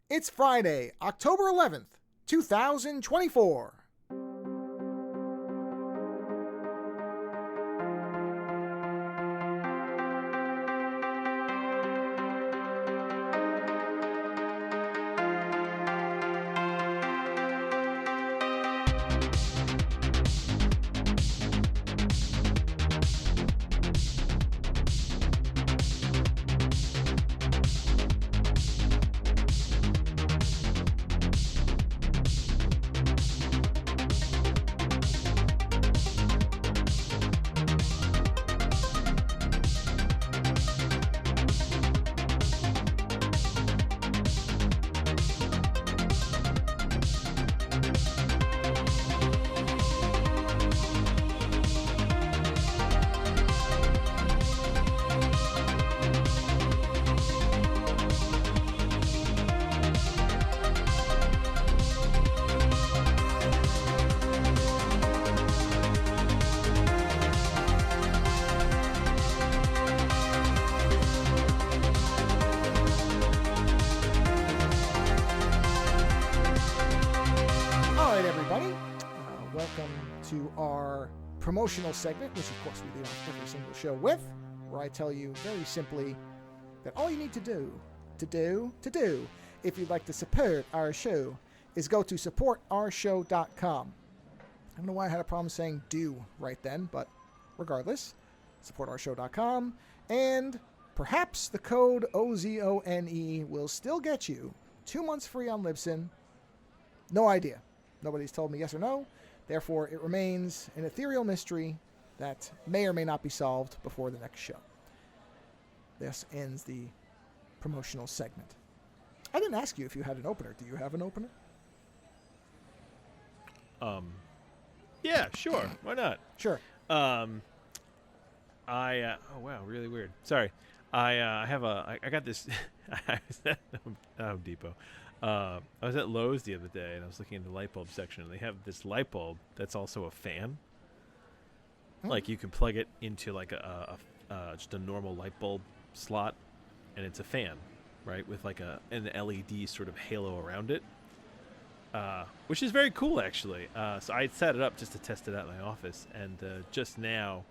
It's Friday, October 11th, 2024. Promotional segment, which of course we do on every single show with, where I tell you very simply that all you need to do, if you'd like to support our show, is go to supportourshow.com. I don't know why I had a problem saying do right then, but regardless, supportourshow.com, and perhaps the code OZONE will still get you 2 months free on Libsyn. No idea. Nobody's told me yes or no. Therefore, it remains an ethereal mystery that may or may not be solved before the next show. This ends the promotional segment. I didn't ask you if you had an opener. Do you have an opener? Yeah, sure. Why not? Sure. Oh wow, really weird. Sorry. I got this. I was at Home Depot. I was at Lowe's the other day, and I was looking in the light bulb section, and they have this light bulb that's also a fan. Like, you can plug it into like just a normal light bulb slot, and it's a fan, right, with like an LED sort of halo around it, which is very cool, actually. So I set it up just to test it out in my office, and just now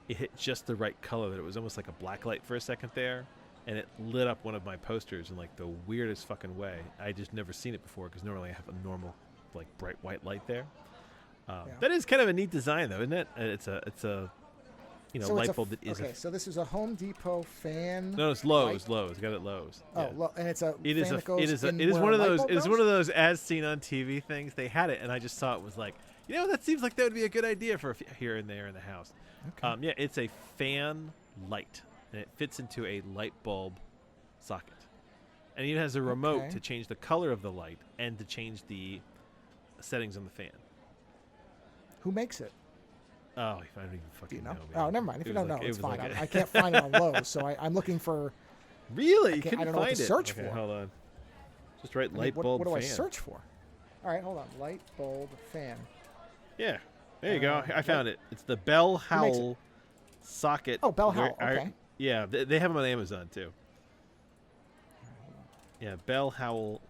it hit just the right color that it was almost like a black light for a second there. And it lit up one of my posters in like the weirdest fucking way. I just never seen it before because normally I have a normal, like, bright white light there. That is kind of a neat design, though, isn't it? It's a so light bulb that is. Okay, so this is a Home Depot fan. No, it's Lowe's. Lowe's. Got it at Lowe's. Oh, yeah. And it's a. It is fan a. That goes It is a. in It is where one of a light those. bulb It's goes? one of those as seen on TV things. They had it, and I just saw it was like, that seems like that would be a good idea for here and there in the house. Okay. Yeah, it's a fan light, and it fits into a light bulb socket, and it has a remote to change the color of the light and to change the settings on the fan. Who makes it? Oh, I don't even fucking know. Man. Oh, never mind. If you don't know, it's fine. Like I can't find it on Lowe's, so I'm looking for. Really? I don't know what to search for. Hold on. Just write light bulb fan. What do I search for? All right, hold on. Light bulb fan. Yeah, there you go. I found it. It's the Bell Howell socket. Oh, Bell Howell. Okay. Yeah, they have them on Amazon too. Yeah, Bell Howell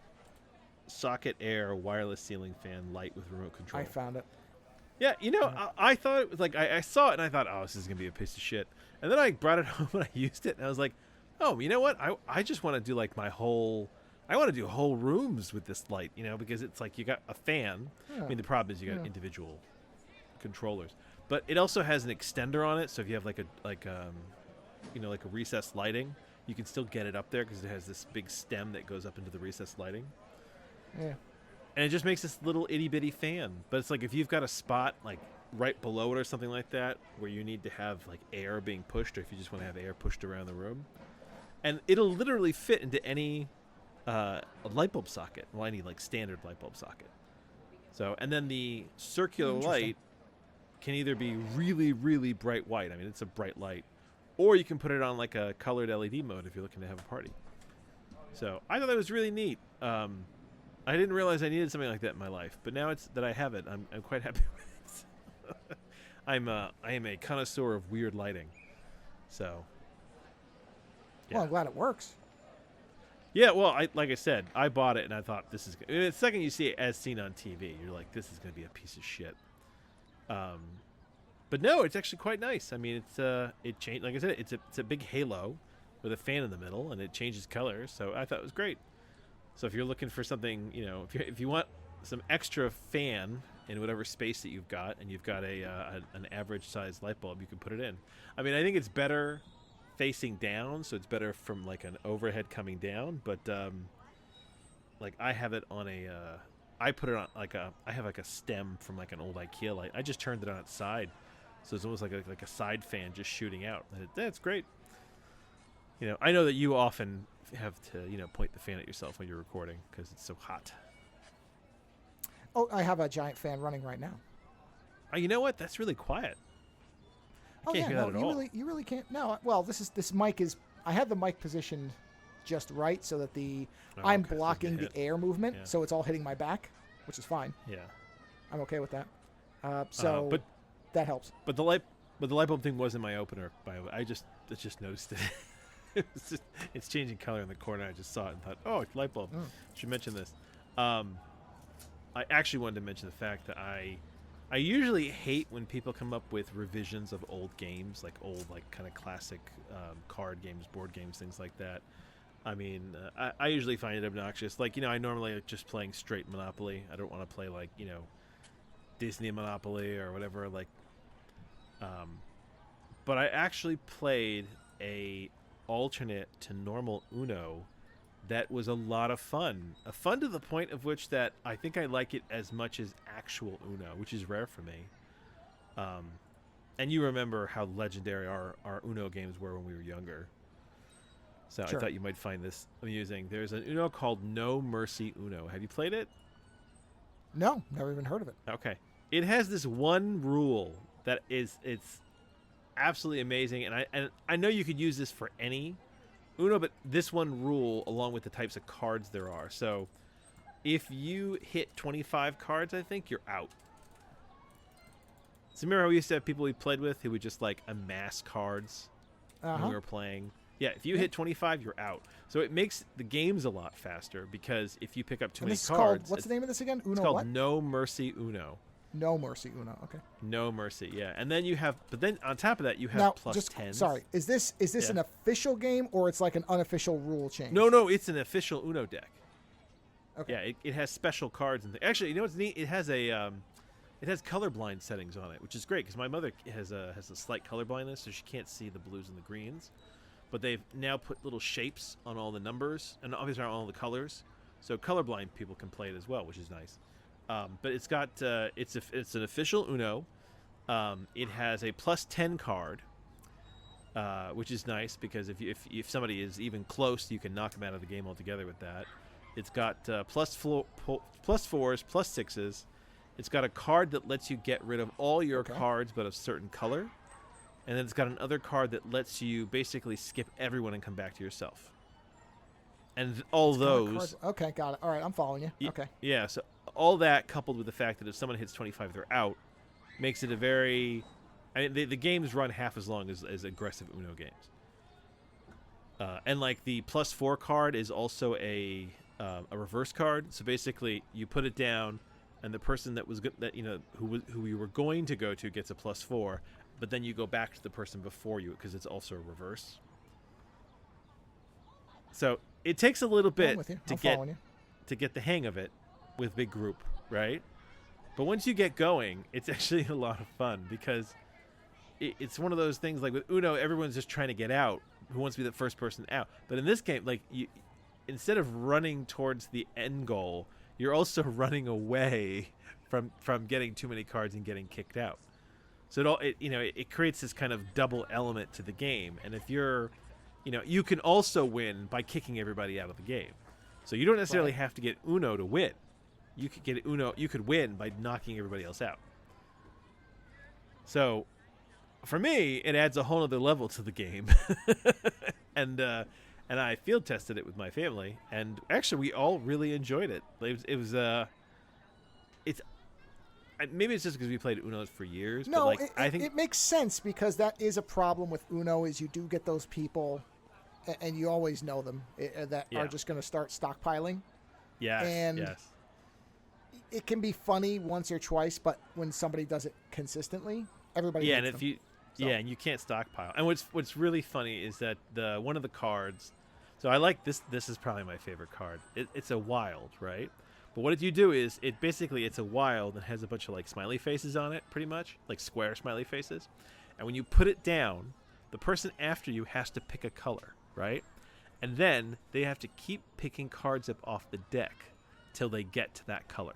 socket air wireless ceiling fan light with remote control. I found it. Yeah, I thought it was like I saw it and I thought, oh, this is gonna be a piece of shit. And then I brought it home and I used it and I was like, oh, you know what? I just want to do like I want to do whole rooms with this light, because it's like you got a fan. Yeah. I mean, the problem is you got individual controllers, but it also has an extender on it. So if you have like a recessed lighting, you can still get it up there because it has this big stem that goes up into the recessed lighting. Yeah. And it just makes this little itty-bitty fan. But it's like if you've got a spot like right below it or something like that where you need to have like air being pushed, or if you just want to have air pushed around the room. And it'll literally fit into any light bulb socket. Well, any like standard light bulb socket. So, and then the circular light can either be really, really bright white. I mean, it's a bright light. Or you can put it on like a colored LED mode if you're looking to have a party. So I thought that was really neat. I didn't realize I needed something like that in my life, but now it's that I have it, I'm quite happy with it. I am a connoisseur of weird lighting. So. Yeah. Well, I'm glad it works. Yeah, well, like I said, I bought it and I thought this is. The second you see it as seen on TV, you're like, this is going to be a piece of shit. But no, it's actually quite nice. I mean, it changed. Like I said, it's a big halo with a fan in the middle, and it changes colors. So I thought it was great. So if you're looking for something, if you want some extra fan in whatever space that you've got, and you've got an average size light bulb, you can put it in. I mean, I think it's better facing down, so it's better from like an overhead coming down. But like I have it on I put it on I have like a stem from like an old IKEA light. I just turned it on its side, so it's almost like a side fan just shooting out. That's great. I know that you often have to point the fan at yourself when you're recording because it's so hot. Oh, I have a giant fan running right now. Oh, you know what? That's really quiet. I can't hear that at all. You really can't. No, well, this mic is. I have the mic positioned just right so that I'm blocking the air movement, so it's all hitting my back, which is fine. Yeah, I'm okay with that. But that helps. But the light bulb thing wasn't my opener. I just noticed it. It's changing color in the corner. I just saw it and thought, oh, it's light bulb. Should mention this. I actually wanted to mention the fact that I usually hate when people come up with revisions of old games, like old, like kind of classic card games, board games, things like that. I mean, I usually find it obnoxious. Like, I normally like just playing straight Monopoly. I don't want to play like, Disney Monopoly or whatever. Like, but I actually played a alternate to normal Uno that was a lot of fun. Fun to the point of which that I think I like it as much as actual Uno, which is rare for me. And you remember how legendary our Uno games were when we were younger. So sure. I thought you might find this amusing. There's an Uno called No Mercy Uno. Have you played it? No, never even heard of it. Okay. It has this one rule that it's absolutely amazing, and I know you could use this for any Uno, but this one rule, along with the types of cards there are. So if you hit 25 cards, I think, you're out. So remember how we used to have people we played with who would just like amass cards when we were playing? Yeah, if you hit 25, you're out. So it makes the games a lot faster because if you pick up too many cards... What's the name of this again? Uno It's called what? No Mercy Uno. No Mercy Uno, okay. No Mercy, yeah. And then you have... But then on top of that, you have now, plus just, 10s. Sorry, is this an official game or it's like an unofficial rule change? No, it's an official Uno deck. Okay. Yeah, it has special cards. Actually, you know what's neat? It has colorblind settings on it, which is great because my mother has a slight colorblindness, so she can't see the blues and the greens. But they've now put little shapes on all the numbers and obviously on all the colors, so colorblind people can play it as well, which is nice. But it's got it's an official Uno. It has a plus 10 card, which is nice because if somebody is even close, you can knock them out of the game altogether with that. It's got plus 4s, plus 6s. It's got a card that lets you get rid of all your cards but a certain color. And then it's got another card that lets you basically skip everyone and come back to yourself. And all those... Okay, got it. All right, I'm following you. Okay. Yeah, so all that coupled with the fact that if someone hits 25, they're out, makes it a very... I mean, the games run half as long as aggressive Uno games. And like the plus 4 card is also a reverse card. So basically, you put it down, and the person that was who you were going to go to gets a plus 4, but then you go back to the person before you because it's also a reverse. So it takes a little bit to get the hang of it with big group, right? But once you get going, it's actually a lot of fun because it's one of those things like with Uno, everyone's just trying to get out. Who wants to be the first person out? But in this game, like instead of running towards the end goal, you're also running away from getting too many cards and getting kicked out. So it creates this kind of double element to the game. And if you're, you can also win by kicking everybody out of the game. So you don't necessarily have to get Uno to win. You could get Uno. You could win by knocking everybody else out. So, for me, it adds a whole other level to the game. and I field tested it with my family, and actually we all really enjoyed it. Maybe it's just because we played Uno for years. No, but I think it makes sense because that is a problem with Uno is you do get those people, and you always know them that Yeah. are just going to start stockpiling. Yes. And yes. it can be funny once or twice, but when somebody does it consistently, everybody Yeah, hates and if them. you So- yeah, and you can't stockpile. And what's really funny is that one of the cards. So I like this. This is probably my favorite card. It's a wild, right? But what you do is it's a wild and has a bunch of like smiley faces on it, pretty much like square smiley faces. And when you put it down, the person after you has to pick a color, right? And then they have to keep picking cards up off the deck till they get to that color.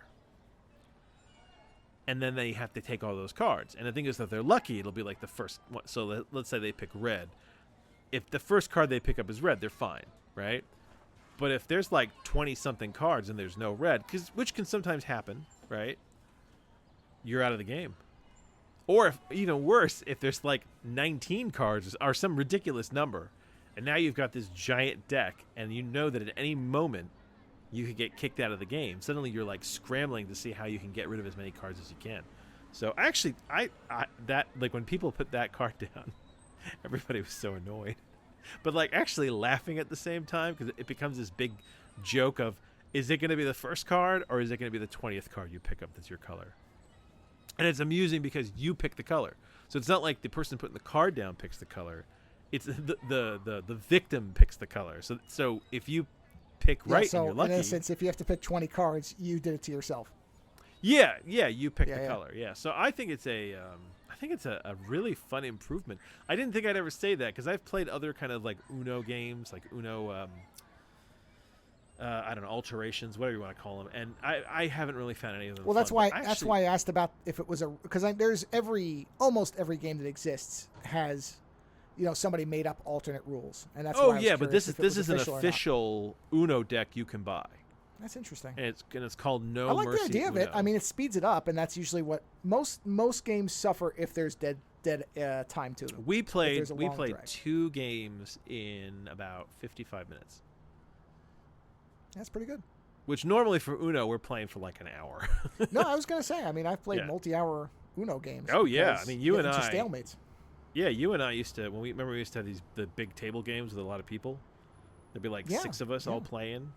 And then they have to take all those cards. And the thing is that they're lucky, it'll be like the first one. So let's say they pick red. If the first card they pick up is red, they're fine, right? But if there's like 20-something cards and there's no red, which can sometimes happen, right? You're out of the game. Or if, even worse, if there's like 19 cards or some ridiculous number, and now you've got this giant deck, and you know that at any moment you could get kicked out of the game. Suddenly you're like scrambling to see how you can get rid of as many cards as you can. So actually, I that like when people put that card down, everybody was so annoyed, but like actually laughing at the same time, because it becomes this big joke of, is it going to be the first card or is it going to be the 20th card you pick up that's your color? And it's amusing because you pick the color, so it's not like the person putting the card down picks the color. It's the victim picks the color. So if you pick right so and you're lucky, in essence, if you have to pick 20 cards, you did it to yourself. Yeah, you pick the Yeah. color. Yeah, so I think it's a really fun improvement. I didn't think I'd ever say that because I've played other kind of like Uno games, like Uno, I don't know, alterations, whatever you want to call them, and I haven't really found any of them. Well, that's fun. why I asked about if it was because there's almost every game that exists has, somebody made up alternate rules, and that's. Oh why I was yeah, but curious this if it was is an official or not. official Uno deck you can buy, That's interesting. and it's called No I like Mercy the idea of it. Uno. I mean, it speeds it up, and that's usually what most games suffer if there's dead time to them. we played there's a long drag. 2 games in about 55 minutes. That's pretty good. Which normally for Uno we're playing for like an hour. No, I was gonna say. I mean, I've played Yeah. multi-hour Uno games. Oh, yeah. because I mean, you and into I- stalemates. Yeah, you and I used to we used to have the big table games with a lot of people. There'd be like Yeah, 6 of us all yeah. playing.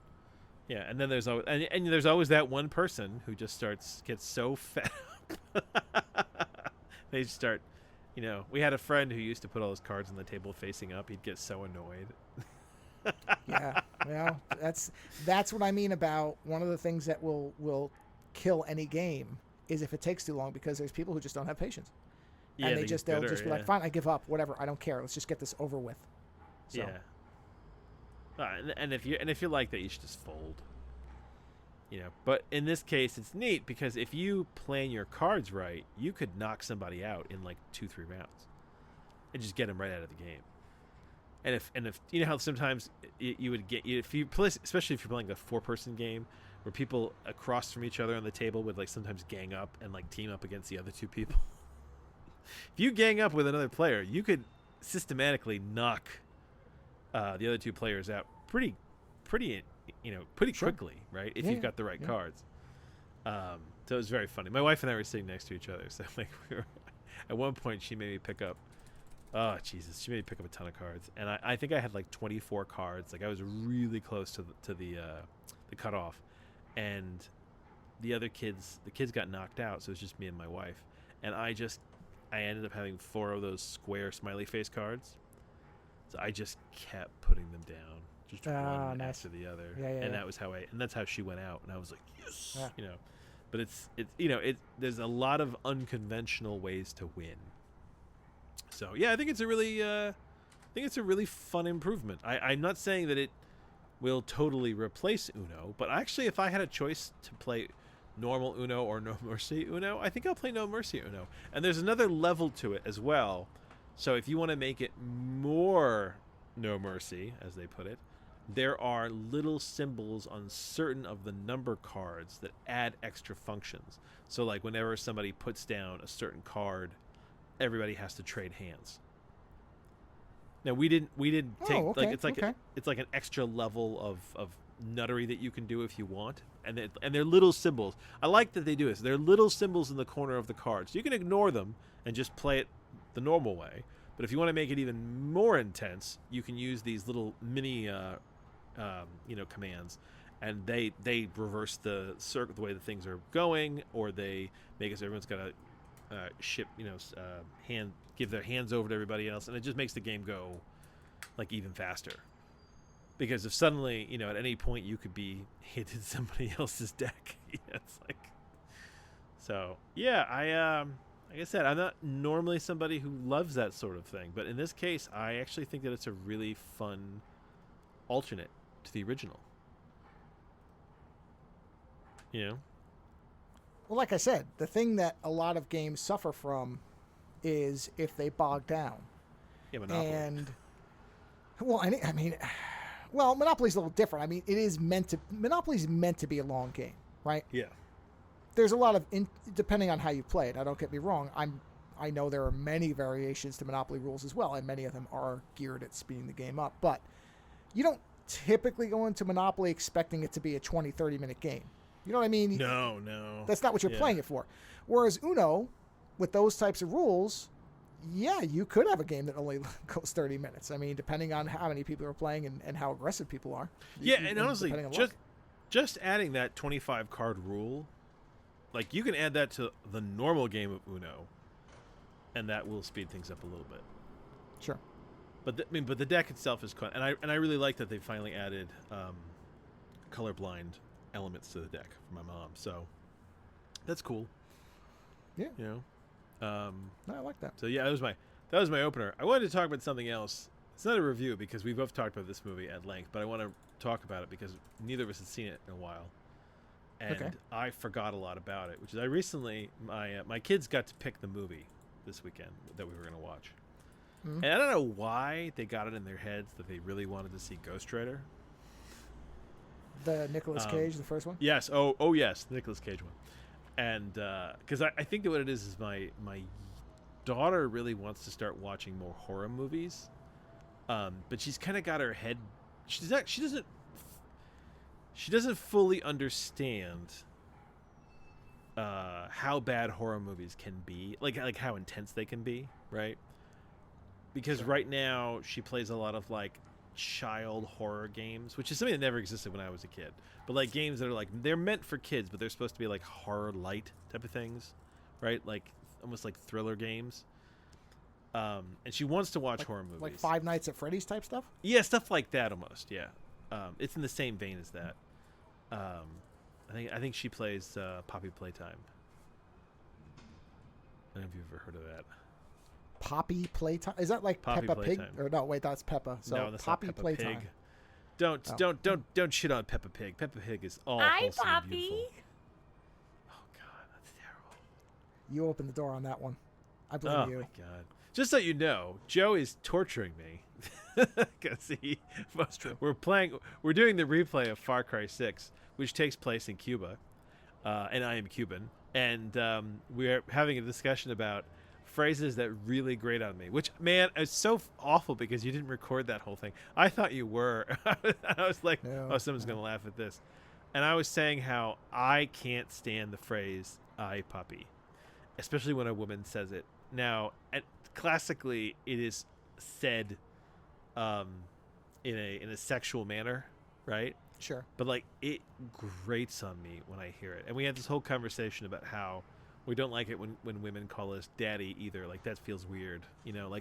Yeah, and then there's always and there's always that one person who just gets so fed up. They just start, we had a friend who used to put all his cards on the table facing up. He'd get so annoyed. Yeah, well, that's what I mean about one of the things that will kill any game is if it takes too long, because there's people who just don't have patience, Yeah, and they get they'll bitter, just be yeah. like, fine, I give up, whatever, I don't care, let's just get this over with. So, Yeah. And if you like that, you should just fold. But in this case, it's neat because if you plan your cards right, you could knock somebody out in like 2-3 rounds, and just get them right out of the game. And if you know how sometimes you would get if you play, especially if you're playing a 4-person game where people across from each other on the table would like sometimes gang up and like team up against the other 2 people. If you gang up with another player, you could systematically knock the other 2 players out pretty Sure. quickly, right? If Yeah, you've got the right yeah. cards. So it was very funny. My wife and I were sitting next to each other, so like at one point she made me pick up. Oh Jesus! She made me pick up a ton of cards, and I think I had like 24 cards. Like I was really close to the cutoff, and the kids got knocked out, so it was just me and my wife, and I ended up having 4 of those square smiley face cards. So I just kept putting them down, just one nice. after the other, Yeah, and yeah. that's how she went out, and I was like, yes, Yeah. But it's there's a lot of unconventional ways to win. So yeah, I think it's a really fun improvement. I'm not saying that it will totally replace Uno, but actually, if I had a choice to play normal Uno or No Mercy Uno, I think I'll play No Mercy Uno. And there's another level to it as well. So if you want to make it more No Mercy, as they put it, there are little symbols on certain of the number cards that add extra functions. So like whenever somebody puts down a certain card, everybody has to trade hands. Now we didn't take okay, like okay. it's like an extra level of nuttery that you can do if you want, and they're little symbols. I like that they do this. They're little symbols in the corner of the cards. You can ignore them and just play it the normal way, But if you want to make it even more intense, you can use these little mini, commands, and they reverse the circle, the way the things are going, or they make it so everyone's got to give their hands over to everybody else, and it just makes the game go like even faster. Because if suddenly, at any point you could be hitting somebody else's deck, it's like. So yeah, like I said, I'm not normally somebody who loves that sort of thing, but in this case, I actually think that it's a really fun alternate to the original. Well, like I said, the thing that a lot of games suffer from is if they bog down. Yeah, Monopoly. And Monopoly's a little different. I mean, Monopoly's meant to be a long game, right? Yeah. There's a lot of depending on how you play it. Now, don't get me wrong. I know there are many variations to Monopoly rules as well, and many of them are geared at speeding the game up. But you don't typically go into Monopoly expecting it to be a 20, 30-minute game. You know what I mean? No. That's not what you're playing it for. Whereas Uno, with those types of rules, yeah, you could have a game that only goes 30 minutes. I mean, depending on how many people are playing and how aggressive people are. And honestly, just adding that 25-card rule, like you can add that to the normal game of Uno, and that will speed things up a little bit. Sure. But the deck itself is and I really like that they finally added colorblind elements to the deck for my mom. So that's cool. Yeah. No, I like that. So yeah, that was my opener. I wanted to talk about something else. It's not a review because we both talked about this movie at length, but I want to talk about it because neither of us had seen it in a while, and I forgot a lot about it. Which is I recently my kids got to pick the movie this weekend that we were going to watch, and I don't know why they got it in their heads that they really wanted to see Ghost Rider. The Nicolas Cage, the first one? Yes. Oh yes, the Nicolas Cage one. And because I think that what it is my daughter really wants to start watching more horror movies, but she's kind of got her head. She doesn't fully understand how bad horror movies can be, like how intense they can be, right? Because right now she plays a lot of like child horror games, which is something that never existed when I was a kid, but like games that are like they're meant for kids, but they're supposed to be like horror light type of things, right? Like almost like thriller games. And she wants to watch horror movies, like Five Nights at Freddy's type stuff. Yeah, stuff like that almost. Yeah, it's in the same vein as that. I think she plays Poppy Playtime. I don't know if you've ever heard of that. Poppy Playtime? Is that like Poppy Peppa Pig? Playtime. Or no, wait, that's Peppa. So No, that's Poppy not Peppa Playtime. Pig. Don't shit on Peppa Pig. Peppa Pig is all Hi, wholesome and Poppy. beautiful. Oh God, that's terrible. You opened the door on that one. I blame Oh you. my God. Just so you know, Joe is torturing me because we're doing the replay of Far Cry 6, which takes place in Cuba, and I am Cuban, and we're having a discussion about phrases that really grate on me, which, man, it's so awful because you didn't record that whole thing. I thought you were. I was like, someone's going to laugh at this. And I was saying how I can't stand the phrase, "I puppy," especially when a woman says it. Now, classically, it is said in a sexual manner, right? Sure. But, like, it grates on me when I hear it. And we had this whole conversation about how we don't like it when women call us daddy either. Like, that feels weird,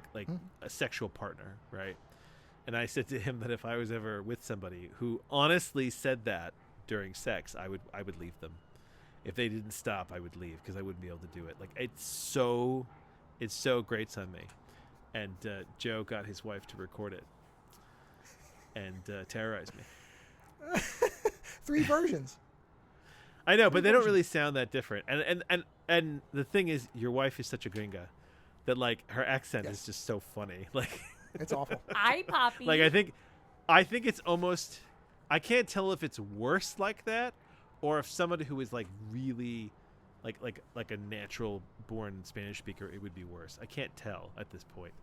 like a sexual partner, right? And I said to him that if I was ever with somebody who honestly said that during sex, I would leave them. If they didn't stop, I would leave because I wouldn't be able to do it. Like, it so grates on me. And Joe got his wife to record it and terrorize me. 3 versions. I know, but they don't really sound that different. And the thing is, your wife is such a gringa that like her accent is just so funny. Like it's awful. Hi, Poppy. Like I think it's almost, I can't tell if it's worse like that or if somebody who is like really like a natural born Spanish speaker, it would be worse. I can't tell at this point.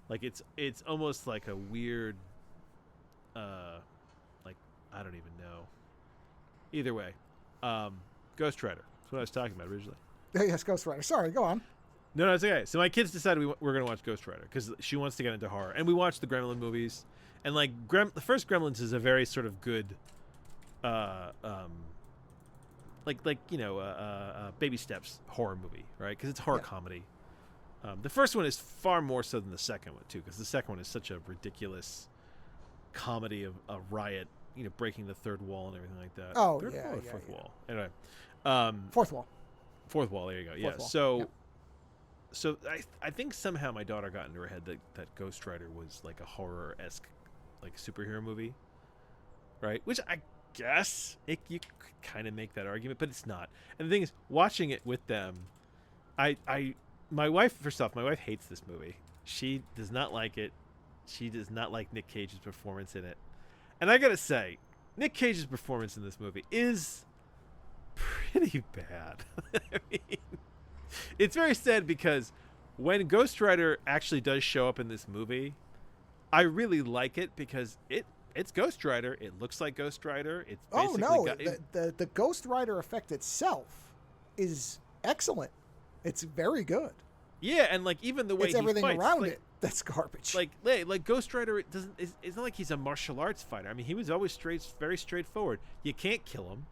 Like it's almost like a weird like I don't even know. Either way, Ghost Rider. That's what I was talking about originally. Yes, Ghost Rider. Sorry, go on. No, it's okay. So my kids decided we're going to watch Ghost Rider because she wants to get into horror, and we watched the Gremlin movies, and like the first Gremlins is a very sort of good, Baby Steps horror movie, right? Because it's horror comedy. The first one is far more so than the second one too, because the second one is such a ridiculous comedy of a riot, breaking the third wall and everything like that. Oh, third wall or fourth yeah. wall. Anyway, Fourth wall. Fourth wall. There you go. Yeah. Wall. So. Yep. So I think somehow my daughter got into her head that Ghost Rider was like a horror-esque like superhero movie, right? Which I guess you could kind of make that argument, but it's not. And the thing is, watching it with them, my wife hates this movie. She does not like it. She does not like Nick Cage's performance in it. And I gotta say, Nick Cage's performance in this movie is pretty bad. I mean, it's very sad because when Ghost Rider actually does show up in this movie, I really like it because it's Ghost Rider. It looks like Ghost Rider. It's basically the Ghost Rider effect itself is excellent. It's very good. Yeah, and like even the way it's everything he fights, around like, it that's garbage. Like Ghost Rider it's not like he's a martial arts fighter. I mean, he was always very straightforward. You can't kill him.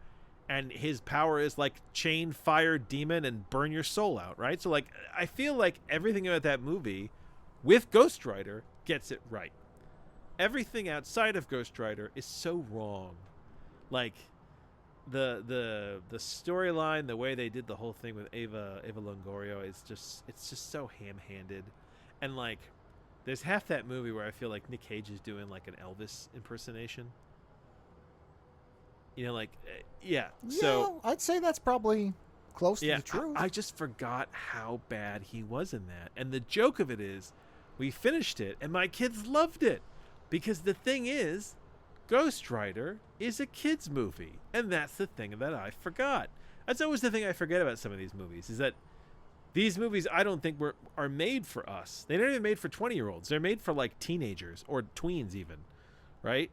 And his power is like chain fire demon and burn your soul out, right? So like I feel like everything about that movie with Ghost Rider gets it right. Everything outside of Ghost Rider is so wrong. Like the storyline, the way they did the whole thing with Eva Longoria is it's just so ham-handed. And like there's half that movie where I feel like Nick Cage is doing like an Elvis impersonation. So I'd say that's probably close to the truth. I just forgot how bad he was in that. And the joke of it is, we finished it, and my kids loved it. Because the thing is, Ghost Rider is a kid's movie. And that's the thing that I forgot. That's always the thing I forget about some of these movies, is that these movies I don't think are made for us. They're not even made for 20-year-olds. They're made for like teenagers or tweens even, right?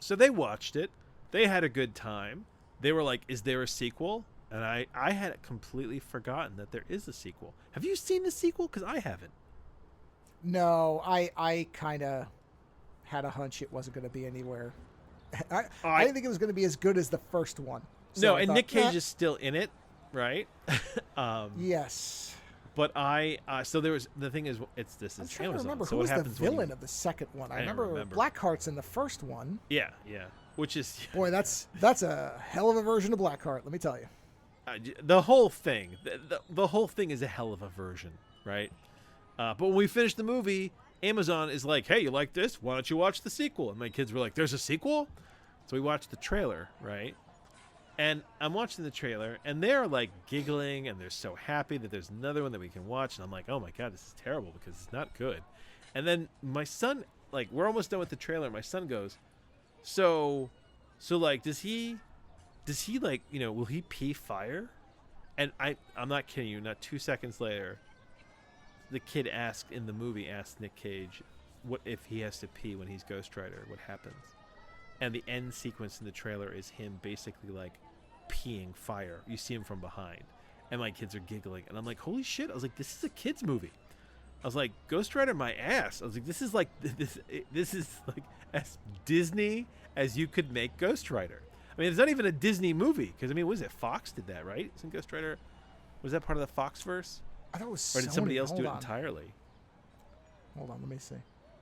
So they watched it. They had a good time. They were like, is there a sequel? And I had completely forgotten that there is a sequel. Have you seen the sequel? Because I haven't. No, I kind of had a hunch it wasn't going to be anywhere. I didn't think it was going to be as good as the first one. So no, I and thought, Nick Cage is still in it, right? Yes. But so there was, the thing is, this I'm is trying Amazon. to remember so who was what the happens villain of the second one. I remember Blackheart's in the first one. Yeah. Which is... Boy, that's a hell of a version of Blackheart, let me tell you. The whole thing, the whole thing is a hell of a version, right? But when we finished the movie, Amazon is like, hey, you like this? Why don't you watch the sequel? And my kids were like, there's a sequel? So we watched the trailer, right? And I'm watching the trailer, and they're like giggling, and they're so happy that there's another one that we can watch. And I'm like, oh my God, this is terrible because it's not good. And then my son, like, we're almost done with the trailer. And my son goes, so like, does he like, will he pee fire? And I'm not kidding you. Not 2 seconds later, the kid asked Nick Cage, what if he has to pee when he's Ghost Rider? What happens? And the end sequence in the trailer is him basically like peeing fire. You see him from behind, and my kids are giggling, and I'm like, holy shit! I was like, this is a kids movie. I was like, Ghost Rider, my ass. I was like, this is like as Disney as you could make Ghost Rider. I mean, it's not even a Disney movie because what is it? Fox did that, right? Isn't Ghost Rider? Was that part of the Foxverse? I thought it was Or did somebody else do it on. entirely? Hold on, let me see.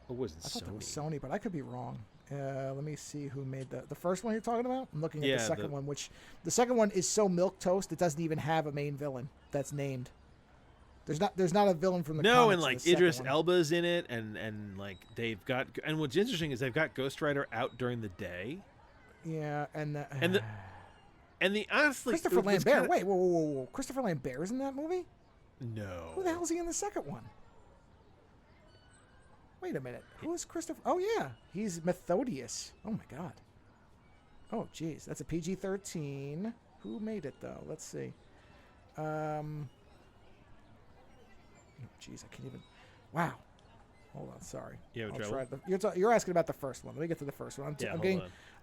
Or was it I thought Sony? that was Sony, but I could be wrong. Let me see who made the first one you're talking about. I'm looking at the second one, which the second one is so milquetoast it doesn't even have a main villain that's named. There's not a villain from the comics and like Idris Elba's in it, and like they've got, and what's interesting is they've got Ghost Rider out during the day. Yeah, and the honestly, Christopher Lambert. Wait, whoa! Christopher Lambert is in that movie? No. Who the hell is he in the second one? Wait a minute. Who is Christopher? Oh yeah, he's Methodius. Oh my God. Oh geez, that's a PG-13. Who made it though? Let's see. Oh geez, I can't even. Wow. Hold on, sorry. You're asking about the first one. Let me get to the first one.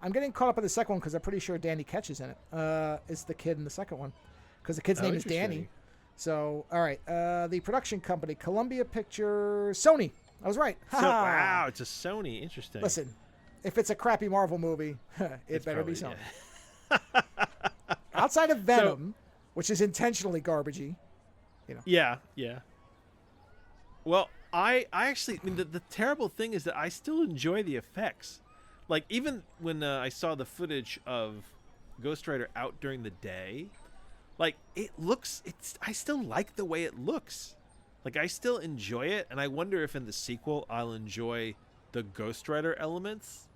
I'm getting caught up in the second one because I'm pretty sure Danny Ketch is in it. Is the kid in the second one because the kid's name is Danny. So, all right. The production company, Columbia Pictures, Sony. I was right. So, wow, it's a Sony. Interesting. Listen, if it's a crappy Marvel movie, it better be Sony. Yeah. Outside of Venom, which is intentionally garbagey, you know. Yeah. Well, I actually, I mean, the terrible thing is that I still enjoy the effects. Like, even when I saw the footage of Ghost Rider out during the day, like, I still like the way it looks. Like, I still enjoy it, and I wonder if in the sequel I'll enjoy the Ghost Rider elements,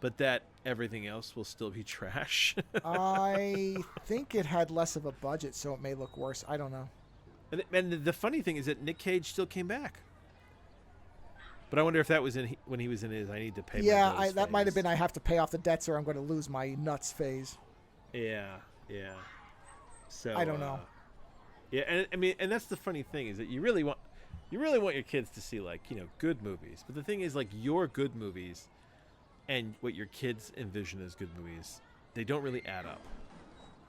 but that everything else will still be trash. I think it had less of a budget, so it may look worse. I don't know. And the funny thing is that Nick Cage still came back. But I wonder if that was when he was in his I need to pay my bills that might have phase. been I have to pay off the debts or I'm going to lose my nuts phase. Yeah. So I don't know. Yeah, and I mean, and that's the funny thing is that you really want your kids to see, like, you know, good movies. But the thing is, like, your good movies and what your kids envision as good movies, they don't really add up.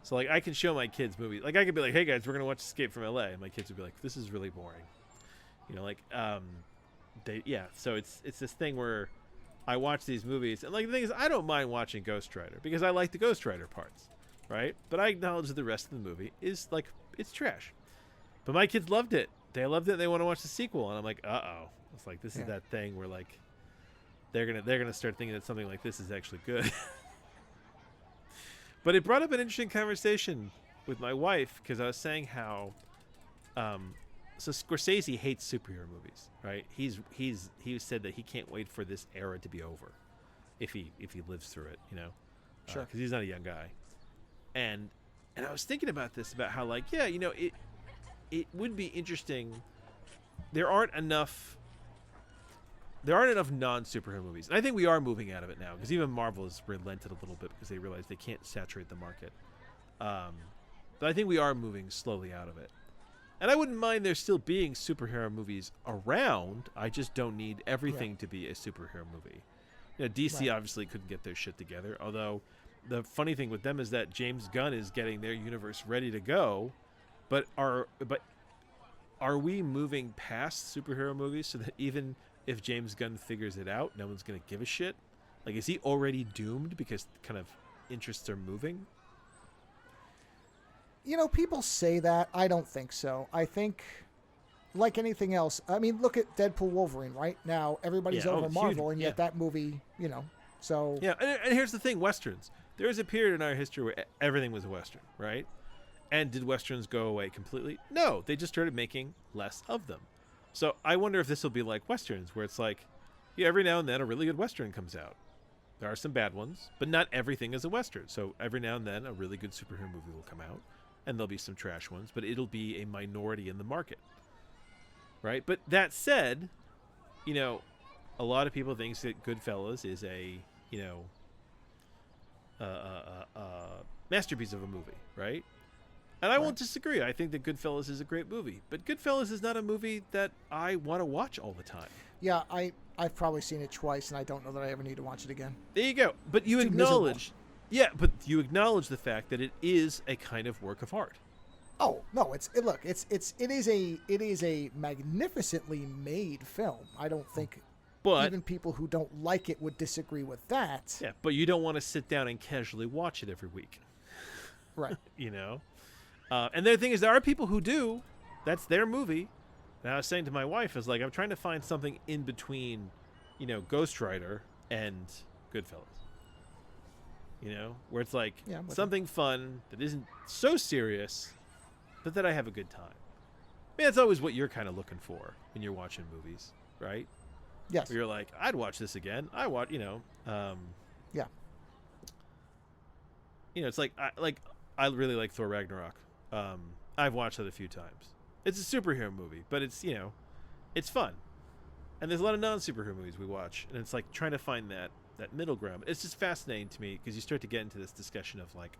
So, like, I can show my kids movies. Like, I could be like, hey guys, we're gonna watch Escape from LA, and my kids would be like, this is really boring. You know, like, so it's this thing where I watch these movies, and, like, the thing is, I don't mind watching Ghost Rider because I like the Ghost Rider parts, right? But I acknowledge that the rest of the movie is, like, it's trash. But my kids loved it. They loved it. They want to watch the sequel, and I'm like, uh-oh. It's like, this is that thing where, like, they're gonna start thinking that something like this is actually good. But it brought up an interesting conversation with my wife because I was saying how, so Scorsese hates superhero movies, right? He said that he can't wait for this era to be over, if he lives through it, you know, Sure. Because he's not a young guy, and I was thinking about this, about how, like, yeah, you know, it would be interesting. There aren't enough non-superhero movies. And I think we are moving out of it now, because even Marvel has relented a little bit because they realize they can't saturate the market. But I think we are moving slowly out of it. And I wouldn't mind there still being superhero movies around. I just don't need everything to be a superhero movie. You know, DC obviously couldn't get their shit together, although the funny thing with them is that James Gunn is getting their universe ready to go. But are we moving past superhero movies so that even if James Gunn figures it out, no one's going to give a shit? Like, is he already doomed because kind of interests are moving? You know, people say that. I don't think so. I think, like anything else, I mean, look at Deadpool Wolverine, right? Now, everybody's over Marvel, and yet that movie, you know, so... Yeah, and here's the thing, Westerns. There was a period in our history where everything was a Western, right? And did Westerns go away completely? No, they just started making less of them. So I wonder if this will be like Westerns, where it's like, yeah, every now and then a really good Western comes out. There are some bad ones, but not everything is a Western. So every now and then a really good superhero movie will come out, and there'll be some trash ones, but it'll be a minority in the market, right? But that said, you know, a lot of people think that Goodfellas is a, you know, masterpiece of a movie, right? And I won't disagree. I think that Goodfellas is a great movie. But Goodfellas is not a movie that I want to watch all the time. Yeah, I've probably seen it twice, and I don't know that I ever need to watch it again. There you go. But you acknowledge... Yeah, but you acknowledge the fact that it is a kind of work of art. Oh, no, it is a magnificently made film. I don't think even people who don't like it would disagree with that. Yeah, but you don't want to sit down and casually watch it every week. Right. You know? And the thing is, there are people who do. That's their movie. And I was saying to my wife, is like, I'm trying to find something in between, you know, Ghost Rider and Goodfellas. You know, where it's like something fun that isn't so serious, but that I have a good time. I mean, that's always what you're kind of looking for when you're watching movies, right? Yes. Where you're like, I'd watch this again. I watch, you know. Yeah. You know, it's like I really like Thor Ragnarok. I've watched that a few times. It's a superhero movie, but it's, you know, it's fun. And there's a lot of non-superhero movies we watch, and it's like trying to find that middle ground. It's just fascinating to me because you start to get into this discussion of, like,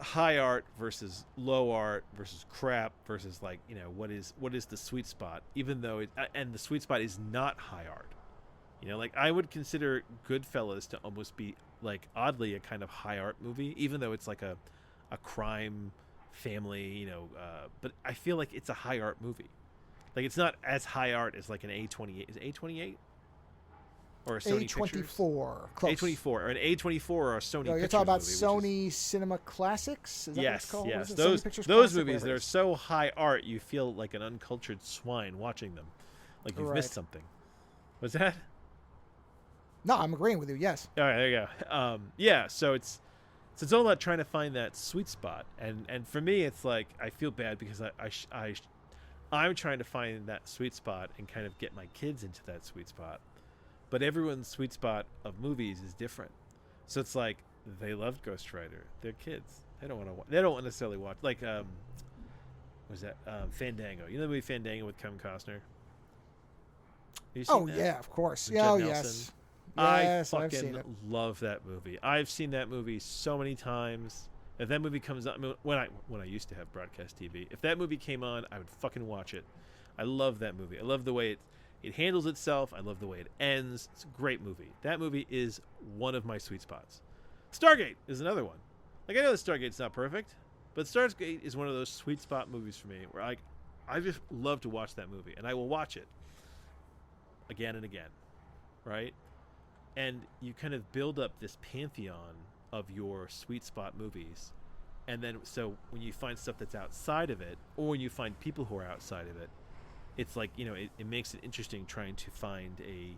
high art versus low art versus crap versus, like, you know, what is the sweet spot, even though and the sweet spot is not high art. You know, like, I would consider Goodfellas to almost be, like, oddly a kind of high art movie, even though it's like a crime family, but I feel like it's a high art movie. Like it's not as high art as like an A28. Is it A28? Or a Sony A24. Close. A24 or an A24 or a Sony. You're Pictures talking about movie, Sony Cinema Classics? Is that what it's called? Yes. Those movies, they're so high art, you feel like an uncultured swine watching them. Like you've missed something. What's that? No, I'm agreeing with you, yes. All right, there you go. So it's all about trying to find that sweet spot. And for me, it's like I feel bad because I'm trying to find that sweet spot and kind of get my kids into that sweet spot. But everyone's sweet spot of movies is different. So it's like they loved Ghost Rider. They're kids. They don't want to necessarily watch like what was that? Fandango. You know the movie Fandango with Kevin Costner? Have you seen that? Yeah, of course. With Yeah, Judd yes. Nelson? Yes, I I've seen fucking it. love that movie. I've seen that movie so many times. If that movie comes on, when I used to have broadcast TV, if that movie came on, I would fucking watch it. I love that movie. I love the way it handles itself. I love the way it ends. It's a great movie. That movie is one of my sweet spots. Stargate is another one. Like I know that Stargate's not perfect, but Stargate is one of those sweet spot movies for me where I just love to watch that movie, and I will watch it again and again, right? And you kind of build up this pantheon of your sweet spot movies, and then so when you find stuff that's outside of it, or when you find people who are outside of it, it's like it makes it interesting trying to find a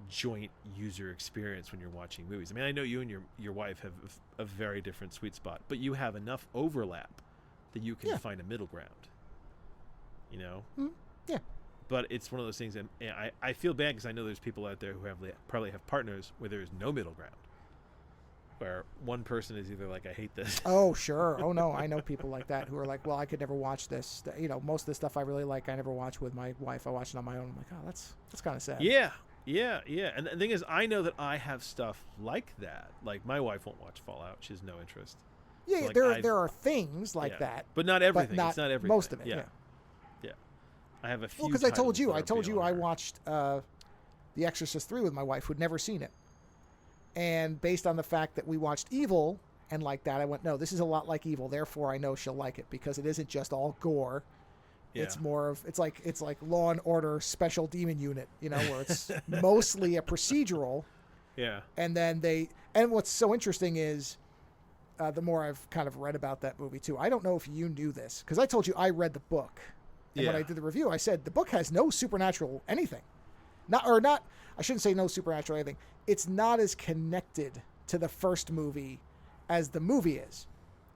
joint user experience when you're watching movies. I mean, I know you and your wife have a very different sweet spot, but you have enough overlap that you can find a middle ground. Yeah. But it's one of those things, and I feel bad because I know there's people out there who probably have partners where there is no middle ground, where one person is either like, I hate this. Oh, sure. Oh, no. I know people like that who are like, well, I could never watch this. Most of the stuff I really like, I never watch with my wife. I watch it on my own. I'm like, oh, that's kind of sad. Yeah. And the thing is, I know that I have stuff like that. Like, my wife won't watch Fallout. She has no interest. Yeah, so, like, there are things like that. But not everything. But it's not everything. Most of it, yeah. I have a few. Well, because I told you I watched watched The Exorcist 3 with my wife who'd never seen it. And based on the fact that we watched Evil and like that, I went, no, this is a lot like Evil. Therefore, I know she'll like it because it isn't just all gore. Yeah. It's more of it's like Law and Order Special Demon Unit, where it's mostly a procedural. Yeah. And then and what's so interesting is the more I've kind of read about that movie too. I don't know if you knew this because I told you I read the book. And when I did the review, I said the book has no supernatural anything. I shouldn't say no supernatural anything. It's not as connected to the first movie as the movie is.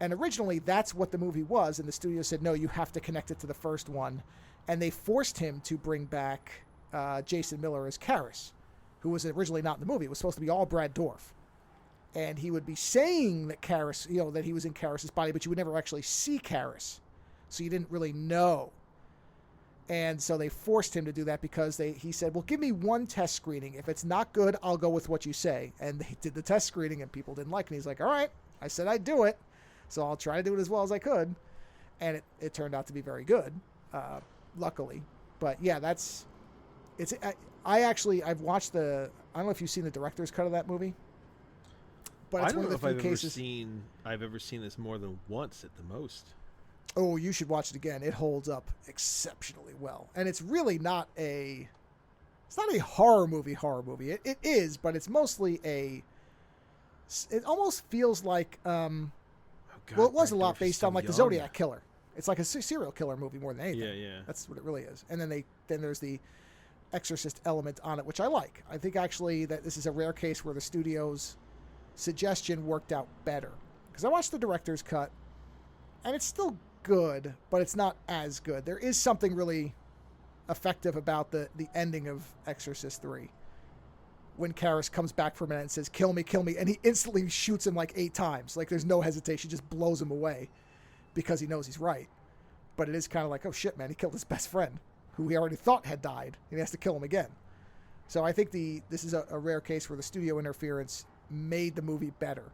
And originally, that's what the movie was. And the studio said, no, you have to connect it to the first one. And they forced him to bring back Jason Miller as Karras, who was originally not in the movie. It was supposed to be all Brad Dourif. And he would be saying that Karras, that he was in Karras' body, but you would never actually see Karras. So you didn't really know. And so they forced him to do that because he said, well, give me one test screening. If it's not good, I'll go with what you say. And they did the test screening and people didn't like it. And he's like, all right, I said I'd do it. So I'll try to do it as well as I could. And it turned out to be very good, luckily. But yeah, I've watched I don't know if you've seen the director's cut of that movie. But it's one of the few cases. I've ever seen this more than once at the most. Oh, you should watch it again. It holds up exceptionally well. And it's really not it's not a horror movie. It is, but it's mostly it almost feels like, it was a lot based on like the Zodiac Killer. It's like a serial killer movie more than anything. Yeah. That's what it really is. And then there's the Exorcist element on it, which I like. I think actually that this is a rare case where the studio's suggestion worked out better. Because I watched the director's cut, and it's still good, but it's not as good. There is something really effective about the ending of Exorcist 3. When Karras comes back for a minute and says, kill me, and he instantly shoots him like 8 times. Like there's no hesitation, just blows him away because he knows he's right. But it is kind of like, oh shit, man, he killed his best friend who he already thought had died, and he has to kill him again. So I think this is a rare case where the studio interference made the movie better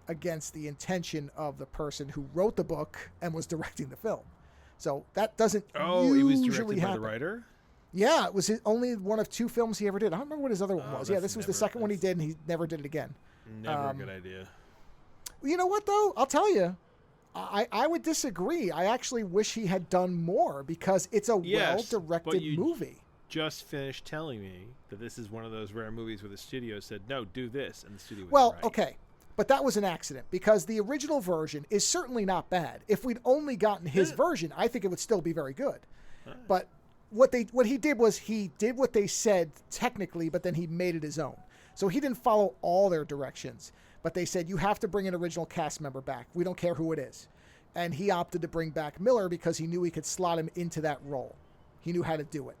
against the intention of the person who wrote the book and was directing the film. So that doesn't he was directed happen. By the writer? Yeah, it was only one of 2 films he ever did. I don't remember what his other one was. Yeah, this was the second one he did, and he never did it again. Never a good idea. You know what, though? I'll tell you. I would disagree. I actually wish he had done more because it's a Yes, well-directed but you movie. just finished telling me that this is one of those rare movies where the studio said, no, do this, and the studio was Well, right. okay, but that was an accident because the original version is certainly not bad. If we'd only gotten his version, I think it would still be very good. But what he did was he did what they said technically, but then he made it his own. So he didn't follow all their directions, but they said you have to bring an original cast member back. We don't care who it is. And he opted to bring back Miller because he knew he could slot him into that role. He knew how to do it.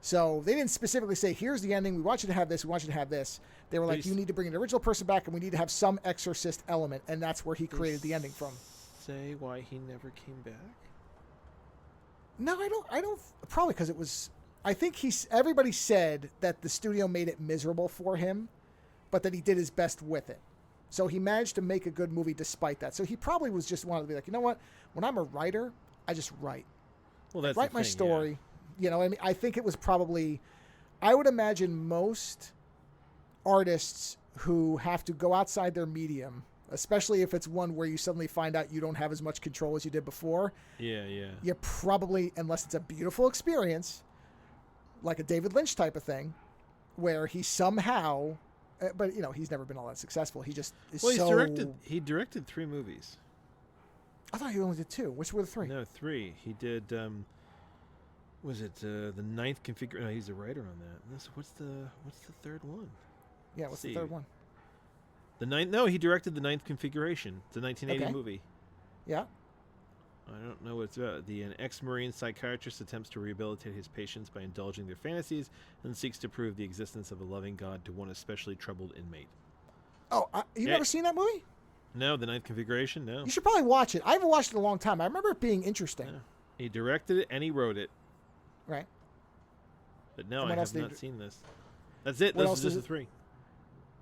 So they didn't specifically say, here's the ending. We want you to have this. We want you to have this. They were like, you need to bring an original person back and we need to have some exorcist element. And that's where he created the ending from. Say why he never came back? No, I don't. Probably because it was, I think everybody said that the studio made it miserable for him, but that he did his best with it. So he managed to make a good movie despite that. So he probably was just wanted to be like, you know what? When I'm a writer, I just write. Well, that's write my story. Yeah. You know, I mean, I think it was probably, I would imagine most artists who have to go outside their medium, especially if it's one where you suddenly find out you don't have as much control as you did before. Yeah. You probably, unless it's a beautiful experience, like a David Lynch type of thing, where he somehow, but you know, he's never been all that successful. He just is He directed 3 movies. I thought he only did 2. Which were the 3? No, 3. He did. Was it the 9th configuration? No, he's a writer on that. What's the 3rd one? Yeah, what's the 3rd one? The 9th. No, he directed the 9th configuration. It's a 1980 movie. Yeah. I don't know what it's about. An ex-Marine psychiatrist attempts to rehabilitate his patients by indulging their fantasies and seeks to prove the existence of a loving God to one especially troubled inmate. Oh, you've never seen that movie? No, the 9th configuration? No. You should probably watch it. I haven't watched it in a long time. I remember it being interesting. No. He directed it and he wrote it. Right. But no, I have not seen this. That's it. Those are just the 3.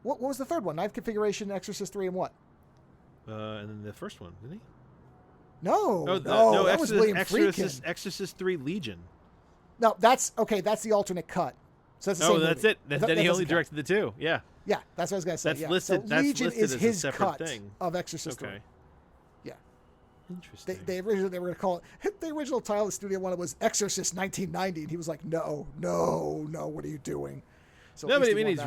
What was the 3rd one? 9th configuration, Exorcist 3, and what? And then the first one, didn't he? No, that was William Friedkin. Exorcist 3 Legion. No, that's the alternate cut. So that's the same that's movie. it. Then he only directed the 2. Yeah. Yeah, that's what I was gonna say. That's listed. So that's Legion listed is as his a separate cut thing of Exorcist 3. Yeah. Interesting. They originally they were gonna call it the original title the studio wanted was Exorcist 1990, and he was like, no, what are you doing? So no, but I mean he's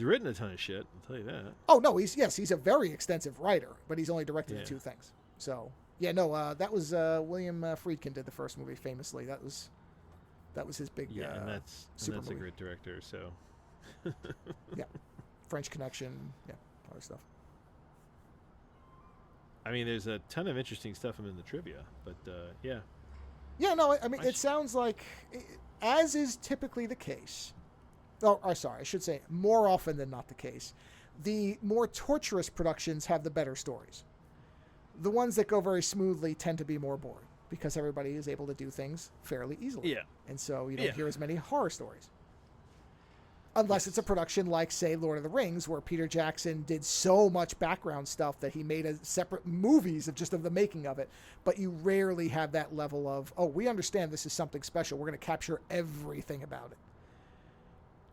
written a ton of shit. I'll tell you that. Oh no, he's a very extensive writer, but he's only directed the 2 things. So that was William Friedkin did the first movie famously. That was his big and that's movie. a great director. So yeah, French Connection, other stuff. I mean, there's a ton of interesting stuff in the trivia, but yeah. Yeah, no, I mean, it sounds like, as is typically the case. Oh, sorry, I should say more often than not the case. The more torturous productions have the better stories. The ones that go very smoothly tend to be more boring because everybody is able to do things fairly easily. Yeah. And so you don't hear as many horror stories. Unless it's a production like, say, Lord of the Rings, where Peter Jackson did so much background stuff that he made separate movies of the making of it. But you rarely have that level of, we understand this is something special. We're going to capture everything about it.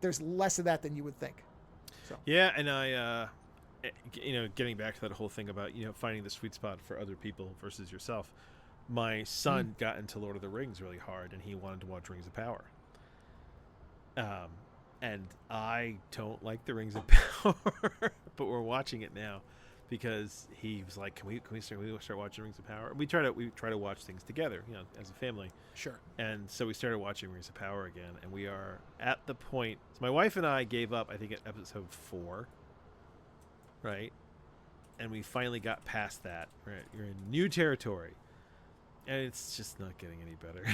There's less of that than you would think. So. Yeah, and I, getting back to that whole thing about, finding the sweet spot for other people versus yourself. My son got into Lord of the Rings really hard, and he wanted to watch Rings of Power. And I don't like the Rings of Power, but we're watching it now because he was like, "Can we start watching Rings of Power?" And we try to watch things together, as a family. Sure. And so we started watching Rings of Power again, and we are at the point. So my wife and I gave up, I think, at episode 4, right? And we finally got past that. Right, you're in new territory, and it's just not getting any better.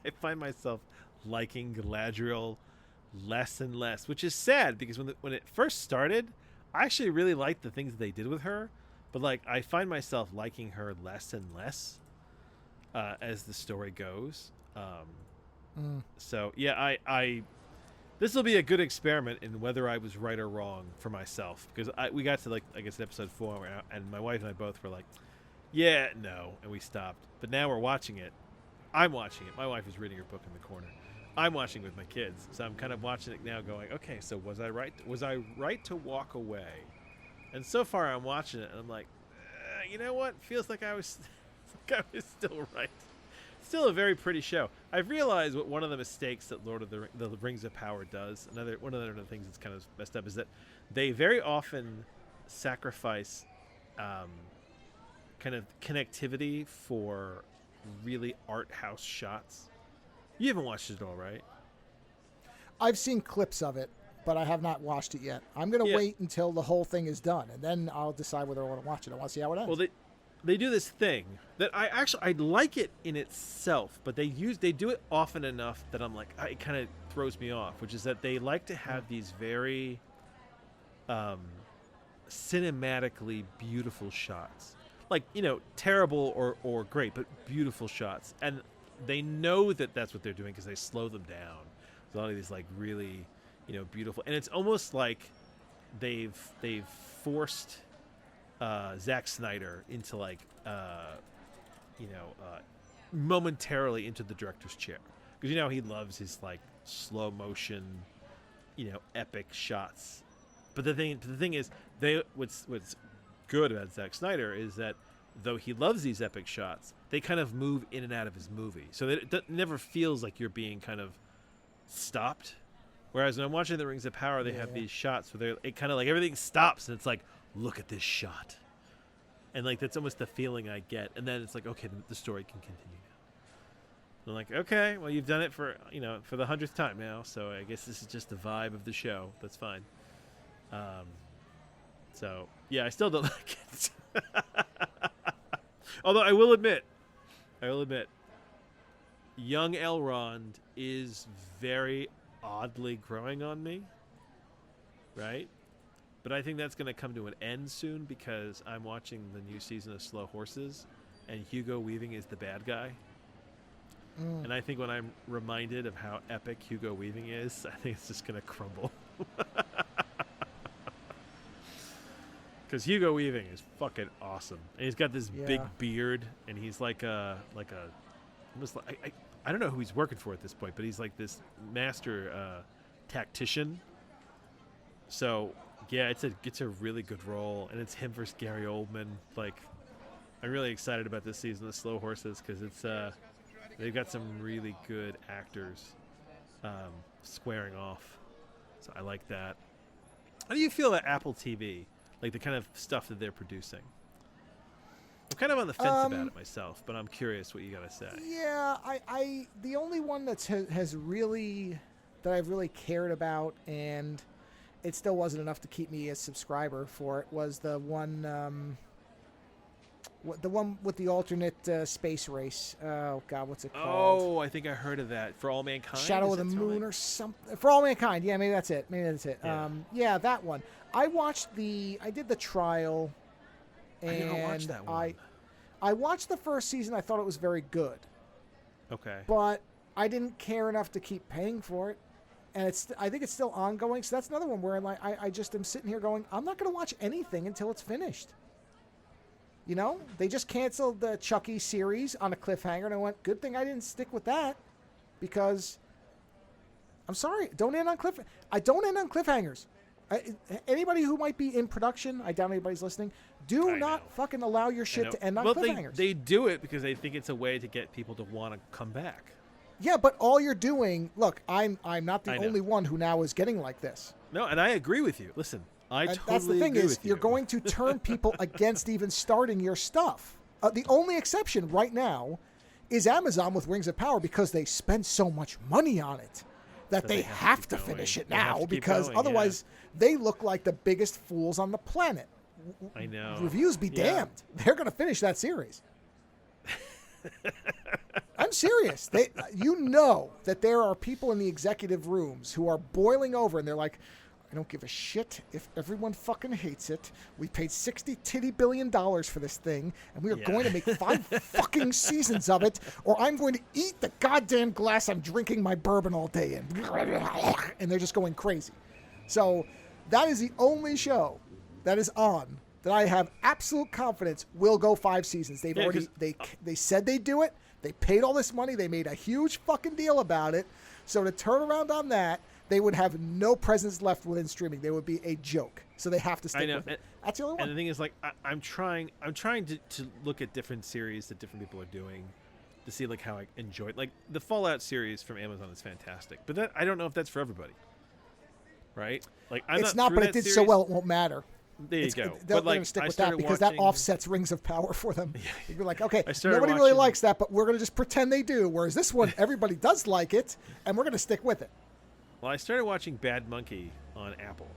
I find myself liking Galadriel less and less, which is sad because when it first started, I actually really liked the things they did with her, but I find myself liking her less and less as the story goes. So yeah, I this will be a good experiment in whether I was right or wrong for myself, because we got to I guess episode 4, and my wife and I both were like, yeah, no, and we stopped. But now we're watching it. I'm watching it. My wife is reading her book in the corner. I'm watching with my kids, so I'm kind of watching it now going, okay, so was I right? Was I right to walk away? And so far I'm watching it, and I'm like, you know what? Feels like I was, like I was still right. Still a very pretty show. I've realized what one of the mistakes that Lord of the Rings of Power does. One of the things that's kind of messed up is that they very often sacrifice kind of connectivity for really art house shots. You haven't watched it all, right? I've seen clips of it, but I have not watched it yet. I'm going to wait until the whole thing is done, and then I'll decide whether I want to watch it. I want to see how it ends. Well, they do this thing that I like it in itself, but they do it often enough that I'm like, it kind of throws me off, which is that they like to have these very cinematically beautiful shots. Like, terrible or great, but beautiful shots. And they know that that's what they're doing because they slow them down. There's a lot of these like really, beautiful. And it's almost like they've forced Zack Snyder into like, momentarily into the director's chair. Because, he loves his like slow motion, epic shots. But the thing is, what's good about Zack Snyder is that though he loves these epic shots, they kind of move in and out of his movie, so that it never feels like you're being kind of stopped. Whereas when I'm watching The Rings of Power, they have these shots where it kind of like everything stops and it's like, look at this shot, and like that's almost the feeling I get. And then it's like, okay, the story can continue now. I'm like, okay, well, you've done it for for the 100th time now, so I guess this is just the vibe of the show. That's fine. So yeah, I still don't like it. Although I will admit, young Elrond is very oddly growing on me, right? But I think that's going to come to an end soon because I'm watching the new season of Slow Horses, and Hugo Weaving is the bad guy. And I think when I'm reminded of how epic Hugo Weaving is, I think it's just going to crumble. Because Hugo Weaving is fucking awesome, and he's got this big beard, and he's like a almost like I don't know who he's working for at this point, but he's like this master tactician. So yeah, it's a really good role, and it's him versus Gary Oldman. Like, I'm really excited about this season of Slow Horses because it's they've got some really good actors squaring off, so I like that. How do you feel about Apple TV? Like the kind of stuff that they're producing. I'm kind of on the fence about it myself, but I'm curious what you got to say. Yeah, I the only one that has really that I've really cared about, and it still wasn't enough to keep me a subscriber for it, was the one with the alternate space race. Oh God, what's it called? Oh, I think I heard of that. For All Mankind. Shadow of the Moon or something. For All Mankind. Yeah, maybe that's it. Yeah, that one. I did the trial, and I didn't watch that one. I watched the first season. I thought it was very good. Okay. But I didn't care enough to keep paying for it, and I think it's still ongoing. So that's another one where I just am sitting here going, I'm not going to watch anything until it's finished. They just canceled the Chucky series on a cliffhanger, and I went, good thing I didn't stick with that, because I'm sorry, I don't end on cliffhangers. Anybody who might be in production, I doubt anybody's listening, do not fucking allow your shit to end on cliffhangers. They do it because they think it's a way to get people to want to come back. Yeah, but all you're doing, look, I'm not the only one who now is getting like this. No, and I agree with you. Listen, that's the thing is, you're going to turn people against even starting your stuff. The only exception right now is Amazon with Rings of Power, because they spend so much money on it that they have to finish it now, because otherwise they look like the biggest fools on the planet. I know. Reviews be damned. They're going to finish that series. I'm serious. That there are people in the executive rooms who are boiling over, and they're like, I don't give a shit if everyone fucking hates it. We paid $60 billion for this thing, and we are going to make 5 fucking seasons of it, or I'm going to eat the goddamn glass I'm drinking my bourbon all day in. And they're just going crazy. So that is the only show that is on that I have absolute confidence will go 5 seasons. They've already they said they'd do it. They paid all this money. They made a huge fucking deal about it. So to turn around on that, they would have no presence left within streaming. They would be a joke. So they have to stick with it. That's the only one. And the thing is, like, I'm trying to look at different series that different people are doing to see like how I enjoy it. Like the Fallout series from Amazon is fantastic, but that I don't know if that's for everybody. Right? Like It's not, but it did so well it won't matter. There you go. They're but going like, to stick I with that started because watching, that offsets Rings of Power for them. You'd be like, okay, started nobody really watching- likes that, but we're going to just pretend they do. Whereas this one, everybody does like it, and we're going to stick with it. Well, I started watching Bad Monkey on Apple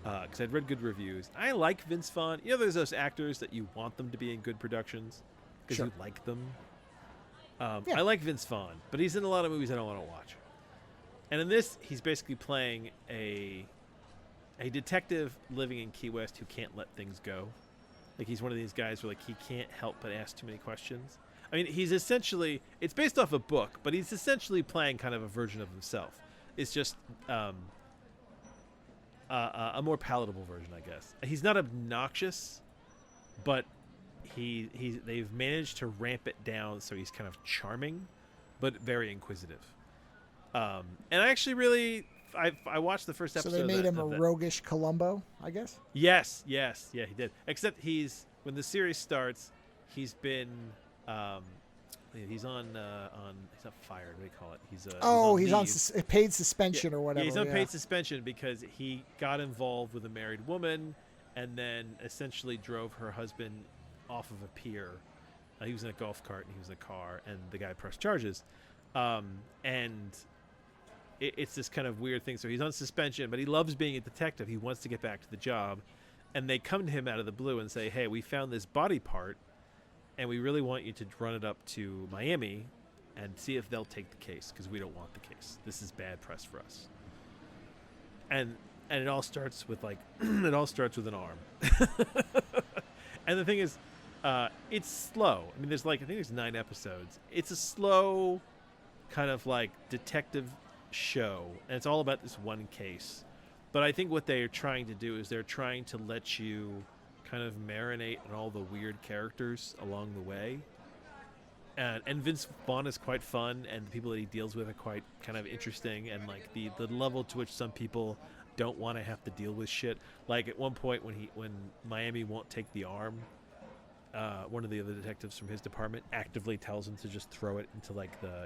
because I'd read good reviews. I like Vince Vaughn. You know, there's those actors that you want them to be in good productions because Sure. you like them. Yeah. I like Vince Vaughn, but he's in a lot of movies I don't want to watch. And in this, he's basically playing a detective living in Key West who can't let things go. Like he's one of these guys where like he can't help but ask too many questions. I mean, he's essentially, it's based off a book, but he's essentially playing kind of a version of himself. It's just a more palatable version, I guess. He's not obnoxious, but they've managed to ramp it down so he's kind of charming, but very inquisitive. And I actually really, I watched the first episode. So they made him a roguish Columbo, I guess? Yes, yeah, he did. Except when the series starts, he's been, he's on, he's not fired. What do you call it? He's on paid suspension or whatever. Yeah, he's on paid suspension because he got involved with a married woman, and then essentially drove her husband off of a pier. He was in a golf cart and he was in a car, and the guy pressed charges, and it's this kind of weird thing. So he's on suspension, but he loves being a detective. He wants to get back to the job, and they come to him out of the blue and say, "Hey, we found this body part, and we really want you to run it up to Miami and see if they'll take the case because we don't want the case. This is bad press for us." And it all starts with like it all starts with an arm. And the thing is, it's slow. I mean, I think there's 9 episodes. It's a slow kind of like detective show, and it's all about this one case. But I think what they are trying to do is they're trying to let you kind of marinate on all the weird characters along the way. And Vince Vaughn is quite fun, and the people that he deals with are quite kind of interesting, and like the level to which some people don't want to have to deal with shit. Like at one point when Miami won't take the arm, one of the other detectives from his department actively tells him to just throw it into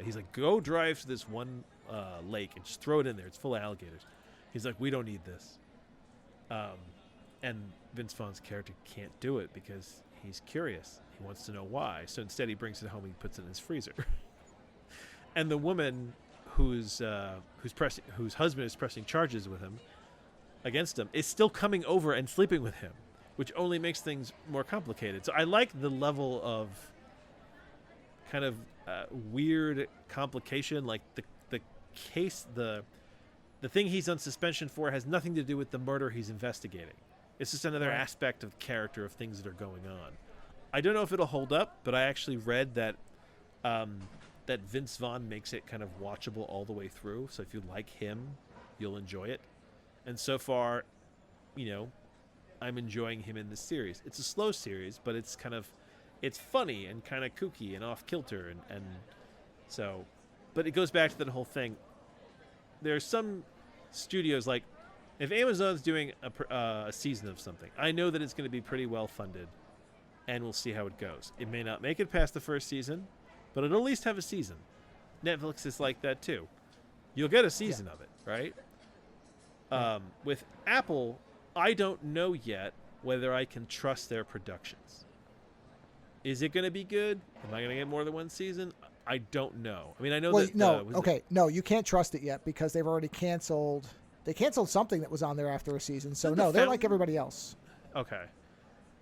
he's like, go drive to this one lake and just throw it in there. It's full of alligators. He's like, we don't need this. And Vince Vaughn's character can't do it because he's curious. He wants to know why. So instead he brings it home and he puts it in his freezer. And the woman whose husband is pressing charges with him against him is still coming over and sleeping with him, which only makes things more complicated. So I like the level of kind of weird complication. Like the case, the thing he's on suspension for has nothing to do with the murder he's investigating. It's just another aspect of character of things that are going on. I don't know if it'll hold up, but I actually read that that Vince Vaughn makes it kind of watchable all the way through. So if you like him, you'll enjoy it. And so far, I'm enjoying him in this series. It's a slow series, but it's funny and kind of kooky and off kilter, and so, but it goes back to that whole thing. There are some studios, like if Amazon's doing a season of something, I know that it's going to be pretty well funded, and we'll see how it goes. It may not make it past the first season, but it'll at least have a season. Netflix is like that too. You'll get a season of it, right? With Apple, I don't know yet whether I can trust their productions. Is it going to be good? Am I going to get more than one season? I don't know. I mean, I know that... No, you can't trust it yet because they've already canceled... They canceled something that was on there after a season, so no, they're like everybody else. Okay.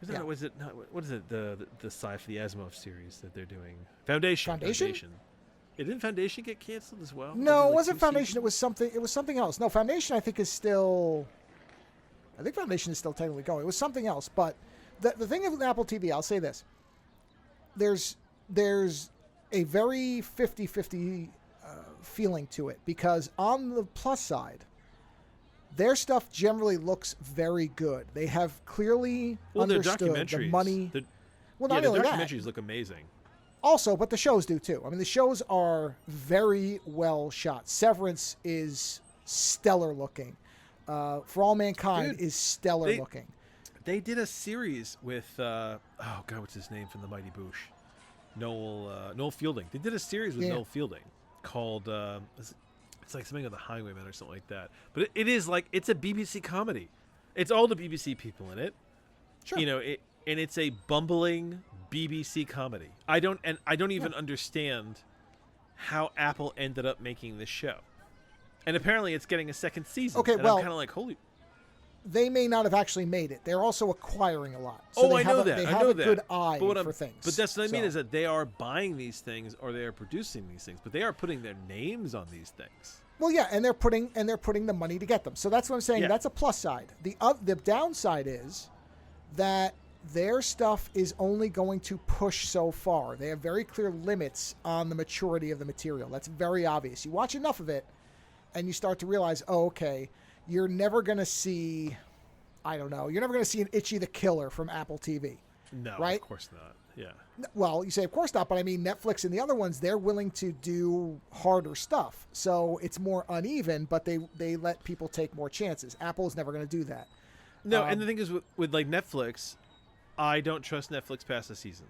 What is it? The sci-fi, the Asimov series that they're doing? Foundation. Yeah, didn't Foundation get canceled as well? No, it wasn't Foundation. It was something else. No, Foundation I think is still... I think Foundation is still technically going. It was something else, but the thing with Apple TV, I'll say this. There's a very 50-50 feeling to it because on the plus side, their stuff generally looks very good. They have clearly understood the money. The documentaries look amazing. Also, but the shows do too. I mean, the shows are very well shot. Severance is stellar looking. For All Mankind is stellar looking. They did a series with oh god, what's his name from the Mighty Boosh? Noel Fielding. They did a series with Noel Fielding called it's like something of the Highwaymen or something like that. But it is like it's a BBC comedy. It's all the BBC people in it. Sure. You know, and it's a bumbling BBC comedy. I don't even understand how Apple ended up making this show. And apparently it's getting a second season. Okay, and well, I'm kind of like, holy. They may not have actually made it. They're also acquiring a lot. So I know that. They have a good eye for things. But that's what I mean is that they are buying these things or they are producing these things, but they are putting their names on these things. Well, yeah, and they're putting the money to get them. So that's what I'm saying. Yeah. That's a plus side. The downside is that their stuff is only going to push so far. They have very clear limits on the maturity of the material. That's very obvious. You watch enough of it, and you start to realize, oh, okay, you're never going to see, I don't know, you're never going to see an Itchy the Killer from Apple TV. No, right? Of course not. Yeah. Well, you say, of course not, but I mean, Netflix and the other ones, they're willing to do harder stuff. So it's more uneven, but they let people take more chances. Apple is never going to do that. No, and the thing is with like Netflix, I don't trust Netflix past the season.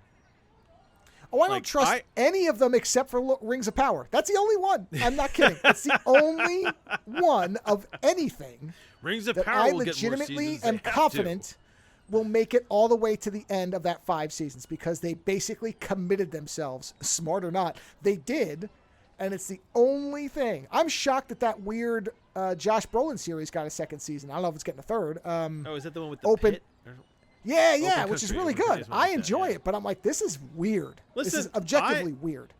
Oh, I don't trust any of them except for Rings of Power. That's the only one. I'm not kidding. It's the only one of anything Rings of that Power I will legitimately get more am confident will make it all the way to the end of that 5 seasons because they basically committed themselves, smart or not. They did, and it's the only thing. I'm shocked that weird Josh Brolin series got a second season. I don't know if it's getting a third. Is that the one with the pit? Yeah, which is really good. I enjoy it, but I'm like, this is weird. Listen, this is objectively weird.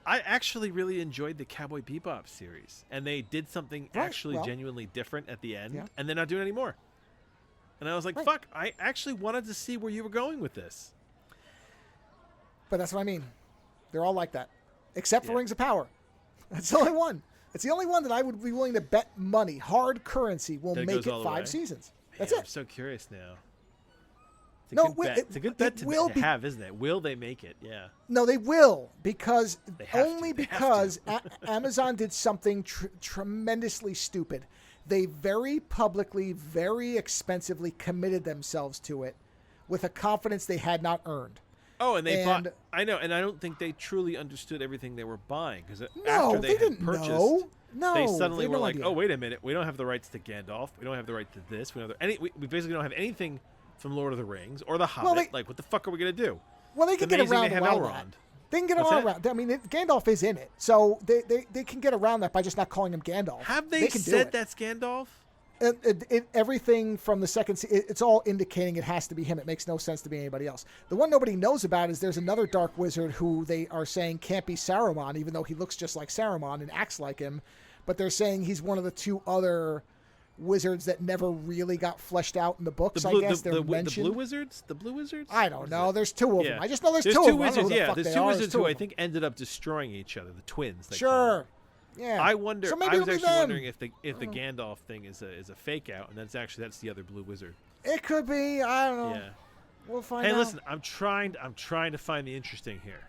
I actually really enjoyed the Cowboy Bebop series, and they did something genuinely different at the end, and they're not doing it anymore. And I was like, fuck, I actually wanted to see where you were going with this. But that's what I mean. They're all like that, except for Rings of Power. That's the only one. It's the only one that I would be willing to bet money, hard currency, will make it 5 seasons. That's it. I'm so curious now. It's a good bet to have, isn't it? Will they make it? Yeah. No, they will because because Amazon did something tremendously stupid. They very publicly, very expensively committed themselves to it with a confidence they had not earned. Oh, and they bought. I know, and I don't think they truly understood everything they were buying because after they didn't had purchased, no, they suddenly they were like, idea. "Oh, wait a minute, we don't have the rights to Gandalf. We don't have the right to this. We basically don't have anything from Lord of the Rings or The Hobbit. Like, what the fuck are we gonna do?" Well, they can get around that. They can get around. I mean, Gandalf is in it, so they can get around that by just not calling him Gandalf. Have they said that's Gandalf? Everything from the second season, it's all indicating it has to be him. It makes no sense to be anybody else. The one nobody knows about is there's another dark wizard who they are saying can't be Saruman, even though he looks just like Saruman and acts like him. But they're saying he's one of the 2 other wizards that never really got fleshed out in the books. I guess they're mentioned. The blue wizards? The blue wizards? I don't know. There's 2 of them. I just know there's 2 two of them. Wizards, there's 2 wizards who I think ended up destroying each other. The twins. Sure. Yeah. I wonder. So I was actually wondering if the Gandalf thing is a fake out, and that's the other blue wizard. It could be. I don't know. Yeah. We'll find out. Hey, listen. I'm trying to find the interesting here.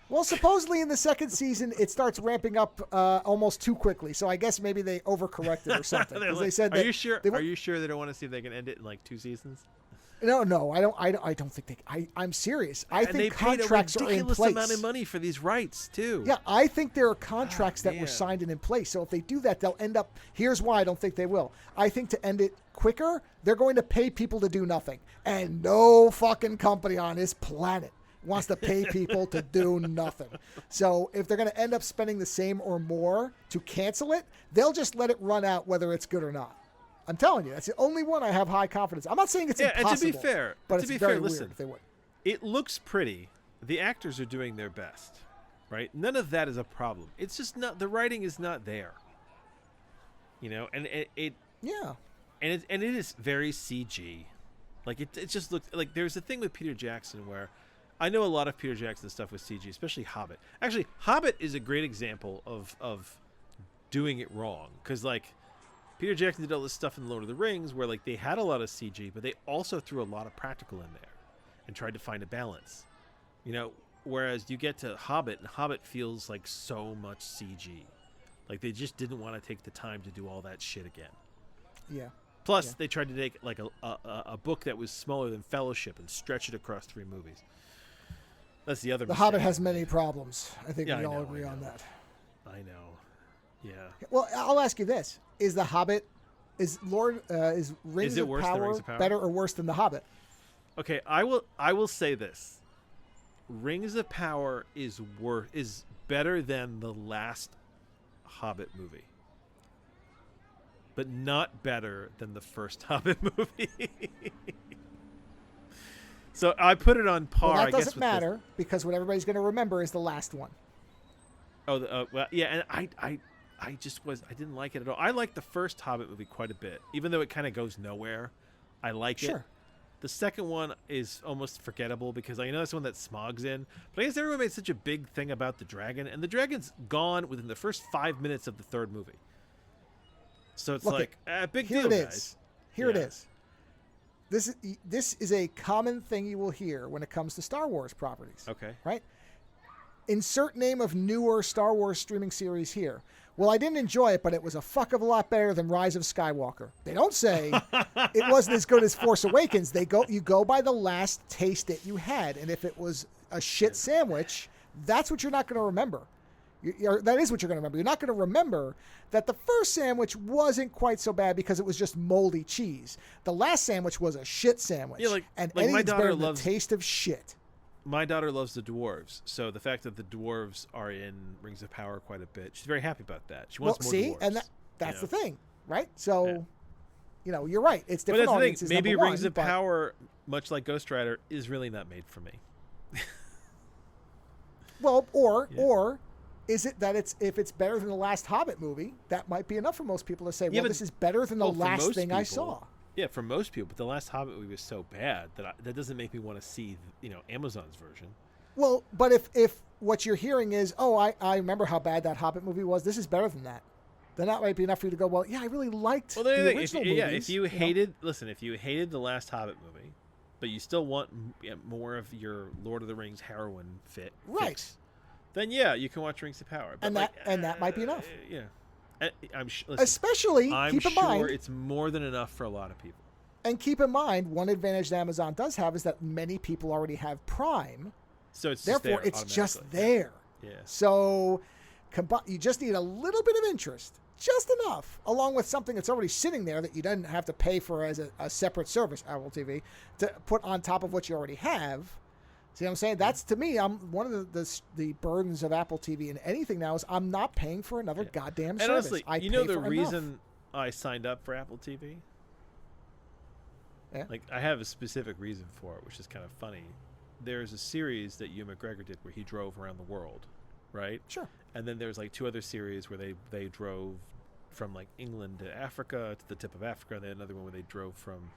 Well, supposedly in the second season, it starts ramping up almost too quickly. So I guess maybe they overcorrected or something. They said Are you sure? Are you sure they don't want to see if they can end it in like 2 seasons? No, I don't think I'm serious. I think contracts are in place. They paid a ridiculous amount of money for these rights too. Yeah, I think there are contracts that were signed and in place. So if they do that, they'll end up. Here's why I don't think they will. I think to end it quicker, they're going to pay people to do nothing, and no fucking company on this planet wants to pay people to do nothing. So if they're going to end up spending the same or more to cancel it, they'll just let it run out whether it's good or not. I'm telling you, that's the only one I have high confidence. I'm not saying it's impossible. And to be fair, listen, if they would. It looks pretty. The actors are doing their best, right? None of that is a problem. It's just not the writing is not there. You know, and it is very CG. Like it just looks like there's a thing with Peter Jackson where I know a lot of Peter Jackson stuff with CG, especially Hobbit. Actually, Hobbit is a great example of doing it wrong because like. Peter Jackson did all this stuff in Lord of the Rings where like they had a lot of CG, but they also threw a lot of practical in there and tried to find a balance. You know, whereas you get to Hobbit and Hobbit feels like so much CG. Like they just didn't want to take the time to do all that shit again. Yeah. Plus, they tried to take like a book that was smaller than Fellowship and stretch it across 3 movies. That's the other. The Hobbit has many problems. I think we all agree on that. I know. Yeah. Well, I'll ask you this: is the Hobbit, is Rings of Power better or worse than the Hobbit? Okay, I will say this: Rings of Power is better than the last Hobbit movie, but not better than the first Hobbit movie. So I put it on par. Well, that doesn't matter because what everybody's going to remember is the last one. Oh, well, yeah, and I didn't like it at all. I like the first Hobbit movie quite a bit, even though it kind of goes nowhere. I like it. The second one is almost forgettable because I know that's the one that Smog's in. But I guess everyone made such a big thing about the dragon, and the dragon's gone within the first 5 minutes of the third movie. So it's big deal, guys. Here it is. This is a common thing you will hear when it comes to Star Wars properties. Okay. Right? Insert name of newer Star Wars streaming series here. Well, I didn't enjoy it, but it was a fuck of a lot better than Rise of Skywalker. They don't say it wasn't as good as Force Awakens. You go by the last taste that you had, and if it was a shit sandwich, that's what you're not going to remember. That is what you're going to remember. You're not going to remember that the first sandwich wasn't quite so bad because it was just moldy cheese. The last sandwich was a shit sandwich. Yeah, and my anything's daughter better than loves the taste of shit. My daughter loves the dwarves, so the fact that the dwarves are in Rings of Power quite a bit, she's very happy about that. She wants more dwarves. And that's the thing, right? So, you're right. It's different audiences. Maybe Rings of Power, much like Ghost Rider, is really not made for me. Well, or is it that if it's better than the last Hobbit movie, that might be enough for most people to say, this is better than the last thing I saw. Yeah, for most people, but the last Hobbit movie was so bad that doesn't make me want to see, Amazon's version. Well, but if what you're hearing is, I remember how bad that Hobbit movie was, this is better than that, then that might be enough for you to go, well, yeah, I really liked the original movies. Yeah, if you hated the last Hobbit movie, but you still want more of your Lord of the Rings heroine fix, then you can watch Rings of Power. But and that might be enough. Yeah. Listen, especially, keep in mind, it's more than enough for a lot of people. And keep in mind, one advantage that Amazon does have is that many people already have Prime. So it's therefore just there. Yeah. So you just need a little bit of interest, just enough, along with something that's already sitting there that you didn't have to pay for as a separate service, Apple TV, to put on top of what you already have. See what I'm saying? That's, to me, one of the burdens of Apple TV and anything now is I'm not paying for another goddamn service. And honestly, the reason I signed up for Apple TV? Yeah. I have a specific reason for it, which is kind of funny. There's a series that Ewan McGregor did where he drove around the world, right? Sure. And then there's 2 other series where they drove from England to Africa, to the tip of Africa, and then another one where they drove from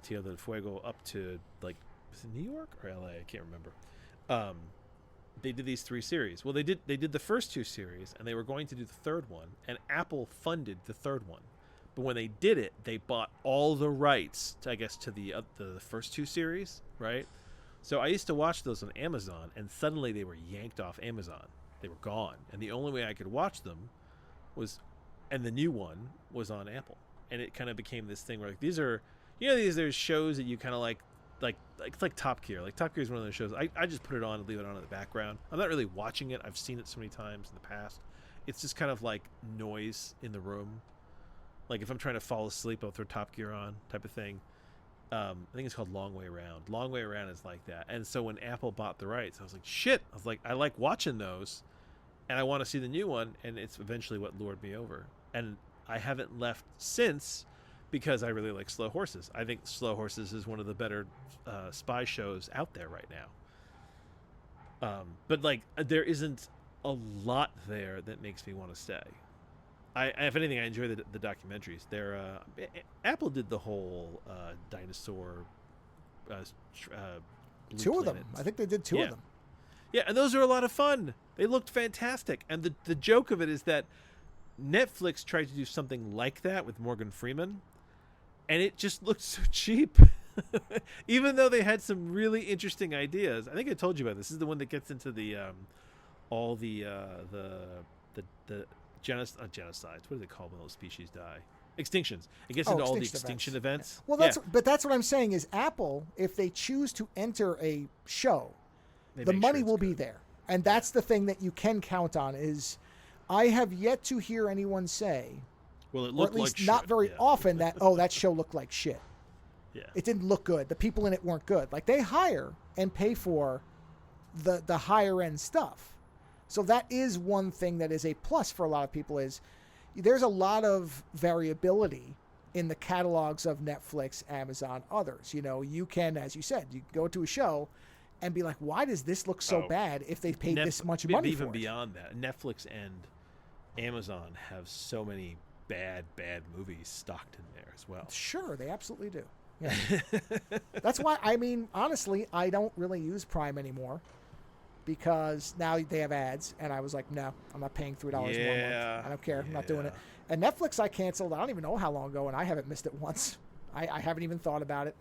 Tierra del Fuego up to was it New York or LA? I can't remember. They did these 3 series. Well, they did the first 2 series, and they were going to do the third one, and Apple funded the third one. But when they did it, they bought all the rights to the first 2 series, right? So I used to watch those on Amazon, and suddenly they were yanked off Amazon. They were gone, and the only way I could watch them and the new one was on Apple, and it kind of became this thing where these are there's shows that you kind of like it's like Top Gear. Top Gear is one of those shows. I just put it on and leave it on in the background. I'm not really watching it. I've seen it so many times in the past. It's just kind of like noise in the room. If I'm trying to fall asleep, I'll throw Top Gear on, type of thing. I think it's called Long Way Around. Long Way Around is like that. And so when Apple bought the rights, I was like, shit. I was like, I like watching those, and I want to see the new one. And it's eventually what lured me over. And I haven't left since, because I really like Slow Horses. I think Slow Horses is one of the better spy shows out there right now. But there isn't a lot there that makes me want to stay. If anything, I enjoy the documentaries. Apple did the whole dinosaur. 2 of them. I think they did 2 of them. Yeah, and those are a lot of fun. They looked fantastic. And the joke of it is that Netflix tried to do something like that with Morgan Freeman, and it just looked so cheap. Even though they had some really interesting ideas. I think I told you about this. This is the one that gets into the genocides. What do they call when those species die? Extinctions. It gets Oh, into all the extinction extinction events. Well, but that's what I'm saying is Apple, if they choose to enter a show, They the make money sure it's will be good. there. And that's the thing that you can count on is I have yet to hear anyone say, Well, it or at looked least like not shit. very Yeah. often, that, oh, that show looked like shit. Yeah. It didn't look good. The people in it weren't good. Like, they hire and pay for the higher end stuff. So that is one thing that is a plus for a lot of people is there's a lot of variability in the catalogs of Netflix, Amazon, others. You know, you can, as you said, you can go to a show and be like, why does this look so bad if they've paid this much money even for it? beyond that, Netflix and Amazon have so many bad movies stocked in there as well. Sure, they absolutely do. Yeah. That's why, I mean, honestly, I don't really use Prime anymore because now they have ads, and I was like, no, I'm not paying $3 more a month. I don't care. I'm not doing it. And Netflix I canceled, I don't even know how long ago, and I haven't missed it once. I haven't even thought about it.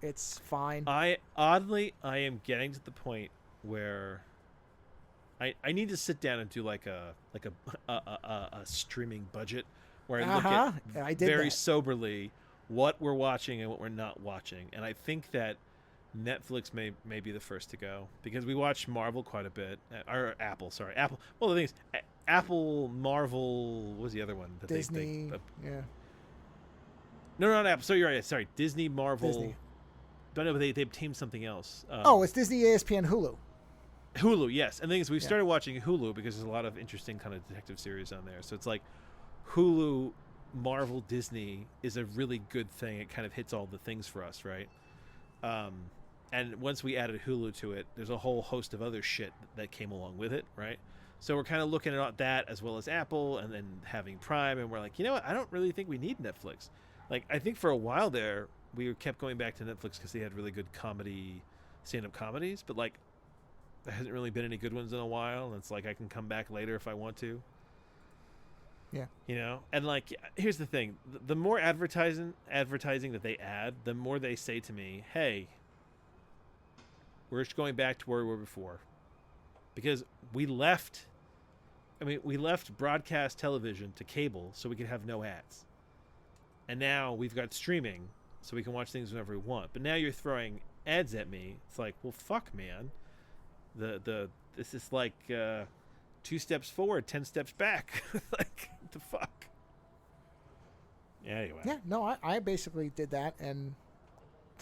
It's fine. I am getting to the point where I need to sit down and do like a streaming budget where I look at very soberly what we're watching and what we're not watching. And I think that Netflix may be the first to go because we watch Marvel quite a bit. Or Apple. Well, the thing is, Apple, Marvel. What was the other one? That Disney. Yeah. No, not Apple. So you're right. Sorry, Disney, Marvel. Disney. Don't know, but they obtained something else. It's Disney, ESPN, Hulu. Hulu, yes. And the thing is, we've started watching Hulu because there's a lot of interesting kind of detective series on there. So it's like Hulu, Marvel, Disney is a really good thing. It kind of hits all the things for us, right? And once we added Hulu to it, there's a whole host of other shit that came along with it, right? So we're kind of looking at that as well as Apple and then having Prime. And we're like, you know what? I don't really think we need Netflix. Like, I think for a while there, we kept going back to Netflix because they had really good stand-up comedies. But, like, there hasn't really been any good ones in a while. And it's like I can come back later if I want to. Yeah. You know? And, like, here's the thing. The more advertising that they add, the more they say to me, hey, we're just going back to where we were before. Because we left broadcast television to cable so we could have no ads. And now we've got streaming so we can watch things whenever we want. But now you're throwing ads at me. It's like, well, fuck, man. This is like 2 steps forward, 10 steps back. Like, what the fuck? Yeah, anyway. Yeah, no, I basically did that. And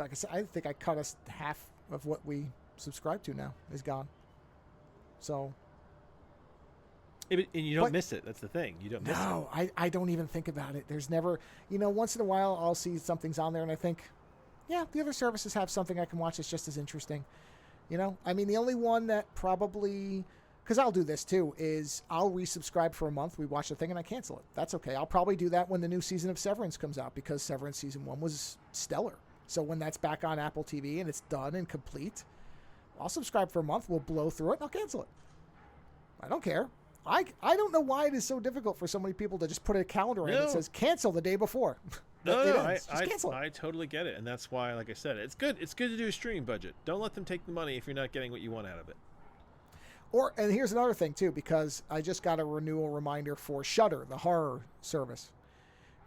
like I said, I think I cut us half of what we subscribe to now is gone. So... And you don't miss it. That's the thing. You don't miss it. No, I don't even think about it. There's never, once in a while I'll see something's on there and I think, yeah, the other services have something I can watch that's just as interesting. I mean, the only one that probably, because I'll do this too, is I'll resubscribe for a month. We watch the thing and I cancel it. That's okay. I'll probably do that when the new season of Severance comes out because Severance season 1 was stellar. So when that's back on Apple TV and it's done and complete, I'll subscribe for a month. We'll blow through it and I'll cancel it. I don't care. I don't know why it is so difficult for so many people to just put a calendar in that says cancel the day before. I totally get it, and that's why, like I said, it's good. It's good to do a streaming budget. Don't let them take the money if you're not getting what you want out of it. And here's another thing too, because I just got a renewal reminder for Shudder, the horror service,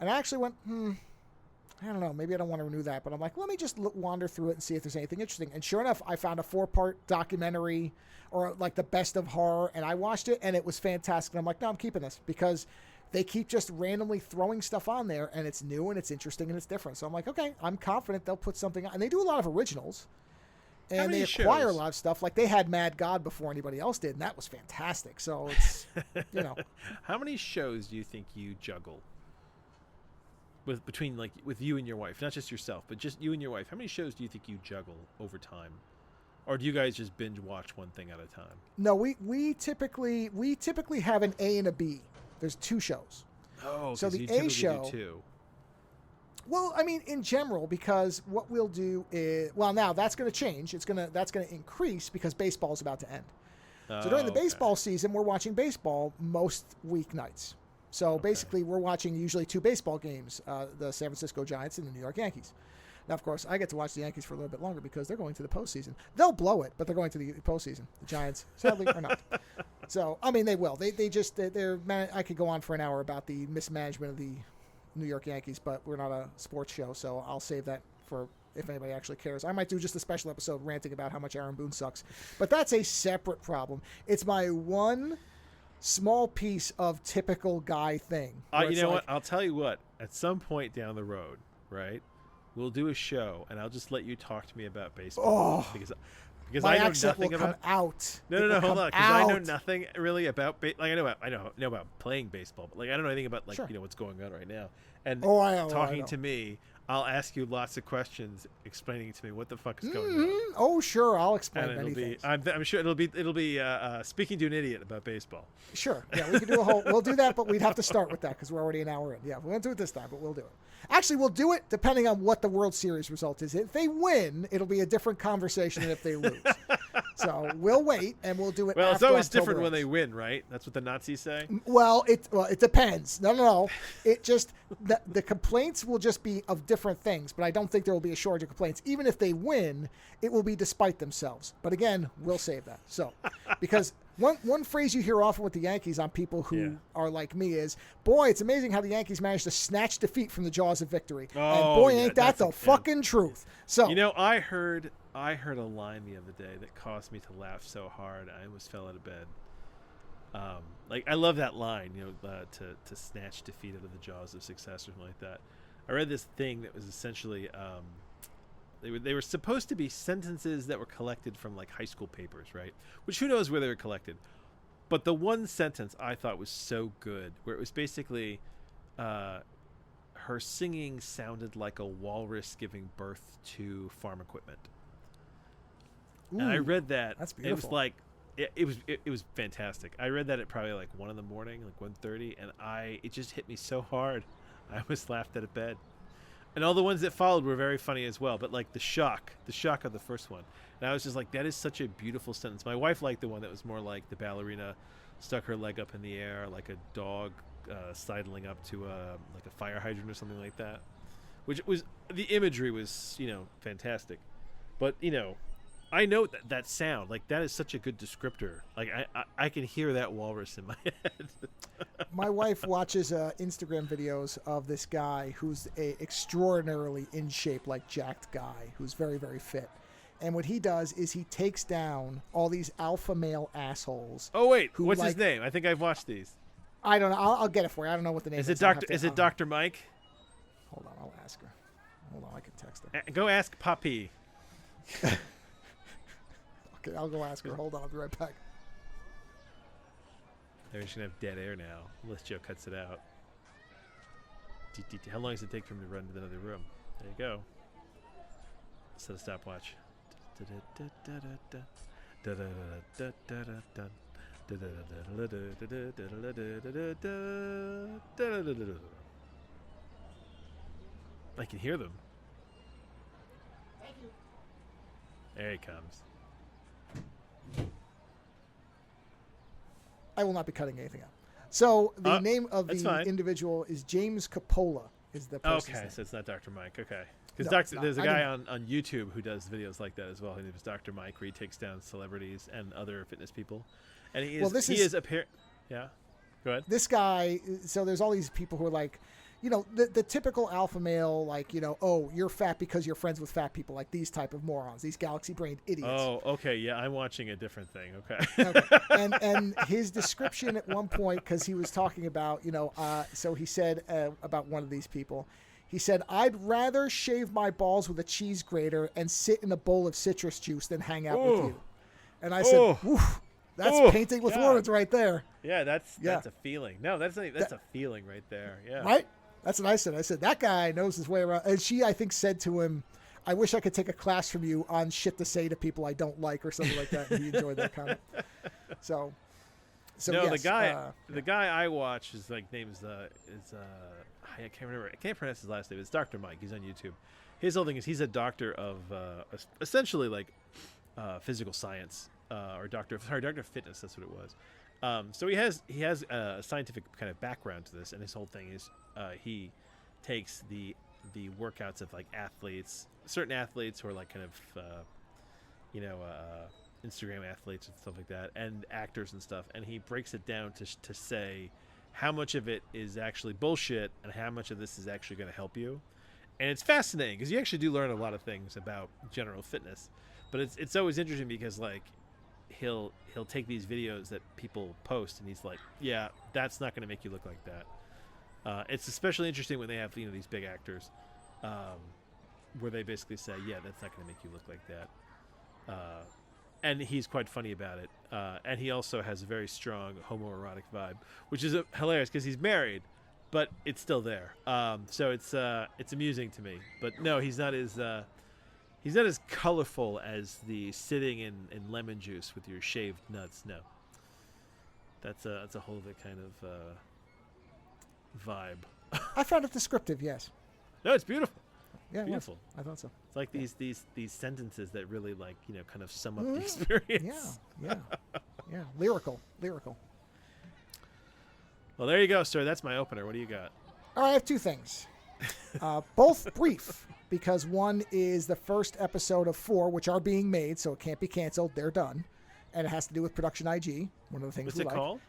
and I actually went, I don't know, maybe I don't want to renew that, but I'm like, let me just wander through it and see if there's anything interesting. And sure enough, I found a 4-part documentary, or like the best of horror, and I watched it, and it was fantastic. And I'm like, no, I'm keeping this, because they keep just randomly throwing stuff on there, and it's new, and it's interesting, and it's different. So I'm like, okay, I'm confident they'll put something on. And they do a lot of originals, and they acquire a lot of stuff. Like, they had Mad God before anybody else did, and that was fantastic. So it's, How many shows do you think you juggle? Between with you and your wife, not just yourself, but just you and your wife, how many shows do you think you juggle over time, or do you guys just binge watch one thing at a time? No, we typically have an A and a B. There's 2 shows. Oh, so the you A show. Do 2. Well, I mean, in general, because what we'll do is, now that's going to change. That's going to increase because baseball is about to end. So during the baseball season, we're watching baseball most weeknights. So basically, we're watching usually 2 baseball games, the San Francisco Giants and the New York Yankees. Now, of course, I get to watch the Yankees for a little bit longer because they're going to the postseason. They'll blow it, but they're going to the postseason. The Giants, sadly, are not. So, I mean, they will. I could go on for an hour about the mismanagement of the New York Yankees, but we're not a sports show, so I'll save that for if anybody actually cares. I might do just a special episode ranting about how much Aaron Boone sucks. But that's a separate problem. It's my one small piece of typical guy thing. You know what? I'll tell you what. At some point down the road, right, we'll do a show, and I'll just let you talk to me about baseball. Because my I know accent nothing will about. come out. No, hold on. Because I know nothing really about. I know about playing baseball, but like I don't know anything about Sure. what's going on right now. And talking to me, I'll ask you lots of questions, explaining to me what the fuck is going on. Oh, sure, I'll explain And many things. I'm sure it'll be speaking to an idiot about baseball. Sure, yeah, we can do we'll do that, but we'd have to start with that because we're already an hour in. Yeah, we won't do it this time, but we'll do it. Actually, we'll do it depending on what the World Series result is. If they win, it'll be a different conversation than if they lose. So we'll wait and we'll do it. Well, it's after always October different when ends. they win, right? That's what the Nazis say. Well, it depends. No. It just the complaints will just be of different things, but I don't think there will be a shortage of complaints. Even if they win, it will be despite themselves. But again, we'll save that. So, because one phrase you hear often with the Yankees on people who are like me is, "Boy, it's amazing how the Yankees managed to snatch defeat from the jaws of victory." And boy, ain't that the fucking truth. So, I heard a line the other day that caused me to laugh so hard I almost fell out of bed. I love that line, to snatch defeat out of the jaws of success or something like that. I read this thing that was essentially they were supposed to be sentences that were collected from like high school papers, right? Which who knows where they were collected. But the one sentence I thought was so good, where it was basically her singing sounded like a walrus giving birth to farm equipment. ooh, And I read that. that's And it was beautiful. like it was fantastic. I read that at probably like 1 a.m, like 1:30, and it just hit me so hard. I almost laughed out of bed. And all the ones that followed were very funny as well. But like the shock of the first one, and I was just like, that is such a beautiful sentence. My wife liked the one that was more like the ballerina stuck her leg up in the air like a dog sidling up to like a fire hydrant or something like that. Which was, the imagery was fantastic. But I know that sound, like that is such a good descriptor. Like I can hear that walrus in my head. My wife watches Instagram videos of this guy who's a extraordinarily in shape, like jacked guy who's very, very fit. And what he does is he takes down all these alpha male assholes. Oh wait, who, what's like, his name? I think I've watched these. I don't know. I'll get it for you. I don't know what the name is. Is it Dr. Mike? Hold on, I'll ask her. Hold on, I can text her. Go ask Papi. Okay, I'll go ask her. Hold on, I'll be right back. They're just gonna have dead air now, unless Joe cuts it out. How long does it take for him to run to another room? There you go. Set a stopwatch. I can hear them. Thank you. There he comes. I will not be cutting anything out. So the name of that's the fine. individual is James Coppola. Is the person's Okay, name. so it's not Dr. Mike. Okay, because No, there's a I guy on YouTube who does videos like that as well. His name is Dr. Mike, where he takes down celebrities and other fitness people, and he is apparent. Yeah, go ahead. This guy. So there's all these people who are like, the typical alpha male, like, oh, you're fat because you're friends with fat people, like these type of morons, these galaxy-brained idiots. Oh, okay, yeah, I'm watching a different thing. Okay. Okay. And his description at one point, because he was talking about, so he said about one of these people, he said, "I'd rather shave my balls with a cheese grater and sit in a bowl of citrus juice than hang out with you." And I said, "Oof, that's painting with words right there." Yeah, that's a feeling. No, that's a feeling right there. Yeah. Right? That's what I said. I said, that guy knows his way around. And she, I think, said to him, "I wish I could take a class from you on shit to say to people I don't like," or something like that. And he enjoyed that comment. So no, yes, the guy I watch, his name is I can't remember. I can't pronounce his last name. It's Dr. Mike. He's on YouTube. His whole thing is he's a doctor of essentially physical science or doctor of fitness. That's what it was. So he has a scientific kind of background to this, and his whole thing is he takes the workouts of certain athletes who are kind of Instagram athletes and stuff like that, and actors and stuff, and he breaks it down to say how much of it is actually bullshit and how much of this is actually going to help you. And it's fascinating because you actually do learn a lot of things about general fitness. But it's always interesting because like he'll take these videos that people post and he's like, yeah, that's not going to make you look like that. It's especially interesting when they have these big actors, where they basically say, yeah, that's not going to make you look like that. And he's quite funny about it. And he also has a very strong homoerotic vibe, which is hilarious because he's married, but it's still there. So it's amusing to me. But no, he's not as colorful as the sitting in lemon juice with your shaved nuts. No, that's a whole other kind of vibe. I found it descriptive. Yes. No, it's beautiful. Yeah, Beautiful. I thought so. It's like these sentences that really kind of sum up the experience. Yeah. Lyrical. Well, there you go, sir. That's my opener. What do you got? All right, I have two things. Both brief, because one is the first episode of 4, which are being made, so it can't be canceled. They're done. And it has to do with Production IG, one of the things What's we it like. called?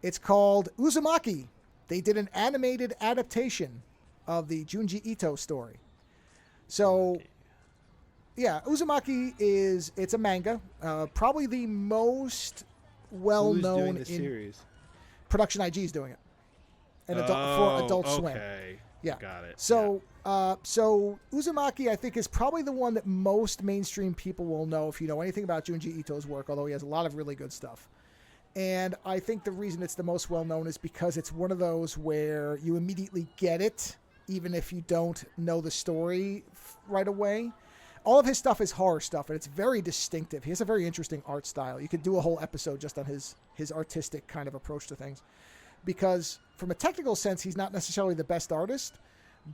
It's called Uzumaki. They did an animated adaptation of the Junji Ito story. So, yeah, Uzumaki it's a manga. Probably the most well-known Who's doing the series? Production IG is doing it. For Adult Swim. Okay. Yeah. Got it. So, so Uzumaki, I think, is probably the one that most mainstream people will know if you know anything about Junji Ito's work, although he has a lot of really good stuff. And I think the reason it's the most well-known is because it's one of those where you immediately get it, even if you don't know the story right away. All of his stuff is horror stuff, and it's very distinctive. He has a very interesting art style. You could do a whole episode just on his artistic kind of approach to things. Because from a technical sense, he's not necessarily the best artist,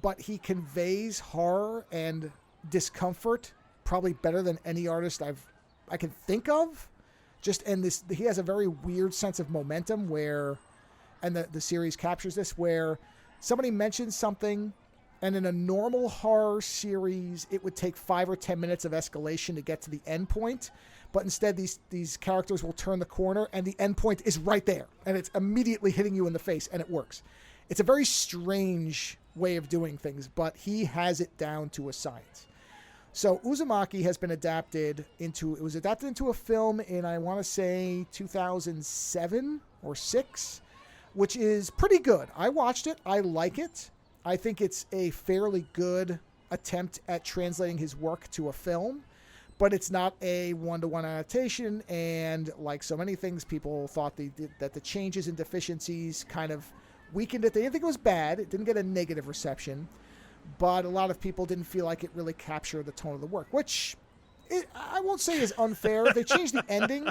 but he conveys horror and discomfort probably better than any artist I can think of. He has a very weird sense of momentum and the series captures this, where somebody mentions something, and in a normal horror series, it would take 5 or 10 minutes of escalation to get to the end point. But instead, these characters will turn the corner, and the end point is right there, and it's immediately hitting you in the face, and it works. It's a very strange way of doing things, but he has it down to a science. So Uzumaki has been adapted into a film in, I want to say, 2007 or 6, which is pretty good. I watched it. I like it. I think it's a fairly good attempt at translating his work to a film, but it's not a one-to-one adaptation. And like so many things, people thought that the changes and deficiencies kind of weakened it. They didn't think it was bad. It didn't get a negative reception, but a lot of people didn't feel like it really captured the tone of the work, which I won't say is unfair. They changed the ending.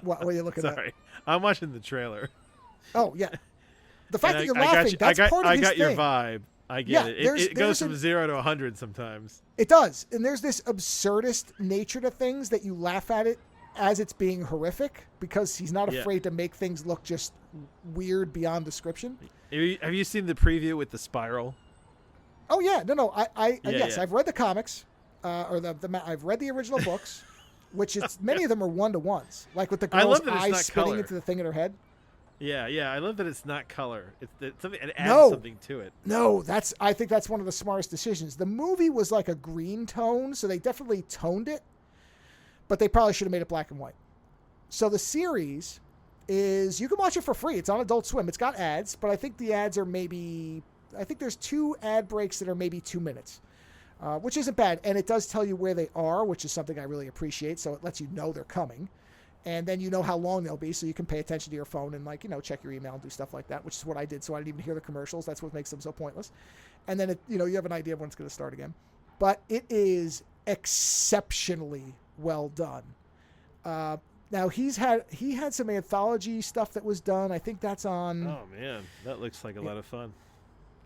What are you looking at? Sorry, I'm watching the trailer. Oh, yeah. The fact that you're laughing, that's part of his thing. I got your vibe. I get it. It goes from 0 to 100 sometimes. It does. And there's this absurdist nature to things that you laugh at it as it's being horrific, because he's not afraid to make things look just weird beyond description. Have you seen the preview with the spiral? Oh, yeah. No. Yes, yeah. I've read the comics, I've read the original books, which many of them are one-to-ones, like with the girl's eyes spitting into the thing in her head. Yeah. I love that it's not color. It's something. It adds something to it. No, I think that's one of the smartest decisions. The movie was like a green tone, so they definitely toned it, but they probably should have made it black and white. So the series is, you can watch it for free. It's on Adult Swim. It's got ads, but I think the ads are I think there's 2 ad breaks that are maybe 2 minutes, which isn't bad. And it does tell you where they are, which is something I really appreciate. So it lets you know they're coming. And then you know how long they'll be, so you can pay attention to your phone and check your email and do stuff like that, which is what I did. So I didn't even hear the commercials. That's what makes them so pointless. And then you have an idea of when it's going to start again. But it is exceptionally well done. Now he had some anthology stuff that was done. I think that's on. Oh man, that looks like a lot of fun.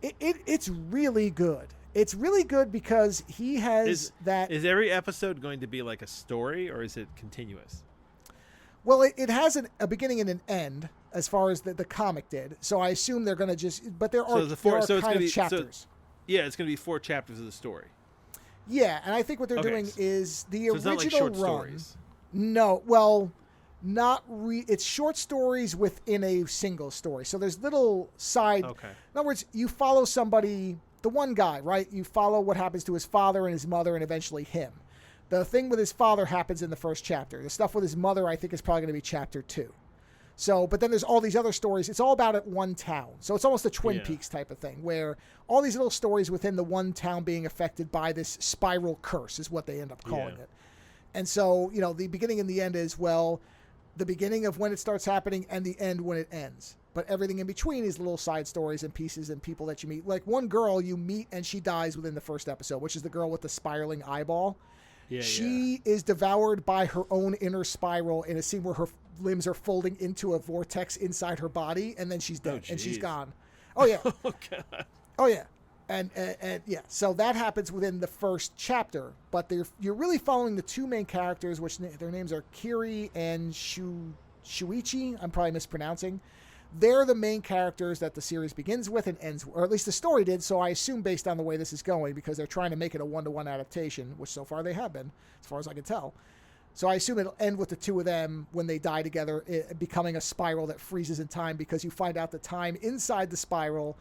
It's really good. It's really good because he has that. Is every episode going to be like a story, or is it continuous? Well, it has a beginning and an end, as far as the comic did. So I assume they're going to but there are chapters. It's going to be 4 chapters of the story. Yeah, and I think what they're doing is the original it's not like short run. Stories. No, well, It's short stories within a single story. So there's little side. Okay. In other words, you follow somebody, the one guy, right? You follow what happens to his father and his mother and eventually him. The thing with his father happens in the first chapter. The stuff with his mother, I think, is probably going to be chapter 2. So, but then there's all these other stories. It's all about at one town. So it's almost a Twin Peaks type of thing, where all these little stories within the one town being affected by this spiral curse is what they end up calling it. And so, the beginning and the end is, well, the beginning of when it starts happening and the end when it ends. But everything in between is little side stories and pieces and people that you meet. Like one girl you meet and she dies within the first episode, which is the girl with the spiraling eyeball. She is devoured by her own inner spiral in a scene where her limbs are folding into a vortex inside her body, and then she's dead, and she's gone. Oh, yeah. Oh, God. Oh, yeah. And yeah, so that happens within the first chapter, but you're really following the two main characters, which their names are Kiri and Shuichi. I'm probably mispronouncing. They're the main characters that the series begins with and ends with, or at least the story did, so I assume based on the way this is going, because they're trying to make it a one-to-one adaptation, which so far they have been, as far as I can tell. So I assume it'll end with the two of them when they die together, becoming a spiral that freezes in time, because you find out the time inside the spiral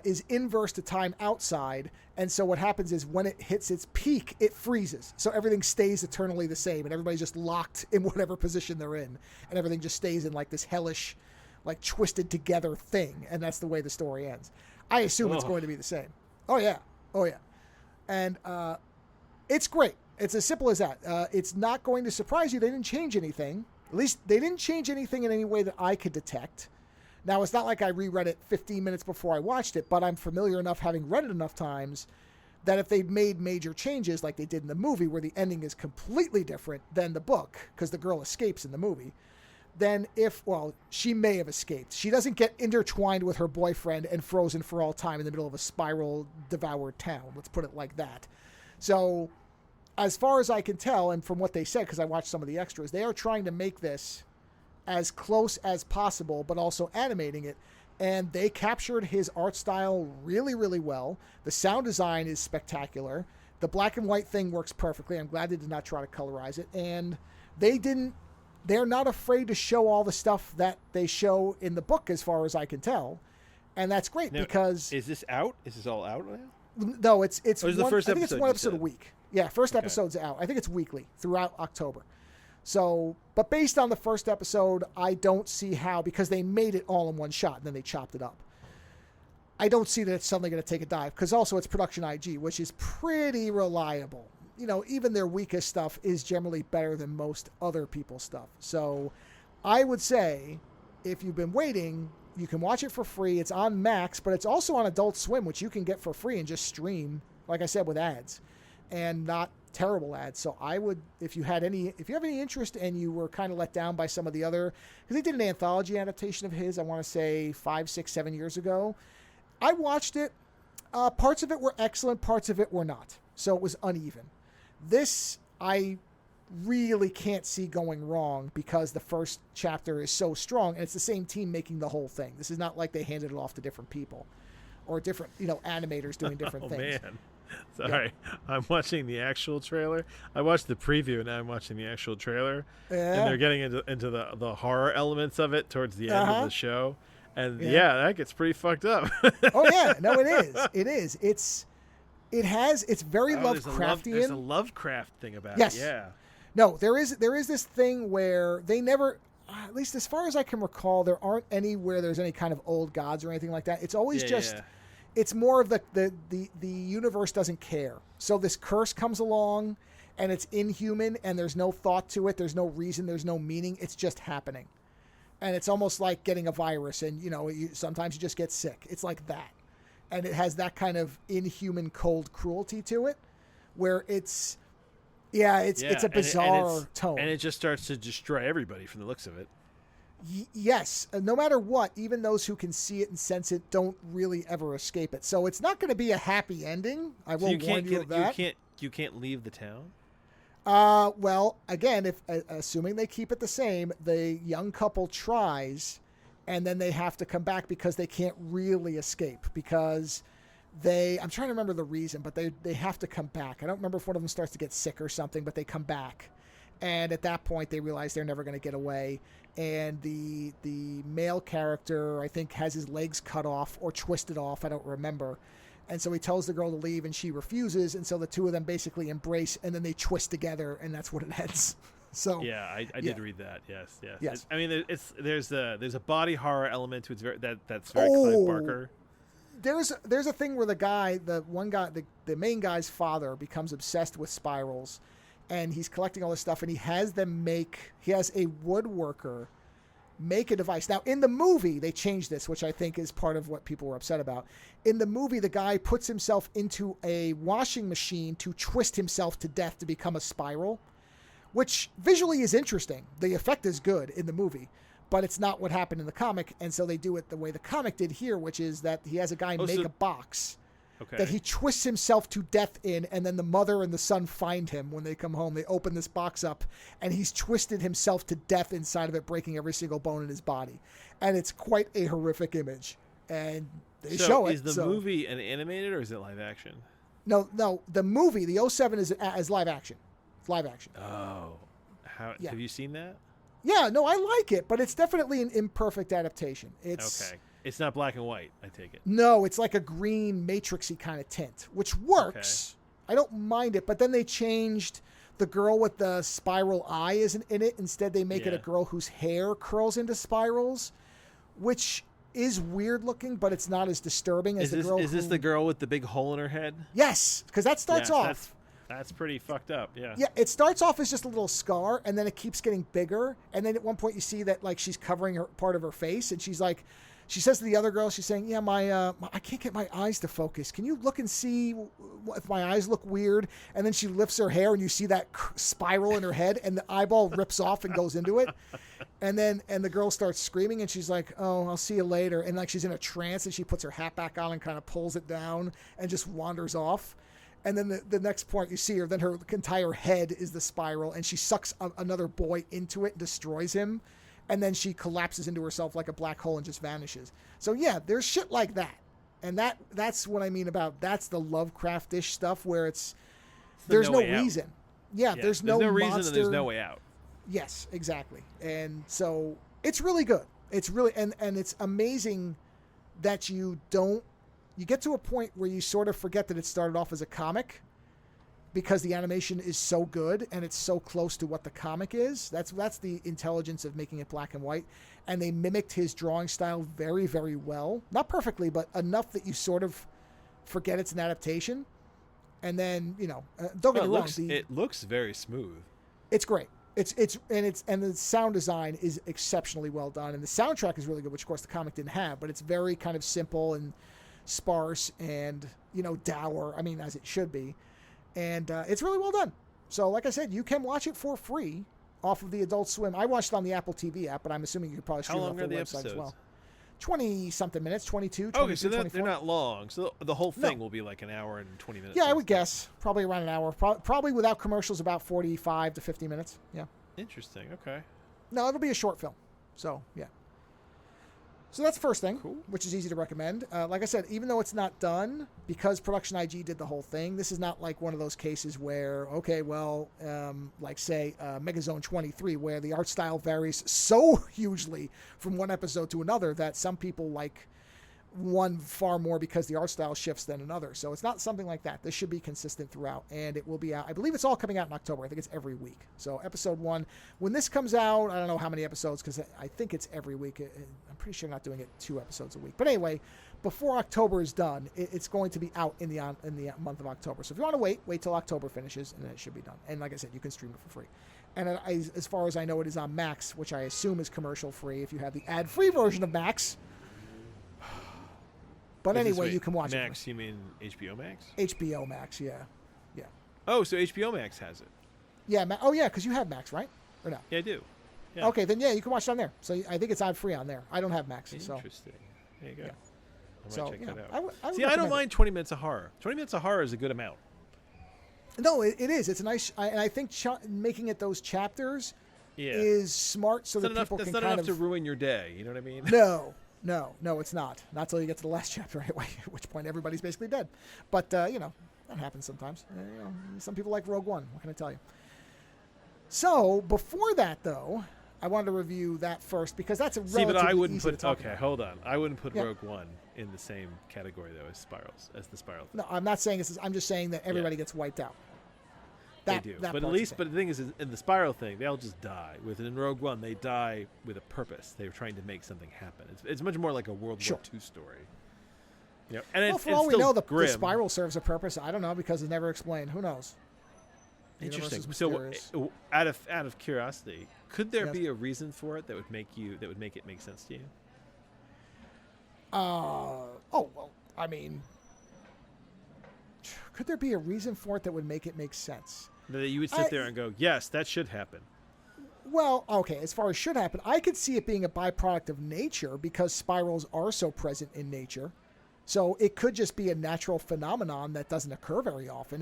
is inverse to time outside. And so what happens is when it hits its peak, it freezes. So everything stays eternally the same, and everybody's just locked in whatever position they're in. And everything just stays in like this hellish, like twisted together thing. And that's the way the story ends. I assume it's going to be the same. Oh, yeah. Oh, yeah. And it's great. It's as simple as that. It's not going to surprise you. They didn't change anything. At least they didn't change anything in any way that I could detect. Now, it's not like I reread it 15 minutes before I watched it, but I'm familiar enough, having read it enough times, that if they'd made major changes like they did in the movie, where the ending is completely different than the book, because the girl escapes in the movie, then she may have escaped. She doesn't get intertwined with her boyfriend and frozen for all time in the middle of a spiral-devoured town. Let's put it like that. So, as far as I can tell, and from what they said, because I watched some of the extras, they are trying to make this as close as possible, but also animating it. And they captured his art style really, really well. The sound design is spectacular. The black and white thing works perfectly. I'm glad they did not try to colorize it. And they're not afraid to show all the stuff that they show in the book, as far as I can tell. And that's great now, because... Is this out? Is this all out now? No, it's the first I think it's one episode said? a week. Yeah, first episode's out. I think it's weekly throughout October. So, but based on the first episode, I don't see how, because they made it all in one shot and then they chopped it up. I don't see that it's suddenly going to take a dive, because also it's production IG, which is pretty reliable. Even their weakest stuff is generally better than most other people's stuff. So I would say, if you've been waiting, you can watch it for free. It's on Max, but it's also on Adult Swim, which you can get for free and just stream, like I said, with ads. And not terrible ads. So I would, if you have any interest and you were kind of let down by some of the other, because they did an anthology adaptation of his, I want to say 5, 6, 7 years ago. I watched it. Parts of it were excellent. Parts of it were not. So it was uneven. This, I really can't see going wrong, because the first chapter is so strong, and it's the same team making the whole thing. This is not like they handed it off to different people or different, animators doing different things. Man. Sorry, yeah. I'm watching the actual trailer. I watched the preview, and now I'm watching the actual trailer. Yeah. And they're getting into the horror elements of it towards the end of the show. And that gets pretty fucked up. Oh yeah, no, it is. It is. It's very Lovecraftian. There's a Lovecraft thing about it. Yeah. No, there is this thing where they never, at least as far as I can recall, there aren't any where there's any kind of old gods or anything like that. It's always it's more of the universe doesn't care. So this curse comes along and it's inhuman and there's no thought to it. There's no reason. There's no meaning. It's just happening. And it's almost like getting a virus and, sometimes you just get sick. It's like that. And it has that kind of inhuman, cold cruelty to it where it's a bizarre tone. And it just starts to destroy everybody from the looks of it. Yes, no matter what, even those who can see it and sense it don't really ever escape it. So it's not going to be a happy ending. I will warn you of that. You can't leave the town? Well, again, if assuming they keep it the same, the young couple tries, and then they have to come back because they can't really escape, because I'm trying to remember the reason, but they have to come back. I don't remember if one of them starts to get sick or something, but they come back. And at that point, they realize they're never going to get away. And the male character, I think, has his legs cut off or twisted off. I don't remember. And so he tells the girl to leave, and she refuses. And so the two of them basically embrace, and then they twist together, and that's what it ends. So yeah, I did read that. Yes. Yes. I mean, there's a body horror element to it. That's very Clive Barker. There's a thing where the main guy's father becomes obsessed with spirals, and he's collecting all this stuff, and he has a woodworker make a device. Now, in the movie, they changed this, which I think is part of what people were upset about. In the movie, the guy puts himself into a washing machine to twist himself to death to become a spiral, which visually is interesting. The effect is good in the movie, but it's not what happened in the comic, and so they do it the way the comic did here, which is that he has a guy make a box that he twists himself to death in, and then the mother and the son find him when they come home. They open this box up, and he's twisted himself to death inside of it, breaking every single bone in his body. And it's quite a horrific image, and they show it. Is the movie an animated, or is it live action? No, the movie, the 07 is live action. It's live action. Oh. Have you seen that? Yeah, no, I like it, but it's definitely an imperfect adaptation. It's okay. It's not black and white, I take it. No, it's like a green matrixy kind of tint, which works. Okay. I don't mind it, but then they changed the girl with the spiral eye isn't in it. Instead, they make it a girl whose hair curls into spirals, which is weird looking, but it's not as disturbing as the girl. Is this the girl with the big hole in her head? Yes, because that starts off. That's pretty fucked up, yeah. Yeah, it starts off as just a little scar, and then it keeps getting bigger, and then at one point you see that like she's covering part of her face, and she's like, she says to the other girl, she's saying, yeah, I can't get my eyes to focus. Can you look and see if my eyes look weird? And then she lifts her hair, and you see that spiral in her head, and the eyeball rips off and goes into it. And the girl starts screaming, and she's like, oh, I'll see you later. And like she's in a trance, and she puts her hat back on and kind of pulls it down and just wanders off. And then the next point you see her, then her entire head is the spiral, and she sucks another boy into it and destroys him. And then she collapses into herself like a black hole and just vanishes. So yeah, there's shit like that. And that's what I mean about, that's the Lovecraft-ish stuff where there's no reason. Yeah, there's no reason monster. and there's no way out. Yes, exactly. And so it's really good. It's really, and it's amazing that you get to a point where you sort of forget that it started off as a comic because the animation is so good and it's so close to what the comic is. That's the intelligence of making it black and white. And they mimicked his drawing style very, very well. Not perfectly, but enough that you sort of forget it's an adaptation. And then, don't get me wrong. It looks very smooth. It's great. And the sound design is exceptionally well done. And the soundtrack is really good, which of course the comic didn't have, but it's very kind of simple and sparse and, dour. I mean, as it should be. And it's really well done. So, like I said, you can watch it for free off of the Adult Swim. I watched it on the Apple TV app, but I'm assuming you could probably stream it off their website as well. 20-something minutes, 22, 23, okay, so 24. They're not long. So the whole thing will be like an hour and 20 minutes. Yeah, I would guess. Probably around an hour. Probably without commercials, about 45 to 50 minutes. Yeah. Interesting. Okay. No, it'll be a short film. So, yeah. So that's the first thing, cool. Which is easy to recommend. Like I said, even though it's not done, because Production IG did the whole thing, this is not like one of those cases where, like say Megazone 23, where the art style varies so hugely from one episode to another that some people like one far more because the art style shifts than another. So it's not something like that. This should be consistent throughout, and it will be out. I believe it's all coming out in October. I think it's every week. So episode 1, when this comes out, I don't know how many episodes because I think it's every week. I'm pretty sure not doing it 2 episodes a week. But anyway, before October is done, it's going to be out in the month of October. So if you want to wait till October finishes, and then it should be done. And like I said, you can stream it for free. And as far as I know, it is on Max, which I assume is commercial free if you have the ad-free version of Max. But anyway, you can watch it. Max, you mean HBO Max? HBO Max, yeah. Oh, so HBO Max has it. Yeah, because you have Max, right? Or no? Yeah, I do. Yeah. Okay, then you can watch it on there. So I think it's ad-free on there. I don't have Max. Interesting. There you go. Yeah. I might check that out. I don't mind 20 minutes of horror. 20 minutes of horror is a good amount. No, it is. It's a nice... and I think making it those chapters is smart so that people can That's not enough to ruin your day. You know what I mean? No, it's not. Not till you get to the last chapter anyway, at which point everybody's basically dead. But, that happens sometimes. Some people like Rogue One. What can I tell you? So before that, though, I wanted to review that first because that's a See, but I relatively wouldn't easy to put. talk Okay, about. hold on. I wouldn't put Yeah. Rogue One in the same category though as the spiral thing. No, I'm not saying this. I'm just saying that everybody gets wiped out. They do, but at least, but the thing is, in the spiral thing, they all just die. In Rogue One, they die with a purpose. They were trying to make something happen. It's much more like a World War II story. You know, and well, it's, for it's all we still know, the grim. spiral serves a purpose. I don't know because it's never explained. Who knows? The universe Interesting. is So, mysterious. out of curiosity, could there Yes. be a reason for it that would make it make sense to you? Oh well, I mean, could there be a reason for it that would make it make sense? That you would sit there and go, yes, that should happen. Well, okay, as far as should happen, I could see it being a byproduct of nature because spirals are so present in nature. So it could just be a natural phenomenon that doesn't occur very often.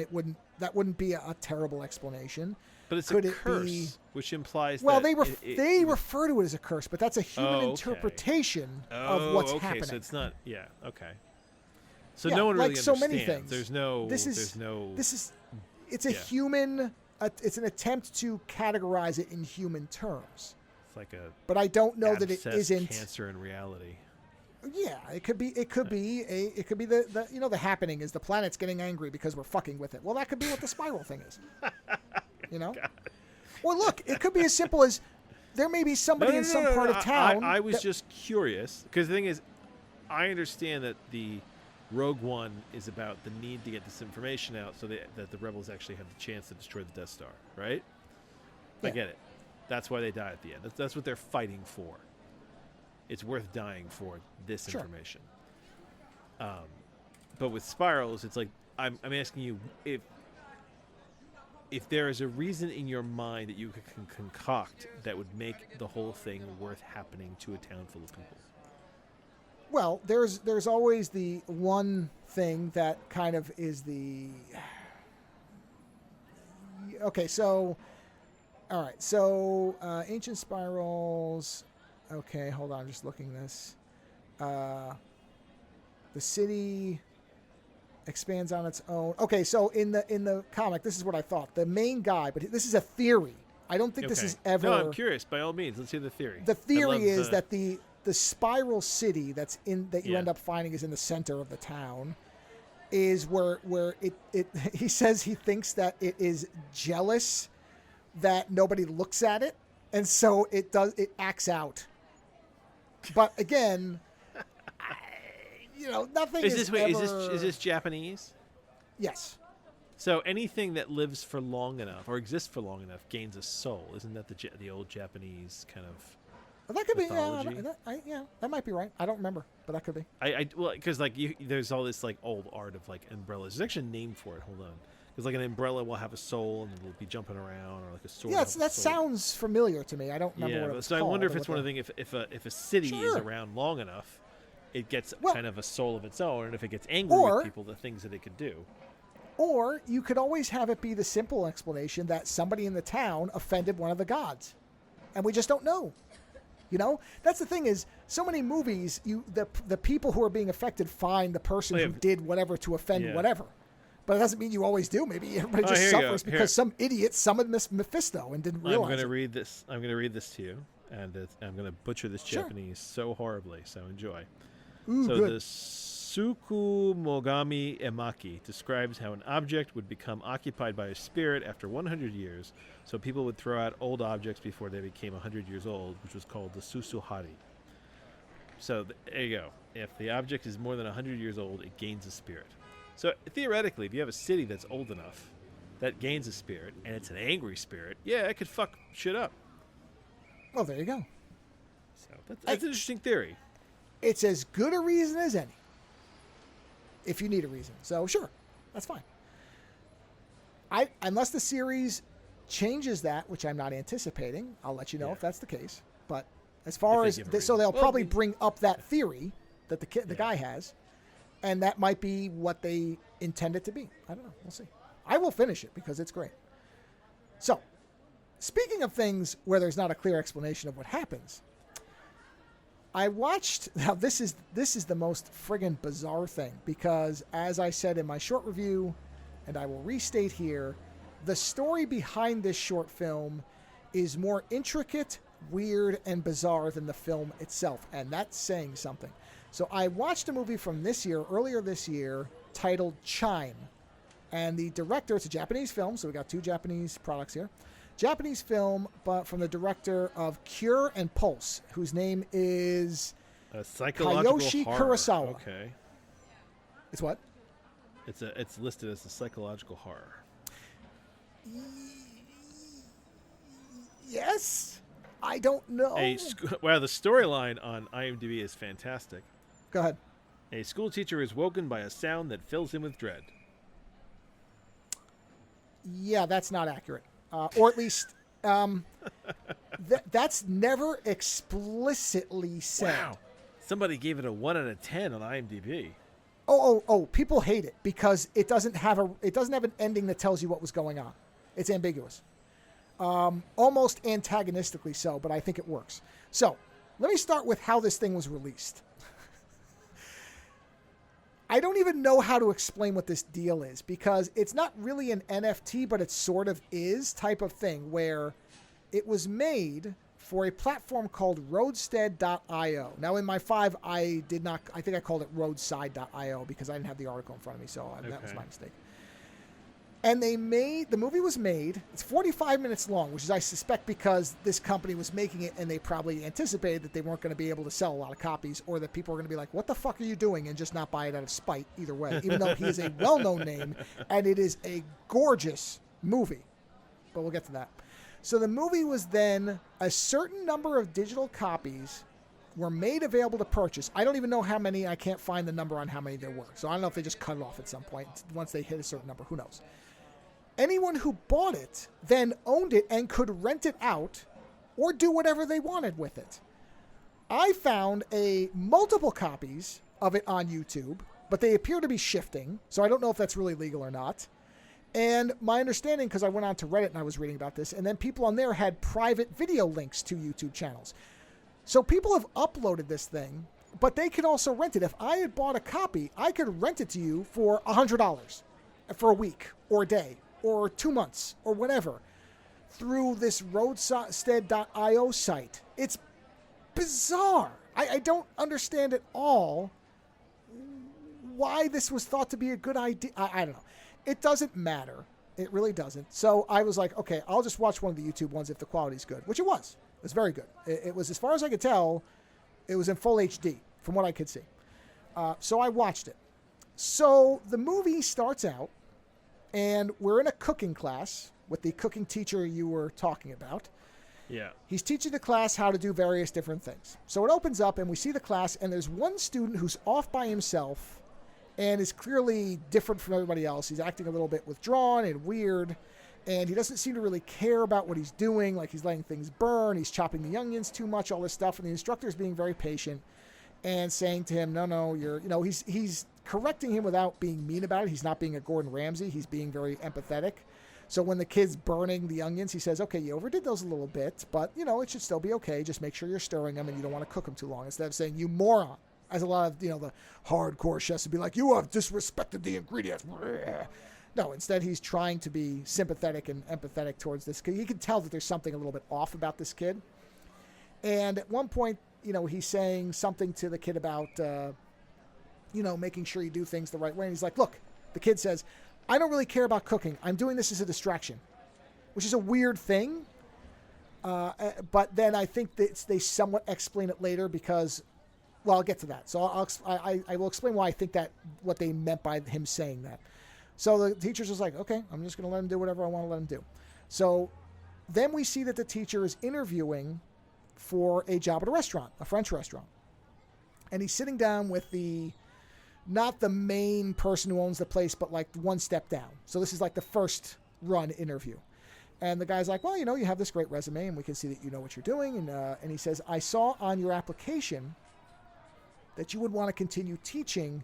That wouldn't be a terrible explanation. But it's Could a it curse, be- which implies Well, that they refer to it as a curse, but that's a human Oh, okay. interpretation of what's okay, happening. so it's not. Yeah. Okay. So Yeah, no one really like so understands. many things. It's a Yeah. human. It's an attempt to categorize it in human terms. It's like a. But I don't know that it abscess isn't. cancer in reality. Yeah, it could be the happening is the planet's getting angry because we're fucking with it. Well, that could be what the spiral thing is. You know? Well, look, it could be as simple as there may be somebody in some part of town. I was just curious because the thing is, I understand that the Rogue One is about the need to get this information out so that the rebels actually have the chance to destroy the Death Star, right? I Yeah. get it. That's why they die at the end. That's what they're fighting for. It's worth dying for this Sure. information. But with spirals, it's like I'm asking you if there is a reason in your mind that you can concoct that would make the whole thing worth happening to a town full of people. Well, there's always the one thing that kind of is the okay. So, all right. So, ancient spirals. Okay, hold on. I'm just looking this. The city expands on its own. Okay, so in the comic, this is what I thought. The main guy, but this is a theory. I don't think this is ever. No, I'm curious. By all means, let's hear the theory. The theory is that the spiral city that you end up finding is in the center of the town. Is where it he says he thinks that it is jealous that nobody looks at it, and so it acts out. But again, nothing Is is this Japanese? Yes. So anything that lives for long enough or exists for long enough gains a soul. Isn't that the old Japanese kind of? Well, that could mythology? be. That might be right. I don't remember, but that could be. Well, because there's all this like old art of like umbrellas. There's actually a name for it. Hold on. Because like an umbrella will have a soul and it'll be jumping around, or like a sword. Yeah, will have a that soul. sounds familiar to me. I don't remember what it was so called. I wonder if it's one of the things. If a city is Sure. around long enough, it gets Well- kind of a soul of its own, and if it gets angry Or- with people, the things that it could do. Or you could always have it be the simple explanation that somebody in the town offended one of the gods, and we just don't know. That's the thing is, so many movies, the people who are being affected find the person who did whatever to offend whatever. But it doesn't mean you always do. Maybe everybody just here you suffers go. because some idiot summoned Mephisto and didn't realize I'm going to it. read this. I'm going to read this to you, and I'm going to butcher this Sure. Japanese so horribly. So enjoy. Ooh, So good. the Tsukumogami Emaki describes how an object would become occupied by a spirit after 100 years, so people would throw out old objects before they became 100 years old, which was called the Susuhari. So there you go. If the object is more than 100 years old, it gains a spirit. So theoretically, if you have a city that's old enough, that gains a spirit, and it's an angry spirit, yeah, it could fuck shit up. Well, there you go. So that's an interesting theory. It's as good a reason as any. If you need a reason. So sure, that's fine. Unless the series changes that, which I'm not anticipating, I'll let you know if that's the case. But as far as so they'll probably bring up that theory that the guy has, and that might be what they intend it to be. I don't know. We'll see. I will finish it because it's great. So, speaking of things where there's not a clear explanation of what happens, I watched. Now this is the most friggin' bizarre thing because, as I said in my short review, and I will restate here, the story behind this short film is more intricate, weird, and bizarre than the film itself, and that's saying something. So I watched a movie from earlier this year, titled Chime. And the director, it's a Japanese film, so we got 2 Japanese products here. Japanese film, but from the director of Cure and Pulse, whose name is a psychological Kayoshi horror. Kurosawa. Okay. It's what? It's listed as a psychological horror. Yes? I don't know. Wow, the storyline on IMDb is fantastic. Go ahead. A school teacher is woken by a sound that fills him with dread. Yeah, that's not accurate. Or at least, that's never explicitly said. Wow. Somebody gave it a 1 out of 10 on IMDb. Oh! People hate it because it doesn't have an ending that tells you what was going on. It's ambiguous, almost antagonistically so. But I think it works. So let me start with how this thing was released. I don't even know how to explain what this deal is because it's not really an NFT, but it sort of is type of thing where it was made for a platform called roadstead.io. Now in my 5, I think I called it roadside.io because I didn't have the article in front of me, so that was my mistake. And the movie was made, it's 45 minutes long, which is I suspect because this company was making it and they probably anticipated that they weren't going to be able to sell a lot of copies or that people were going to be like, what the fuck are you doing? And just not buy it out of spite either way, even though he is a well-known name and it is a gorgeous movie. But we'll get to that. So the movie was then a certain number of digital copies were made available to purchase. I don't even know how many. I can't find the number on how many there were. So I don't know if they just cut it off at some point once they hit a certain number. Who knows? Anyone who bought it then owned it and could rent it out or do whatever they wanted with it. I found multiple copies of it on YouTube, but they appear to be shifting, so I don't know if that's really legal or not. And my understanding, because I went on to Reddit and I was reading about this, and then people on there had private video links to YouTube channels. So people have uploaded this thing, but they can also rent it. If I had bought a copy, I could rent it to you for $100 for a week or a day or 2 months or whatever through this roadstead.io site. It's bizarre. I don't understand at all why this was thought to be a good idea. I don't know. It doesn't matter. It really doesn't. So I was like, okay, I'll just watch one of the YouTube ones if the quality's good, which it was. It was very good. It was, as far as I could tell, it was in full HD from what I could see. So I watched it. So the movie starts out, and we're in a cooking class with the cooking teacher you were talking about. Yeah. He's teaching the class how to do various different things. So it opens up, and we see the class, and there's one student who's off by himself and is clearly different from everybody else. He's acting a little bit withdrawn and weird, and he doesn't seem to really care about what he's doing. Like, he's letting things burn. He's chopping the onions too much, all this stuff. And the instructor is being very patient and saying to him, no, he's correcting him without being mean about it. He's not being a Gordon Ramsay. He's being very empathetic. So when the kid's burning the onions, he says, okay, you overdid those a little bit, but, it should still be okay. Just make sure you're stirring them and you don't want to cook them too long. Instead of saying, you moron, as a lot of, the hardcore chefs would be like, you have disrespected the ingredients. No, instead he's trying to be sympathetic and empathetic towards this kid. You can tell that there's something a little bit off about this kid. And at one point, he's saying something to the kid about, making sure you do things the right way. And he's like, look, the kid says, I don't really care about cooking. I'm doing this as a distraction, which is a weird thing. But then I think that they somewhat explain it later because, well, I'll get to that. So I will explain why I think that what they meant by him saying that. So the teacher's just like, okay, I'm just going to let him do whatever I want to let him do. So then we see that the teacher is interviewing for a job at a restaurant, a French restaurant. And he's sitting down with not the main person who owns the place, but like one step down. So this is like the first run interview. And the guy's like, well, you have this great resume and we can see that you know what you're doing. And he says, I saw on your application that you would want to continue teaching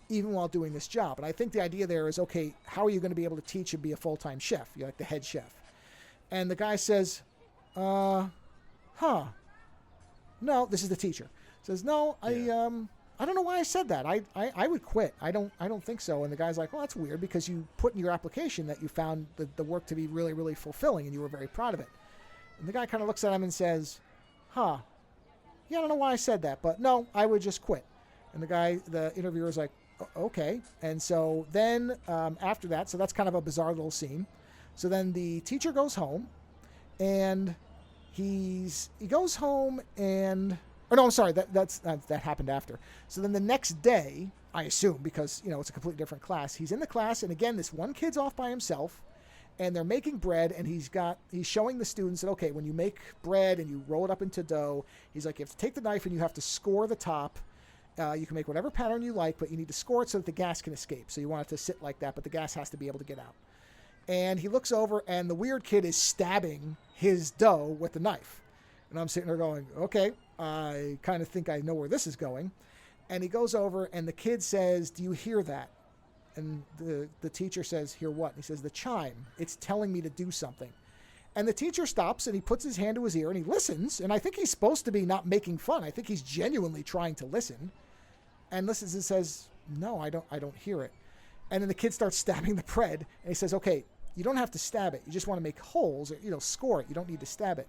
even while doing this job. And I think the idea there is, okay, how are you going to be able to teach and be a full-time chef? You're like the head chef. And the guy says, no, this is the teacher. Says, no, yeah. I don't know why I said that. I would quit. I don't think so. And the guy's like, well, that's weird because you put in your application that you found the work to be really, really fulfilling and you were very proud of it. And the guy kind of looks at him and says, huh, yeah, I don't know why I said that, but no, I would just quit. And the interviewer is like, okay. And so then after that, so that's kind of a bizarre little scene. So then the teacher goes home, and he goes home and, oh no, I'm sorry, that happened after. So then the next day, I assume, because it's a completely different class, he's in the class, and again, this one kid's off by himself, and they're making bread, and he's showing the students that, okay, when you make bread and you roll it up into dough, he's like, you have to take the knife and you have to score the top. You can make whatever pattern you like, but you need to score it so that the gas can escape. So you want it to sit like that, but the gas has to be able to get out. And he looks over, and the weird kid is stabbing his dough with the knife. And I'm sitting there going, okay, I kind of think I know where this is going. And he goes over, and the kid says, do you hear that? And the teacher says, hear what? And he says, the chime. It's telling me to do something. And the teacher stops, and he puts his hand to his ear, and he listens. And I think he's supposed to be not making fun. I think he's genuinely trying to listen. And listens and says, no, I don't hear it. And then the kid starts stabbing the bread, and he says, okay, you don't have to stab it. You just want to make holes, or, score it. You don't need to stab it.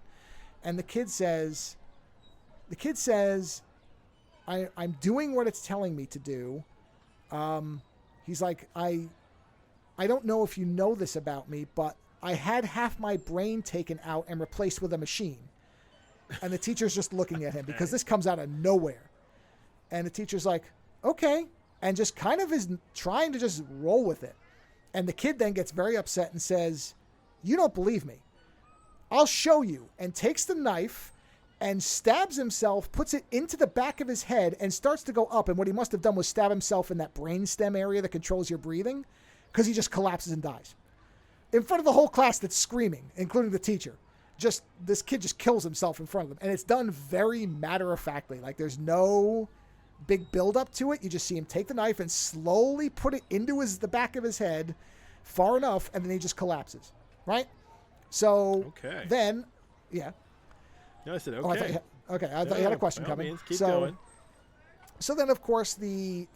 And the kid says, I'm doing what it's telling me to do. He's like, I don't know if you know this about me, but I had half my brain taken out and replaced with a machine. And the teacher's just looking at him because this comes out of nowhere. And the teacher's like, okay. And just kind of is trying to just roll with it. And the kid then gets very upset and says, you don't believe me. I'll show you. And takes the knife and stabs himself, puts it into the back of his head, and starts to go up. And what he must have done was stab himself in that brainstem area that controls your breathing, because he just collapses and dies. In front of the whole class that's screaming, including the teacher. This kid just kills himself in front of them. And it's done very matter-of-factly. Like, there's no big build-up to it. You just see him take the knife and slowly put it into the back of his head far enough, and then he just collapses. Right? So then, yeah. No, I said okay. I thought you had a question coming. Means, keep going. So then, of course, the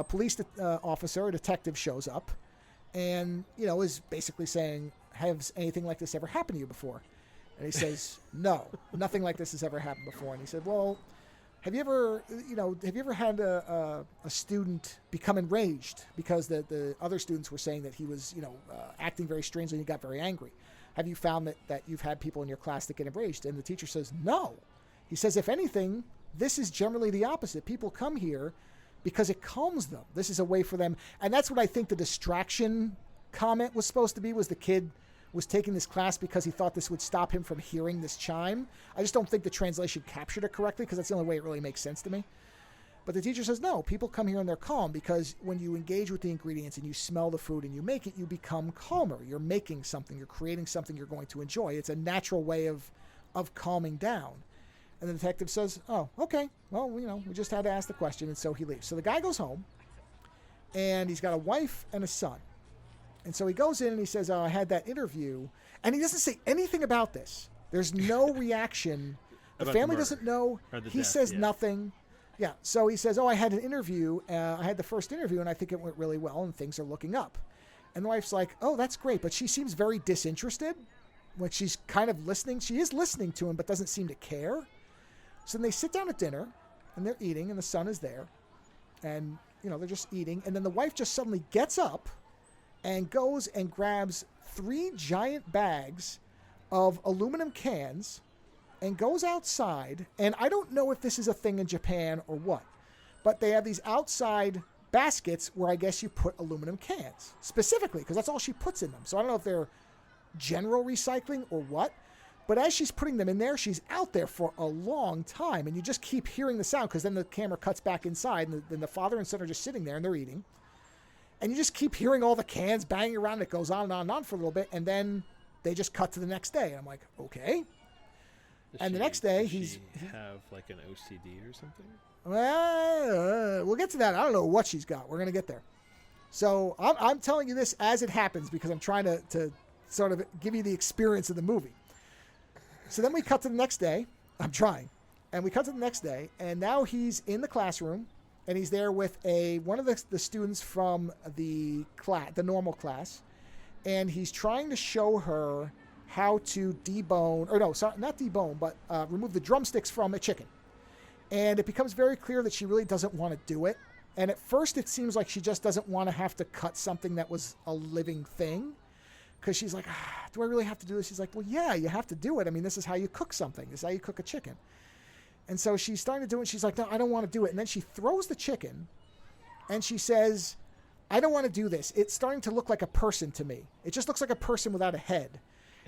police officer or detective shows up and, is basically saying, has anything like this ever happened to you before? And he says, no, nothing like this has ever happened before. And he said, well, have you ever had a student become enraged because the other students were saying that he was, acting very strangely and he got very angry? Have you found that you've had people in your class that get enraged? And the teacher says, no. He says, if anything, this is generally the opposite. People come here because it calms them. This is a way for them. And that's what I think the distraction comment was supposed to be, was the kid was taking this class because he thought this would stop him from hearing this chime. I just don't think the translation captured it correctly, because that's the only way it really makes sense to me. But the teacher says, no, people come here and they're calm because when you engage with the ingredients and you smell the food and you make it, you become calmer. You're making something. You're creating something you're going to enjoy. It's a natural way of calming down. And the detective says, oh, okay. Well, we just had to ask the question. And so he leaves. So the guy goes home, and he's got a wife and a son. And so he goes in and he says, oh, I had that interview. And he doesn't say anything about this. There's no reaction. The family doesn't know. He says nothing. Yeah. So he says, oh, I had an interview. I had the first interview, and I think it went really well, and things are looking up. And the wife's like, oh, that's great. But she seems very disinterested when she's kind of listening. She is listening to him, but doesn't seem to care. So then they sit down at dinner, and they're eating, and the son is there. And, they're just eating. And then the wife just suddenly gets up and goes and grabs 3 giant bags of aluminum cans and goes outside. And I don't know if this is a thing in Japan or what, but they have these outside baskets where I guess you put aluminum cans specifically, because that's all she puts in them. So I don't know if they're general recycling or what, but as she's putting them in there, she's out there for a long time, and you just keep hearing the sound, because then the camera cuts back inside, and then the father and son are just sitting there and they're eating. And you just keep hearing all the cans banging around. It goes on and on and on for a little bit. And then they just cut to the next day. And I'm like, okay. The next day, he have like an OCD or something? Well, we'll get to that. I don't know what she's got. We're going to get there. So I'm telling you this as it happens, because I'm trying to sort of give you the experience of the movie. So then we cut to the next day. I'm trying. And we cut to the next day. And now he's in the classroom. And he's there with one of the students from the normal class, and he's trying to show her how to debone, or no, sorry, not debone, but remove the drumsticks from a chicken. And it becomes very clear that she really doesn't want to do it. And at first it seems like she just doesn't want to have to cut something that was a living thing. Because she's like, do I really have to do this? She's like, well, yeah, you have to do it. I mean, this is how you cook something. This is how you cook a chicken. And so she's starting to do it. She's like, no, I don't want to do it. And then she throws the chicken and she says, I don't want to do this. It's starting to look like a person to me. It just looks like a person without a head.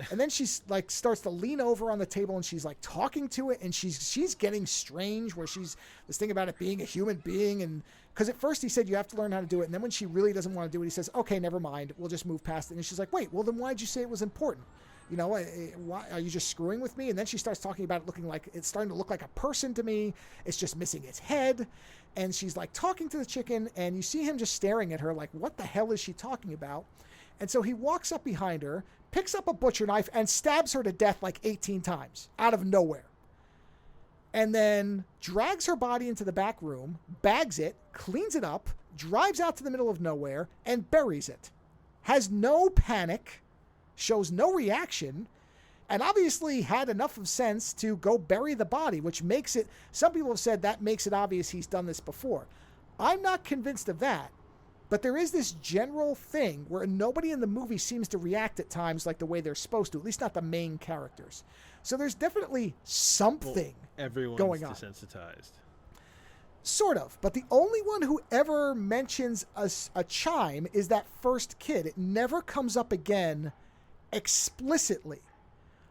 And then she's like starts to lean over on the table and she's like talking to it, and she's getting strange where she's this thing about it being a human being. And because at first he said you have to learn how to do it, and then when she really doesn't want to do it, he says, okay, never mind, we'll just move past it. And she's like, wait, well then why'd you say it was important? You know, why are you just screwing with me? And then she starts talking about it looking like it's starting to look like a person to me. It's just missing its head. And she's like talking to the chicken, and you see him just staring at her like, what the hell is she talking about? And so he walks up behind her, picks up a butcher knife, and stabs her to death like 18 times out of nowhere. And then drags her body into the back room, bags it, cleans it up, drives out to the middle of nowhere, and buries it. Has no panic, shows no reaction, and obviously had enough of sense to go bury the body, which makes it, some people have said that makes it obvious he's done this before. I'm not convinced of that. But there is this general thing where nobody in the movie seems to react at times like the way they're supposed to, at least not the main characters. So there's definitely something going on. Everyone's desensitized. Sort of. But the only one who ever mentions a chime is that first kid. It never comes up again explicitly.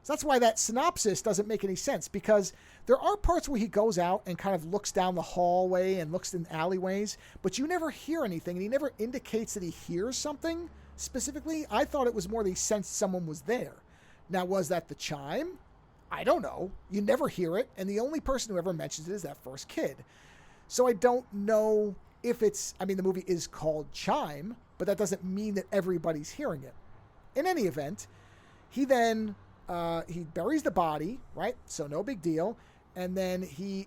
So that's why that synopsis doesn't make any sense, because there are parts where he goes out and kind of looks down the hallway and looks in alleyways, but you never hear anything, and he never indicates that he hears something specifically. I thought it was more that he sensed someone was there. Now, was that the chime? I don't know. You never hear it, and the only person who ever mentions it is that first kid. So I don't know if it's, I mean, the movie is called Chime, but that doesn't mean that everybody's hearing it. In any event, he then... he buries the body, right? So no big deal. And then he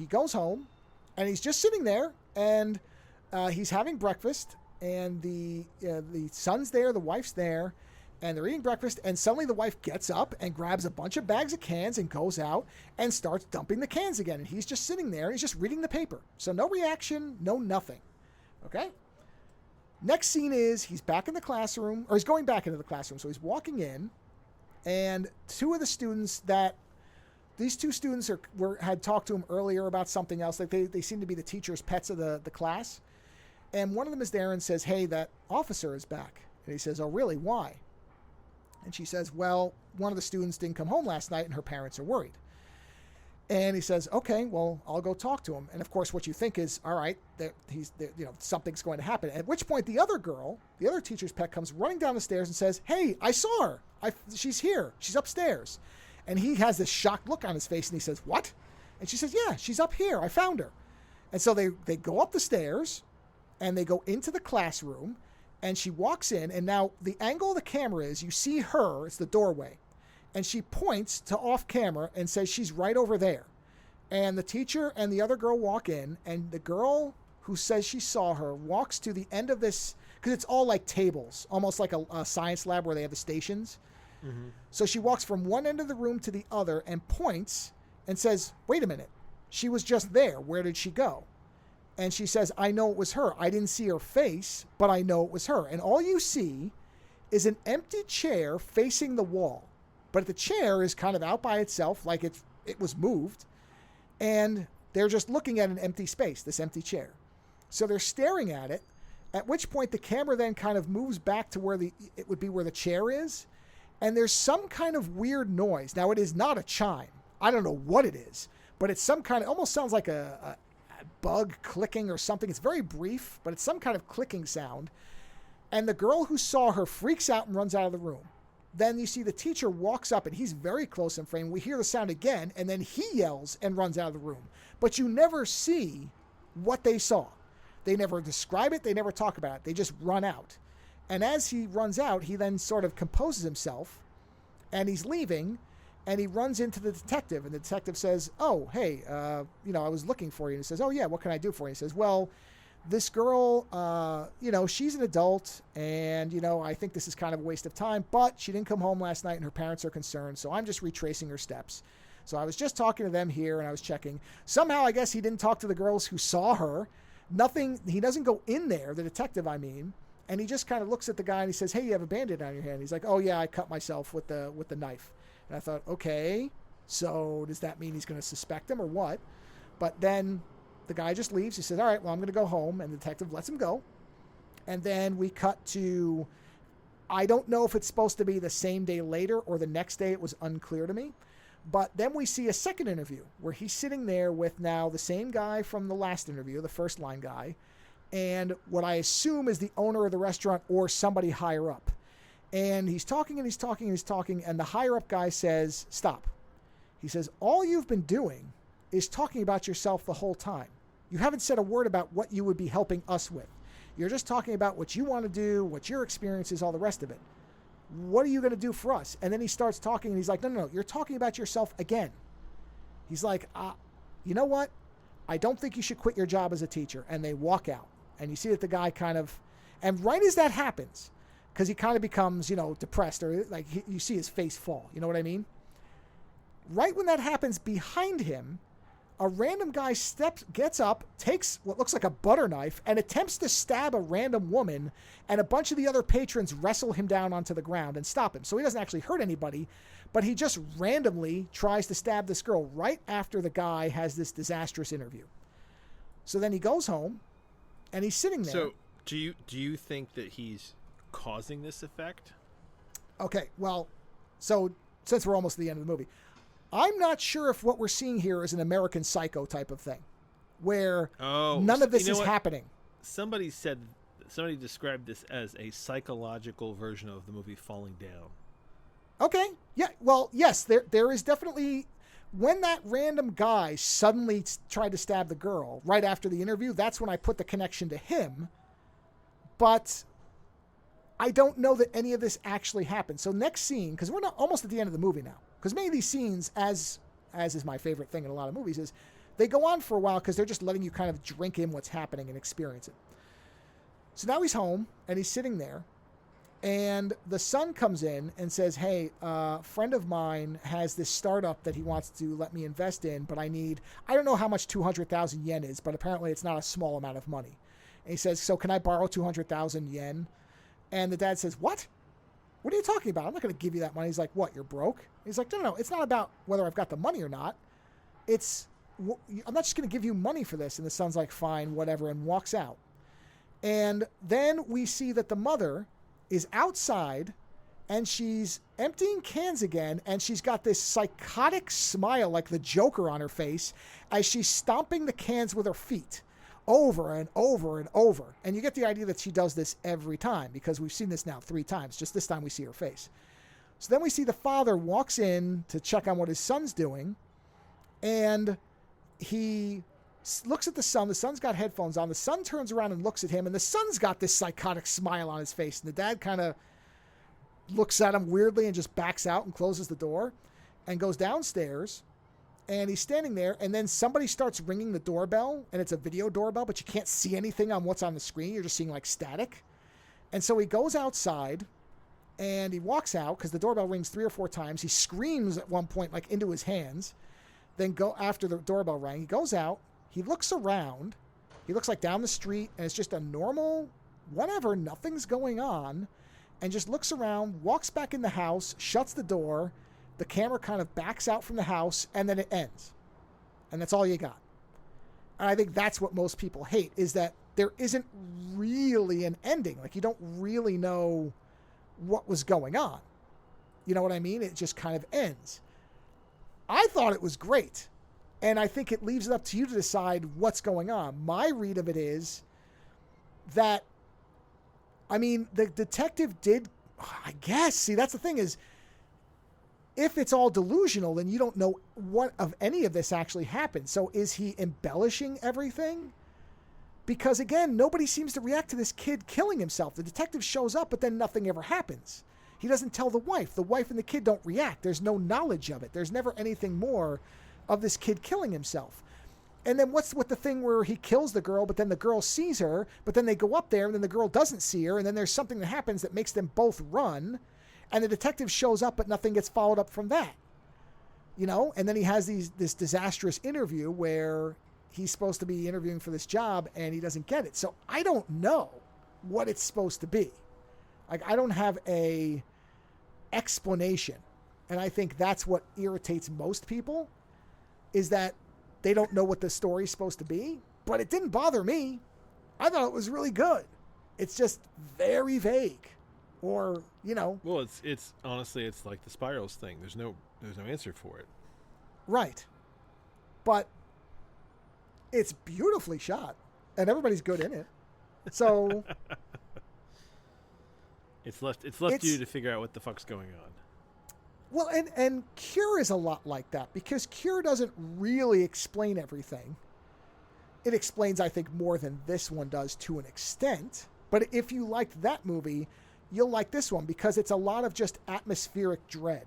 goes home, and he's just sitting there, and he's having breakfast, and the son's there, the wife's there, and they're eating breakfast, and suddenly the wife gets up and grabs a bunch of bags of cans and goes out and starts dumping the cans again. And he's just sitting there, and he's just reading the paper. So no reaction, no nothing. Okay? Next scene is he's back in the classroom, or he's going back into the classroom. So he's walking in, and these two students had talked to him earlier about something else. Like they seem to be the teacher's pets of the class. And one of them is there and says, hey, that officer is back. And he says, oh, really? Why? And she says, well, one of the students didn't come home last night and her parents are worried. And he says, okay, well, I'll go talk to him. And of course, what you think is, all right, that something's going to happen. At which point the other girl, the other teacher's pet, comes running down the stairs and says, hey, I saw her. She's here. She's upstairs. And he has this shocked look on his face, and he says, what? And she says, yeah, she's up here. I found her. And so they go up the stairs, and they go into the classroom, and she walks in, and now the angle of the camera is, you see her, it's the doorway, and she points to off camera and says she's right over there. And the teacher and the other girl walk in, and the girl who says she saw her walks to the end of this, because it's all like tables, almost like a science lab where they have the stations. Mm-hmm. So she walks from one end of the room to the other and points and says, wait a minute, she was just there. Where did she go? And she says, I know it was her. I didn't see her face, but I know it was her. And all you see is an empty chair facing the wall. But the chair is kind of out by itself, like it was moved. And they're just looking at an empty space, this empty chair. So they're staring at it, at which point the camera then kind of moves back to where it would be where the chair is. And there's some kind of weird noise. Now, it is not a chime. I don't know what it is, but it's some kind of, almost sounds like a bug clicking or something. It's very brief, but it's some kind of clicking sound. And the girl who saw her freaks out and runs out of the room. Then you see the teacher walks up, and he's very close in frame. We hear the sound again, and then he yells and runs out of the room. But you never see what they saw. They never describe it. They never talk about it. They just run out. And as he runs out, he then sort of composes himself, and he's leaving, and he runs into the detective, and the detective says, oh, hey, I was looking for you. And he says, oh, yeah, what can I do for you? He says, well, this girl, she's an adult, and, I think this is kind of a waste of time, but she didn't come home last night and her parents are concerned, so I'm just retracing her steps. So I was just talking to them here and I was checking. Somehow, I guess he didn't talk to the girls who saw her. Nothing, he doesn't go in there, the detective, I mean, and he just kind of looks at the guy and he says, hey, you have a Band-Aid on your hand. He's like, oh yeah, I cut myself with the knife. And I thought, okay, so does that mean he's going to suspect him or what? But then the guy just leaves. He says, all right, well, I'm going to go home. And the detective lets him go. And then we cut to, I don't know if it's supposed to be the same day later or the next day. It was unclear to me. But then we see a second interview where he's sitting there with now the same guy from the last interview, the first line guy, and what I assume is the owner of the restaurant or somebody higher up. And he's talking and he's talking and he's talking, and the higher up guy says, stop. He says, all you've been doing is talking about yourself the whole time. You haven't said a word about what you would be helping us with. You're just talking about what you want to do, what your experience is, all the rest of it. What are you going to do for us? And then he starts talking and he's like, no, you're talking about yourself again. He's like, you know what? I don't think you should quit your job as a teacher. And they walk out. And you see that the guy kind of, and right as that happens, because he kind of becomes, depressed, or like you see his face fall. You know what I mean? Right when that happens, behind him, a random guy gets up, takes what looks like a butter knife, and attempts to stab a random woman, and a bunch of the other patrons wrestle him down onto the ground and stop him. So he doesn't actually hurt anybody, but he just randomly tries to stab this girl right after the guy has this disastrous interview. So then he goes home, and he's sitting there. So do you think that he's causing this effect? Okay, well, so since we're almost at the end of the movie, I'm not sure if what we're seeing here is an American Psycho type of thing, where none of this is happening. Somebody described this as a psychological version of the movie Falling Down. Okay, yeah, well, yes, there is definitely, when that random guy suddenly tried to stab the girl right after the interview, that's when I put the connection to him, but I don't know that any of this actually happened. So next scene, because we're not almost at the end of the movie now, because many of these scenes, as is my favorite thing in a lot of movies, is they go on for a while because they're just letting you kind of drink in what's happening and experience it. So now he's home, and he's sitting there, and the son comes in and says, hey, a friend of mine has this startup that he wants to let me invest in, but I don't know how much 200,000 yen is, but apparently it's not a small amount of money. And he says, so can I borrow 200,000 yen? And the dad says, what? What are you talking about? I'm not going to give you that money. He's like, what, you're broke? He's like, no, it's not about whether I've got the money or not. I'm not just going to give you money for this. And the son's like, fine, whatever, and walks out. And then we see that the mother is outside, and she's emptying cans again, and she's got this psychotic smile like the Joker on her face as she's stomping the cans with her feet over and over and over. And you get the idea that she does this every time, because we've seen this now 3 times. Just this time we see her face. So then we see the father walks in to check on what his son's doing, and he looks at the son. The son's got headphones on. The son turns around and looks at him, and the son's got this psychotic smile on his face. And the dad kind of looks at him weirdly and just backs out and closes the door and goes downstairs. And he's standing there, and then somebody starts ringing the doorbell, and it's a video doorbell, but you can't see anything on what's on the screen. You're just seeing like static. And so he goes outside, and he walks out because the doorbell rings 3 or 4 times. He screams at one point, like into his hands. Then after the doorbell rang, he goes out. He looks around. He looks like down the street, and it's just a normal, whatever, nothing's going on, and just looks around, walks back in the house, shuts the door. The camera kind of backs out from the house, and then it ends. And that's all you got. And I think that's what most people hate, is that there isn't really an ending. Like, you don't really know what was going on. You know what I mean? It just kind of ends. I thought it was great. And I think it leaves it up to you to decide what's going on. My read of it is that, I mean, the detective did, I guess, see, that's the thing is, if it's all delusional, then you don't know what of any of this actually happened. So is he embellishing everything? Because again, nobody seems to react to this kid killing himself. The detective shows up, but then nothing ever happens. He doesn't tell the wife. The wife and the kid don't react. There's no knowledge of it. There's never anything more of this kid killing himself. And then what's with the thing where he kills the girl, but then the girl sees her, but then they go up there and then the girl doesn't see her, and then there's something that happens that makes them both run, and the detective shows up, but nothing gets followed up from that. And then he has this disastrous interview where he's supposed to be interviewing for this job and he doesn't get it. So I don't know what it's supposed to be. Like, I don't have a explanation. And I think that's what irritates most people, is that they don't know what the story's supposed to be. But it didn't bother me. I thought it was really good. It's just very vague. Or, Well, it's honestly, it's like the Spirals thing. There's no answer for it. Right. But it's beautifully shot. And everybody's good in it. So it's left to you to figure out what the fuck's going on. Well, and Cure is a lot like that, because Cure doesn't really explain everything. It explains, I think, more than this one does to an extent. But if you liked that movie, you'll like this one, because it's a lot of just atmospheric dread.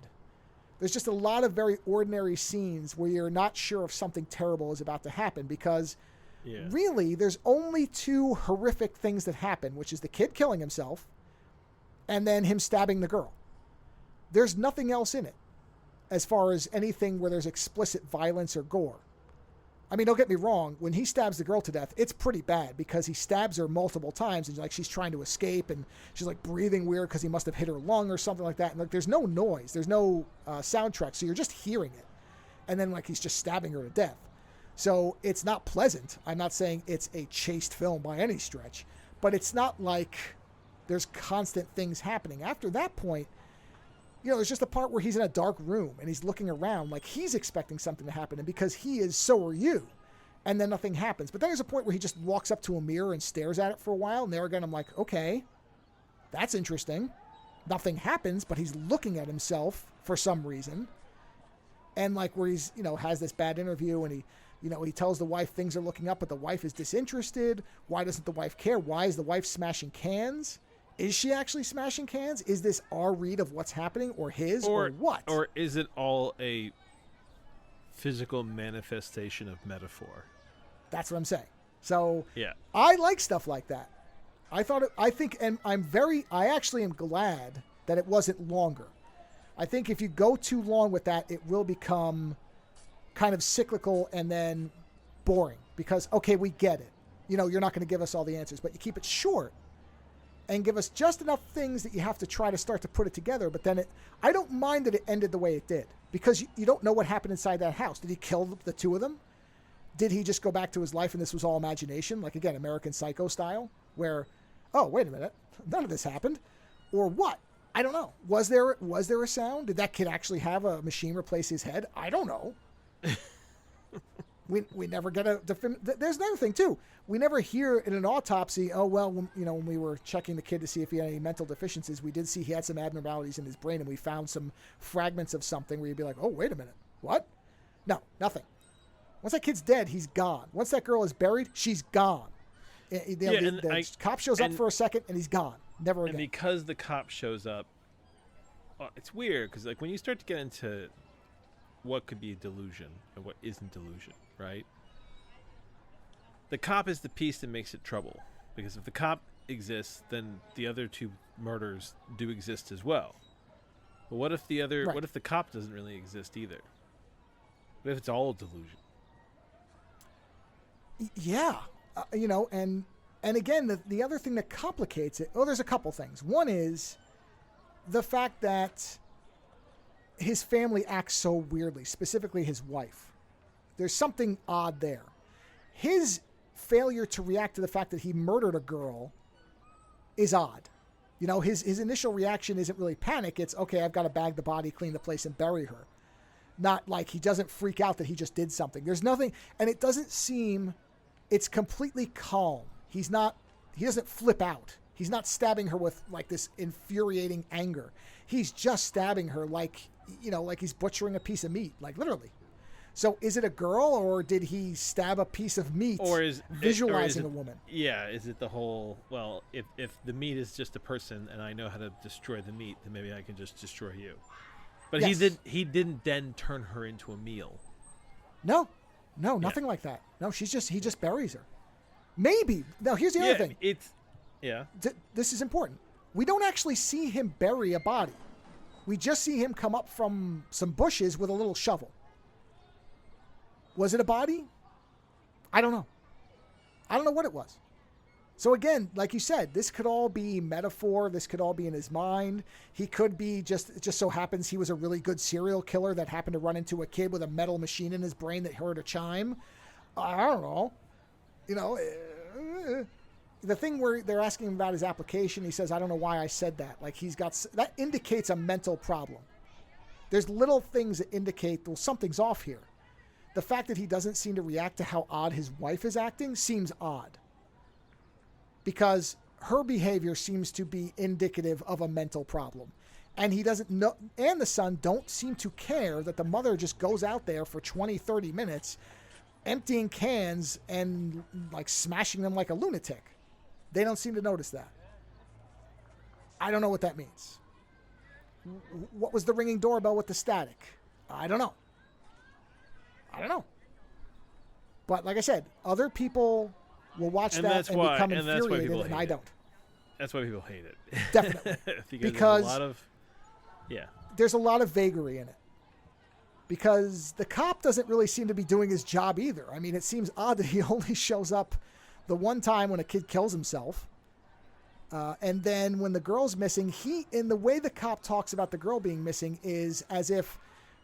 There's just a lot of very ordinary scenes where you're not sure if something terrible is about to happen, because really there's only two horrific things that happen, which is the kid killing himself and then him stabbing the girl. There's nothing else in it as far as anything where there's explicit violence or gore. I mean, don't get me wrong. When he stabs the girl to death, it's pretty bad, because he stabs her multiple times and like she's trying to escape and she's like breathing weird because he must have hit her lung or something like that. And like, there's no noise, there's no soundtrack, so you're just hearing it. And then like he's just stabbing her to death. So it's not pleasant. I'm not saying it's a chaste film by any stretch, but it's not like there's constant things happening. After that point, there's just a part where he's in a dark room and he's looking around like he's expecting something to happen. And because he is, so are you. And then nothing happens. But then there's a point where he just walks up to a mirror and stares at it for a while. And there again, I'm like, okay, that's interesting. Nothing happens, but he's looking at himself for some reason. And like where he's, has this bad interview and he tells the wife things are looking up, but the wife is disinterested. Why doesn't the wife care? Why is the wife smashing cans? Is she actually smashing cans? Is this our read of what's happening, or his, or what? Or is it all a physical manifestation of metaphor? That's what I'm saying. So yeah, I like stuff like that. I actually am glad that it wasn't longer. I think if you go too long with that, it will become kind of cyclical and then boring, because, okay, we get it. You're not going to give us all the answers, but you keep it short and give us just enough things that you have to try to start to put it together. But then I don't mind that it ended the way it did, because you don't know what happened inside that house. Did he kill the two of them? Did he just go back to his life and this was all imagination? Like, again, American Psycho style, where, oh, wait a minute, none of this happened. Or what? I don't know. Was there a sound? Did that kid actually have a machine replace his head? I don't know. We never get there's another thing too. We never hear in an autopsy, oh, well, when we were checking the kid to see if he had any mental deficiencies, we did see he had some abnormalities in his brain, and we found some fragments of something where you'd be like, oh, wait a minute. What? No, nothing. Once that kid's dead, he's gone. Once that girl is buried, she's gone. The cop shows up for a second and he's gone. Never again. And because the cop shows up, it's weird, because like when you start to get into what could be a delusion and what isn't delusion, right? The cop is the piece that makes it trouble, because if the cop exists, then the other two murders do exist as well. But what if what if the cop doesn't really exist either? What if it's all a delusion? Yeah, and again, the other thing that complicates it, there's a couple things. One is the fact that his family acts so weirdly, specifically his wife. There's something odd there. His failure to react to the fact that he murdered a girl is odd. His initial reaction isn't really panic. It's, okay, I've got to bag the body, clean the place, and bury her. Not like he doesn't freak out that he just did something. There's nothing, and it doesn't seem, it's completely calm. He doesn't flip out. He's not stabbing her with like this infuriating anger. He's just stabbing her like he's butchering a piece of meat, like literally. So is it a girl, or did he stab a piece of meat, or visualizing a woman? Yeah, is it the whole, well, if the meat is just a person and I know how to destroy the meat, then maybe I can just destroy you. But yes. He didn't then turn her into a meal. No. No, nothing like that. No, he just buries her. Maybe. Now, here's the other thing. This is important. We don't actually see him bury a body. We just see him come up from some bushes with a little shovel. Was it a body? I don't know. I don't know what it was. So again, like you said, this could all be metaphor. This could all be in his mind. He could be it just so happens he was a really good serial killer that happened to run into a kid with a metal machine in his brain that heard a chime. I don't know. You know, the thing where they're asking him about his application, he says, I don't know why I said that. Like that indicates a mental problem. There's little things that indicate, well, something's off here. The fact that he doesn't seem to react to how odd his wife is acting seems odd. Because her behavior seems to be indicative of a mental problem. And he doesn't know, and the son don't seem to care that the mother just goes out there for 20, 30 minutes, emptying cans and like smashing them like a lunatic. They don't seem to notice that. I don't know what that means. What was the ringing doorbell with the static? I don't know. But like I said, other people will watch that and become infuriated, and I don't. That's why people hate it. Definitely. because there's a lot of vagary in it. Because the cop doesn't really seem to be doing his job either. I mean, it seems odd that he only shows up the one time when a kid kills himself. And then when the girl's missing, in the way the cop talks about the girl being missing is as if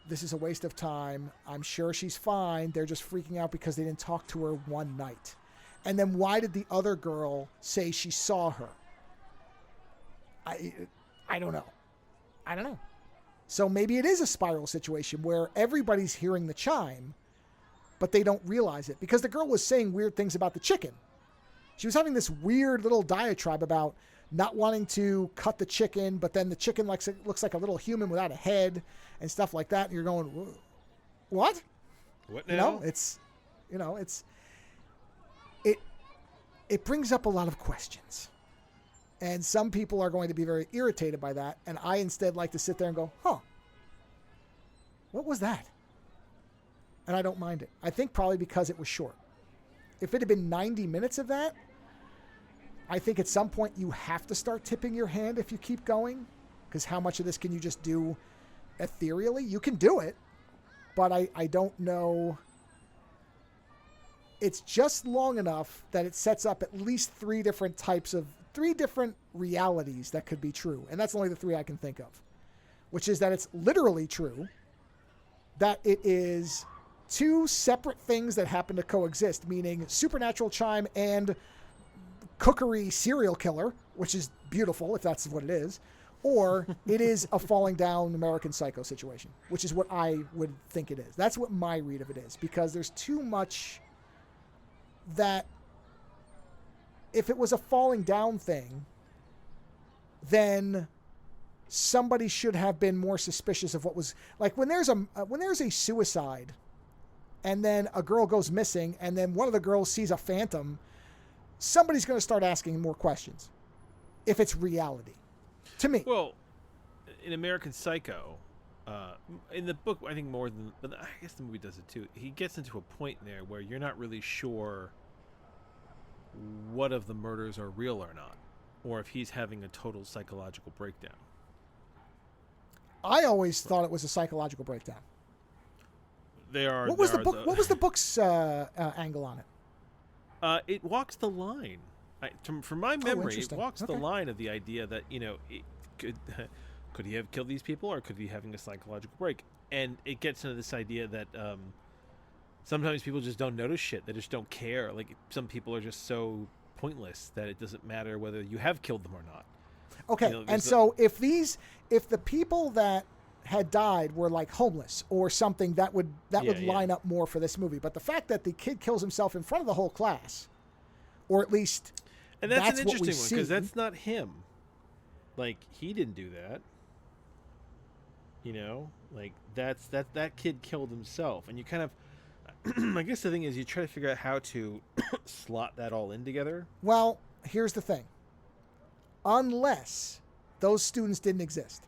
this is a waste of time. I'm sure she's fine. They're just freaking out because they didn't talk to her one night. And then why did the other girl say she saw her? I don't know. So maybe it is a spiral situation where everybody's hearing the chime, but they don't realize it. Because the girl was saying weird things about the chicken. She was having this weird little diatribe about not wanting to cut the chicken, but then the chicken looks like a little human without a head and stuff like that. And you're going, what? What now? It brings up a lot of questions. And some people are going to be very irritated by that. And I instead like to sit there and go, what was that? And I don't mind it. I think probably because it was short. If it had been 90 minutes of that, I think at some point you have to start tipping your hand if you keep going. Because how much of this can you just do ethereally? You can do it. But I don't know. It's just long enough that it sets up at least three different realities that could be true. And that's only the three I can think of. Which is that it's literally true. That it is two separate things that happen to coexist, meaning supernatural chime and cookery serial killer, which is beautiful if that's what it is, or it is a falling down American Psycho situation, which is what I would think it is. That's what my read of it is, because there's too much that if it was a falling down thing, then somebody should have been more suspicious of what was like when there's a suicide and then a girl goes missing and then one of the girls sees a phantom, somebody's going to start asking more questions if it's reality. To me. Well, in American Psycho, in the book, I think more than, but I guess the movie does it too. He gets into a point there where you're not really sure what of the murders are real or not, or if he's having a total psychological breakdown. I always thought it was a psychological breakdown. What was the book's angle on it? It walks the line. From my memory, it walks the line of the idea that could he have killed these people, or could he be having a psychological break? And it gets into this idea that sometimes people just don't notice shit. They just don't care. Like some people are just so pointless that it doesn't matter whether you have killed them or not. Okay, and so if the people that had died were like homeless or something, that would line up more for this movie. But the fact that the kid kills himself in front of the whole class, or at least and that's an interesting one, because that's not him. Like, he didn't do that. Like that kid killed himself, and you kind of I guess the thing is you try to figure out how to slot that all in together. Well, here's the thing. Unless those students didn't exist.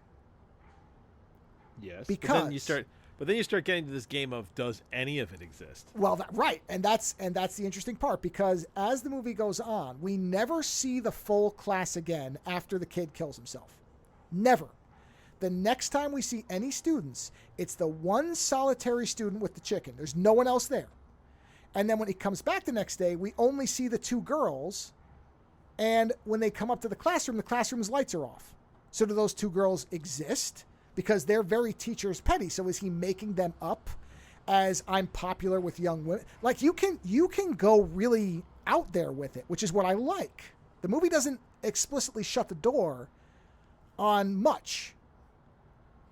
Yes. Because but then you start But then you start getting to this game of, does any of it exist? Well, right, and that's the interesting part, because as the movie goes on, we never see the full class again after the kid kills himself. Never. The next time we see any students, it's the one solitary student with the chicken. There's no one else there. And then when he comes back the next day, we only see the two girls. And when they come up to the classroom's lights are off. So do those two girls exist? Because they're very teacher's petty. So is he making them up as I'm popular with young women? Like, you can go really out there with it, which is what I like. The movie doesn't explicitly shut the door on much,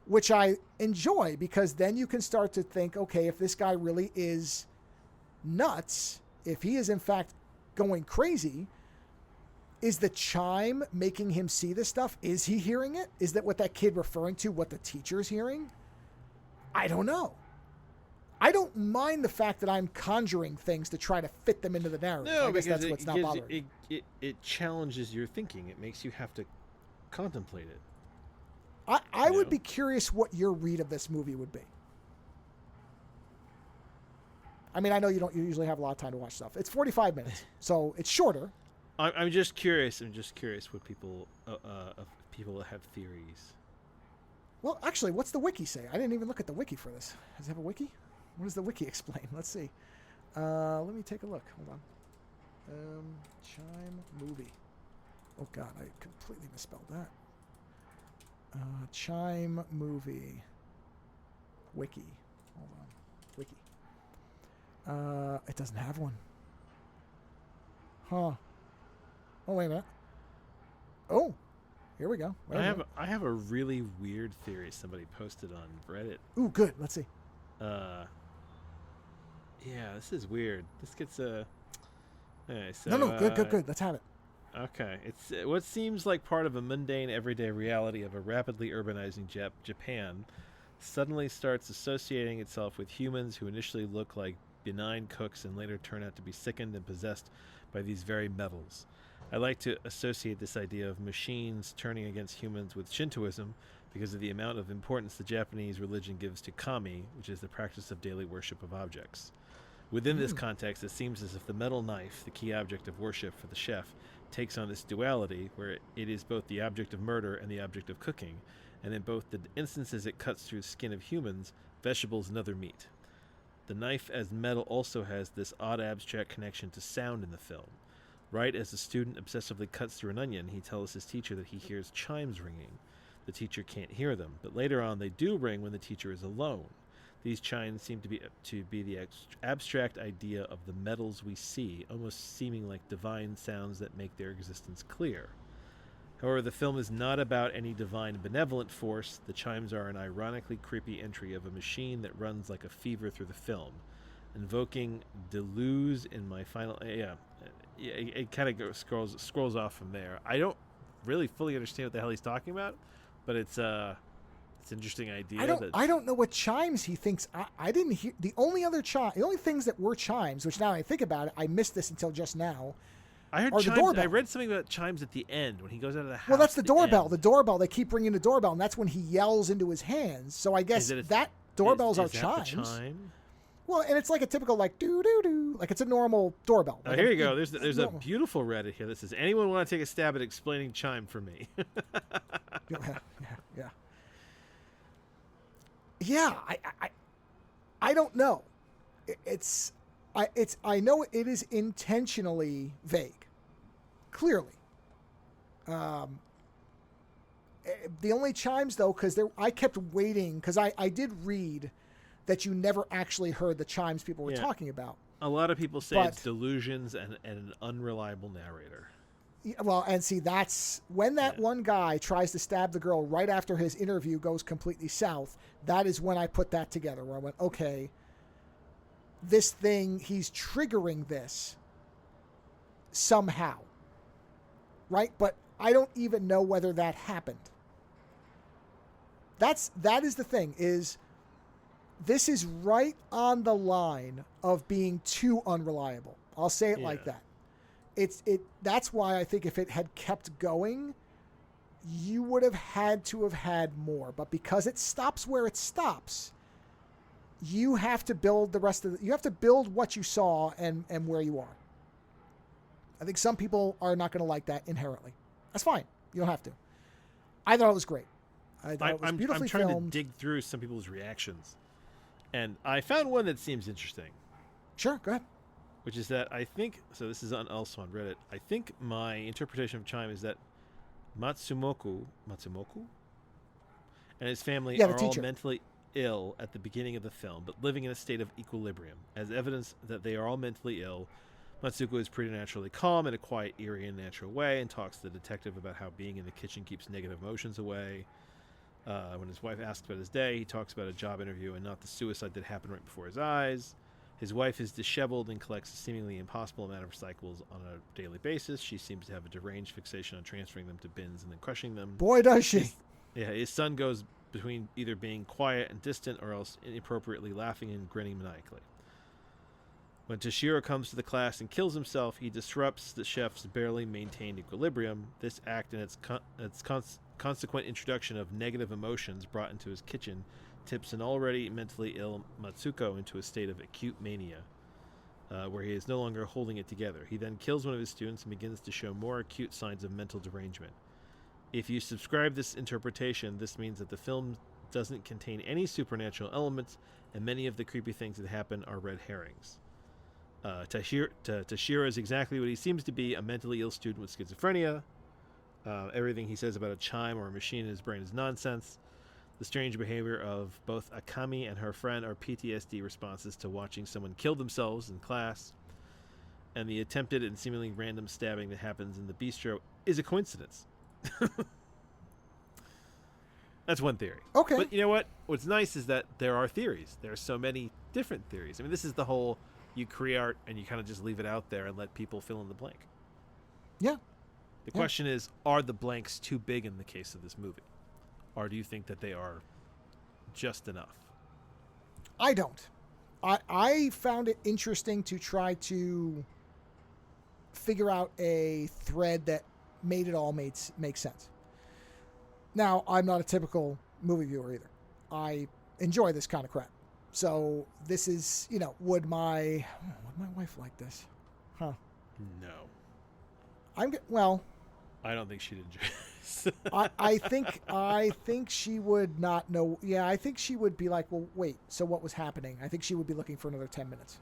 which I enjoy, because then you can start to think, okay, if this guy really is nuts, if he is in fact going crazy, is the chime making him see this stuff? Is he hearing it? Is that what that kid referring to, what the teacher's hearing? I don't know. I don't mind the fact that I'm conjuring things to try to fit them into the narrative. No, I guess because that's what's not bothering me. It challenges your thinking. It makes you have to contemplate it. I would be curious what your read of this movie would be. I mean, I know you usually have a lot of time to watch stuff. It's 45 minutes, so it's shorter. I'm just curious. What people have theories. Well, actually, what's the wiki say? I didn't even look at the wiki for this. Does it have a wiki? What does the wiki explain? Let's see. Let me take a look. Hold on. Chime movie. Oh God, I completely misspelled that. Chime movie. Wiki. Hold on. Wiki. It doesn't have one. Huh. Oh, wait a minute. Oh, here we go. I have a really weird theory somebody posted on Reddit. Ooh, good. Let's see. Yeah, this is weird. This gets okay, so, No, good. Let's have it. Okay, it's what seems like part of a mundane everyday reality of a rapidly urbanizing Japan suddenly starts associating itself with humans who initially look like benign cooks and later turn out to be sickened and possessed by these very metals. I like to associate this idea of machines turning against humans with Shintoism because of the amount of importance the Japanese religion gives to kami, which is the practice of daily worship of objects. Within this context, it seems as if the metal knife, the key object of worship for the chef, takes on this duality where it is both the object of murder and the object of cooking, and in both the instances it cuts through the skin of humans, vegetables, and other meat. The knife as metal also has this odd abstract connection to sound in the film. Right as the student obsessively cuts through an onion, he tells his teacher that he hears chimes ringing. The teacher can't hear them, but later on they do ring when the teacher is alone. These chimes seem to be the abstract idea of the metals we see, almost seeming like divine sounds that make their existence clear. However, the film is not about any divine benevolent force. The chimes are an ironically creepy entry of a machine that runs like a fever through the film, invoking Deleuze in my final... it kind of scrolls off from there. I don't really fully understand what the hell he's talking about, but it's an interesting idea. I don't know what chimes he thinks. I didn't hear the only things that were chimes, which now I think about it, I missed this until just now. I heard chimes. Doorbell. I read something about chimes at the end when he goes out of the house. Well, that's the doorbell. End. The doorbell. They keep ringing the doorbell, and that's when he yells into his hands. So I guess that doorbells are chimes. The chime? Well, and it's like a typical like doo doo doo, like it's a normal doorbell. Oh, here you go. There's a beautiful Reddit here that says, "Anyone want to take a stab at explaining chime for me?" Yeah. I don't know. I know it is intentionally vague. Clearly. The only chimes though, because I kept waiting because I did read that you never actually heard the chimes people were talking about. A lot of people say it's delusions and an unreliable narrator. Yeah, well, and see, that's when that one guy tries to stab the girl right after his interview goes completely south. That is when I put that together, where I went, okay, this thing, he's triggering this somehow, right? But I don't even know whether that happened. That is the thing, is this is right on the line of being too unreliable. I'll say it like that. That's why I think if it had kept going, you would have had to have had more. But because it stops where it stops, you have to build the rest of you have to build what you saw and where you are. I think some people are not going to like that inherently. That's fine. You don't have to. I thought it was great. I thought it was beautifully I'm trying filmed. to dig through some people's reactions, and I found one that seems interesting. Sure, go ahead. Which is that I think, so this is also on Reddit, I think my interpretation of Chime is that Matsumoku and his family are all mentally ill at the beginning of the film, but living in a state of equilibrium. As evidence that they are all mentally ill, Matsuko is preternaturally calm in a quiet, eerie, and natural way, and talks to the detective about how being in the kitchen keeps negative emotions away. When his wife asks about his day, he talks about a job interview and not the suicide that happened right before his eyes. His wife is disheveled and collects a seemingly impossible amount of recyclables on a daily basis. She seems to have a deranged fixation on transferring them to bins and then crushing them. Boy, does she. His son goes between either being quiet and distant or else inappropriately laughing and grinning maniacally. When Toshiro comes to the class and kills himself, he disrupts the chef's barely maintained equilibrium. This act and its consequent introduction of negative emotions brought into his kitchen tips an already mentally ill Matsuko into a state of acute mania, where he is no longer holding it together. He then kills one of his students and begins to show more acute signs of mental derangement. If you subscribe this interpretation, this means that the film doesn't contain any supernatural elements, and many of the creepy things that happen are red herrings. Toshiro is exactly what he seems to be, a mentally ill student with schizophrenia. Everything he says about a chime or a machine in his brain is nonsense. The strange behavior of both Akami and her friend are PTSD responses to watching someone kill themselves in class. And the attempted and seemingly random stabbing that happens in the bistro is a coincidence. That's one theory. Okay. But you know what? What's nice is that there are theories. There are so many different theories. I mean, this is the whole, you create art and you kind of just leave it out there and let people fill in the blank. Yeah. The question is, are the blanks too big in the case of this movie? Or do you think that they are just enough? I don't. I found it interesting to try to figure out a thread that made it all make sense. Now, I'm not a typical movie viewer either. I enjoy this kind of crap. So this is, would my wife like this? Huh? No. I don't think she'd enjoy this. I think she would not know. Yeah, I think she would be like, well, wait, so what was happening? I think she would be looking for another 10 minutes.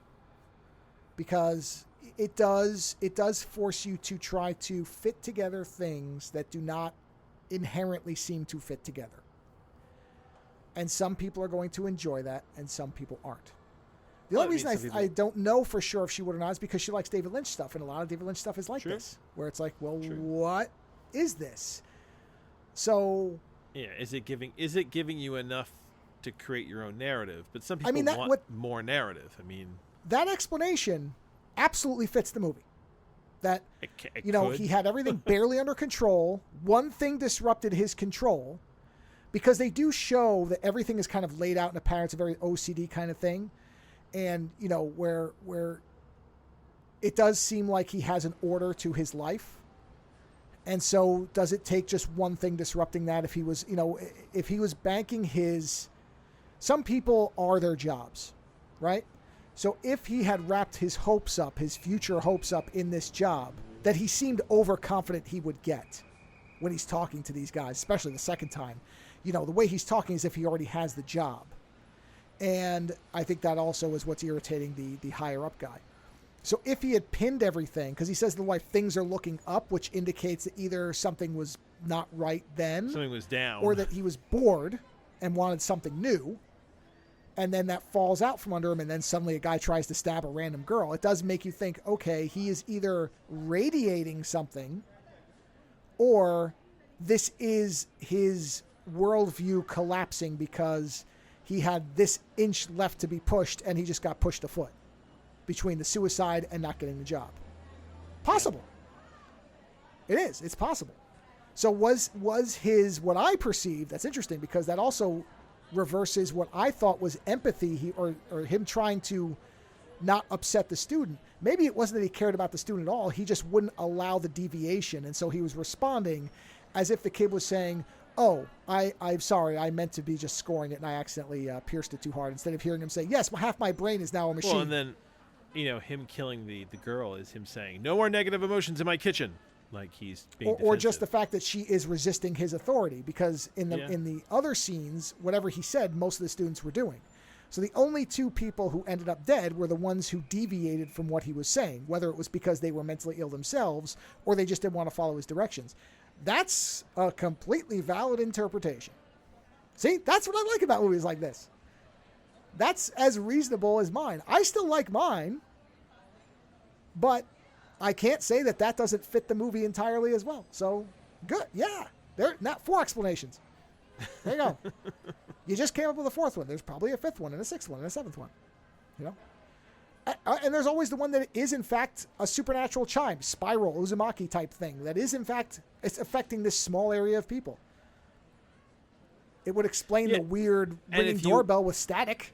Because it does force you to try to fit together things that do not inherently seem to fit together. And some people are going to enjoy that, and some people aren't. The only reason I don't know for sure if she would or not is because she likes David Lynch stuff, and a lot of David Lynch stuff is like this, where it's like, well, what is this? So yeah, is it giving you enough to create your own narrative? But some people want more narrative. I mean, that explanation absolutely fits the movie. That he had everything barely under control. One thing disrupted his control, because they do show that everything is kind of laid out in a pattern. It's a very OCD kind of thing. And, where it does seem like he has an order to his life. And so does it take just one thing disrupting that? If he was, if he was banking some people are their jobs, right? So if he had wrapped his future hopes up in this job that he seemed overconfident he would get when he's talking to these guys, especially the second time, the way he's talking as if he already has the job. And I think that also is what's irritating the higher up guy. So if he had pinned everything, because he says to the wife, things are looking up, which indicates that either something was not right then. Something was down. Or that he was bored and wanted something new. And then that falls out from under him, and then suddenly a guy tries to stab a random girl. It does make you think, okay, he is either radiating something, or this is his worldview collapsing because he had this inch left to be pushed, and he just got pushed a foot between the suicide and not getting the job. Possible. It is. It's possible. So was his, what I perceived, that's interesting, because that also reverses what I thought was empathy, or him trying to not upset the student. Maybe it wasn't that he cared about the student at all. He just wouldn't allow the deviation. And so he was responding as if the kid was saying, Oh, I'm sorry. I meant to be just scoring it, and I accidentally pierced it too hard. Instead of hearing him say, yes, half my brain is now a machine. Well, and then, him killing the girl is him saying, no more negative emotions in my kitchen. Like he's being or just the fact that she is resisting his authority, because in the other scenes, whatever he said, most of the students were doing. So the only two people who ended up dead were the ones who deviated from what he was saying, whether it was because they were mentally ill themselves or they just didn't want to follow his directions. That's a completely valid interpretation. See, that's what I like about movies like this. That's as reasonable as mine. I still like mine, but I can't say that doesn't fit the movie entirely as well. So, good. Yeah. There, not 4 explanations. There you go. You just came up with a 4th one. There's probably a 5th one and a 6th one and a 7th one. And there's always the one that is, in fact, a supernatural chime, spiral, Uzumaki type thing that is, in fact, it's affecting this small area of people. It would explain the weird ringing doorbell with static.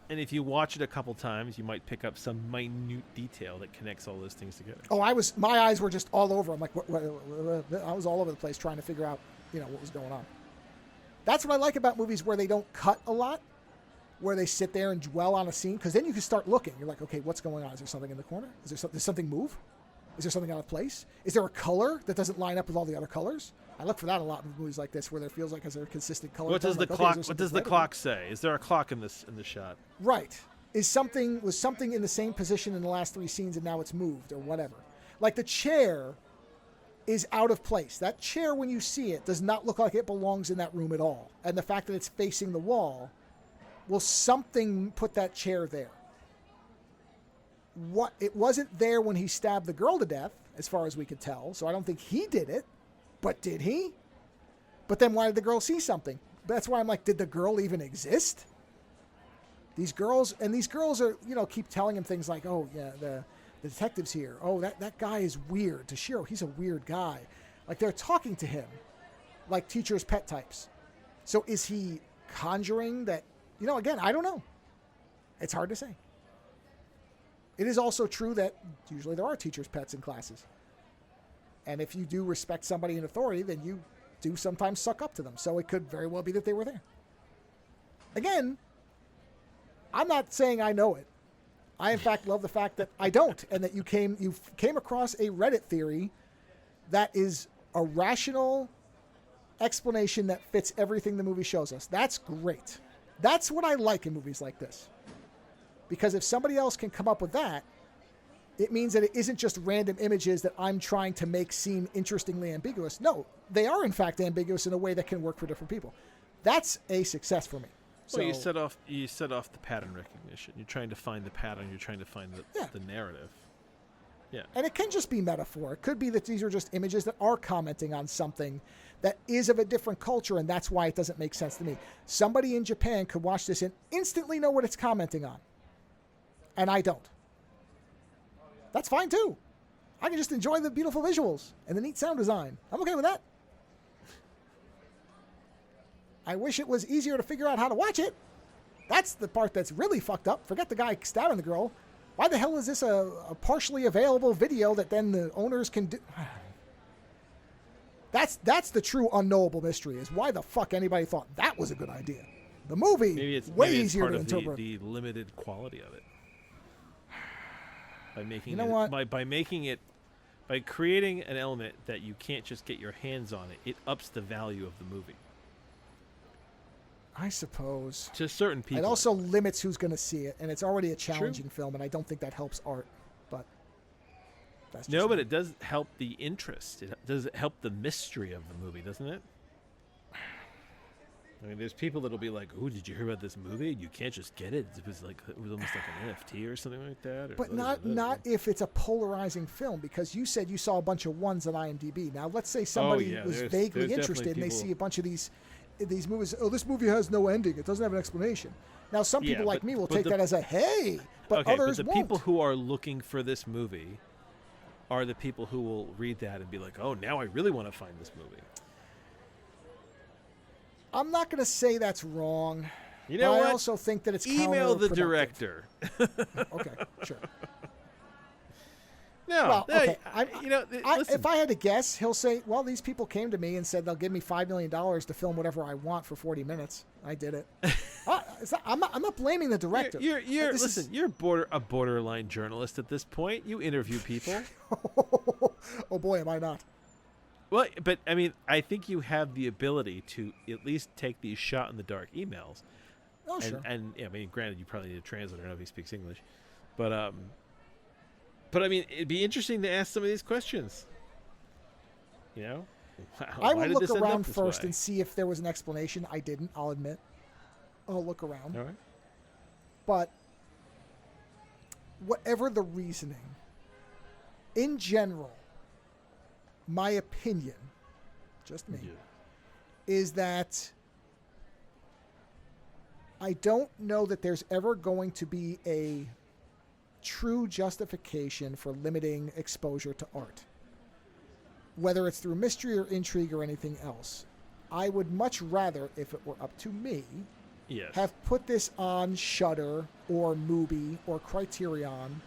And if you watch it a couple times, you might pick up some minute detail that connects all those things together. Oh, my eyes were just all over. I'm like, I was all over the place trying to figure out, what was going on. That's what I like about movies where they don't cut a lot, where they sit there and dwell on a scene, because then you can start looking. You're like, okay, what's going on? Is there something in the corner? Does something move? Is there something out of place? Is there a color that doesn't line up with all the other colors? I look for that a lot in movies like this, where there feels like there's a consistent color. What does the clock? What does the clock say? Is there a clock in the shot? Right. Was something in the same position in the last 3 scenes and now it's moved or whatever? Like the chair is out of place. That chair, when you see it, does not look like it belongs in that room at all. And the fact that it's facing the wall, will something put that chair there? It wasn't there when he stabbed the girl to death, as far as we could tell. So I don't think he did it. But did he? But then why did the girl see something? That's why I'm like, did the girl even exist? These girls are, keep telling him things like, oh, yeah, the detective's here. Oh, that guy is weird. Toshiro, he's a weird guy. Like, they're talking to him like teacher's pet types. So is he conjuring that? Again, I don't know. It's hard to say. It is also true that usually there are teacher's pets in classes. And if you do respect somebody in authority, then you do sometimes suck up to them. So it could very well be that they were there. Again, I'm not saying I know it. I, in fact, love the fact that I don't, and that you came across a Reddit theory that is a rational explanation that fits everything the movie shows us. That's great. That's what I like in movies like this. Because if somebody else can come up with that, it means that it isn't just random images that I'm trying to make seem interestingly ambiguous. No, they are, in fact, ambiguous in a way that can work for different people. That's a success for me. So you set off the pattern recognition. You're trying to find the pattern. You're trying to find the narrative. Yeah. And it can just be metaphor. It could be that these are just images that are commenting on something that is of a different culture, and that's why it doesn't make sense to me. Somebody in Japan could watch this and instantly know what it's commenting on. And I don't. That's fine, too. I can just enjoy the beautiful visuals and the neat sound design. I'm okay with that. I wish it was easier to figure out how to watch it. That's the part that's really fucked up. Forget the guy stabbing the girl. Why the hell is this a partially available video that then the owners can do? That's the true unknowable mystery, is why the fuck anybody thought that was a good idea. The movie, maybe it's easier to interpret. The limited quality of it. By making by creating an element that you can't just get your hands on it ups the value of the movie. I suppose. To certain people. It also limits who's going to see it, and it's already a challenging film, and I don't think that helps art. But that's just but it does help the interest. It does help the mystery of the movie, doesn't it? I mean, there's people that'll be like, "Oh, did you hear about this movie? You can't just get it. It was almost like an NFT or something like that." But not if it's a polarizing film, because you said you saw a bunch of ones on IMDb. Now, let's say somebody was vaguely interested and they see a bunch of these movies. Oh, this movie has no ending. It doesn't have an explanation. Now, some people like me will take that as a hey, but others won't. But the people who are looking for this movie are the people who will read that and be like, "Oh, now I really want to find this movie." I'm not going to say that's wrong. You know what? I also think that it's email the director. Okay, sure. No, Well, okay. listen. If I had to guess, he'll say, well, these people came to me and said they'll give me $5 million to film whatever I want for 40 minutes. I did it. I'm not blaming the director. You're a borderline journalist at this point. You interview people. Oh, boy, am I not. Well, but, I mean, I think you have the ability to at least take these shot-in-the-dark emails. Oh, sure. And I mean, granted, you probably need a translator. I don't know if he speaks English. But I mean, it'd be interesting to ask some of these questions. You know? I will look around first and see if there was an explanation. I didn't, I'll admit. I'll look around. All right. But whatever the reasoning, in general, my opinion, just me, is that I don't know that there's ever going to be a true justification for limiting exposure to art, whether it's through mystery or intrigue or anything else. I would much rather, if it were up to me, have put this on Shudder or Mubi or Criterion,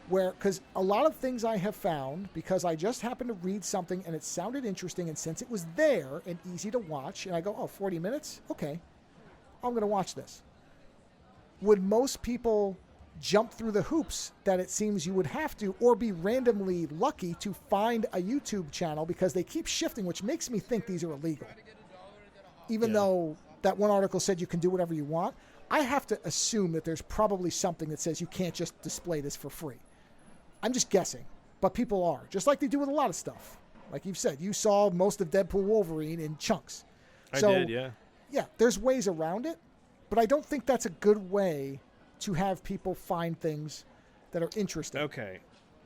where, because a lot of things I have found, because I just happened to read something and it sounded interesting, and since it was there and easy to watch, and I go, oh, 40 minutes? Okay, I'm going to watch this. Would most people jump through the hoops that it seems you would have to, or be randomly lucky to find a YouTube channel because they keep shifting, which makes me think these are illegal? Even though that one article said you can do whatever you want, I have to assume that there's probably something that says you can't just display this for free. I'm just guessing, but people are, just like they do with a lot of stuff. Like you've said, you saw most of Deadpool Wolverine in chunks. I did, yeah. Yeah, there's ways around it, but I don't think that's a good way to have people find things that are interesting. Okay.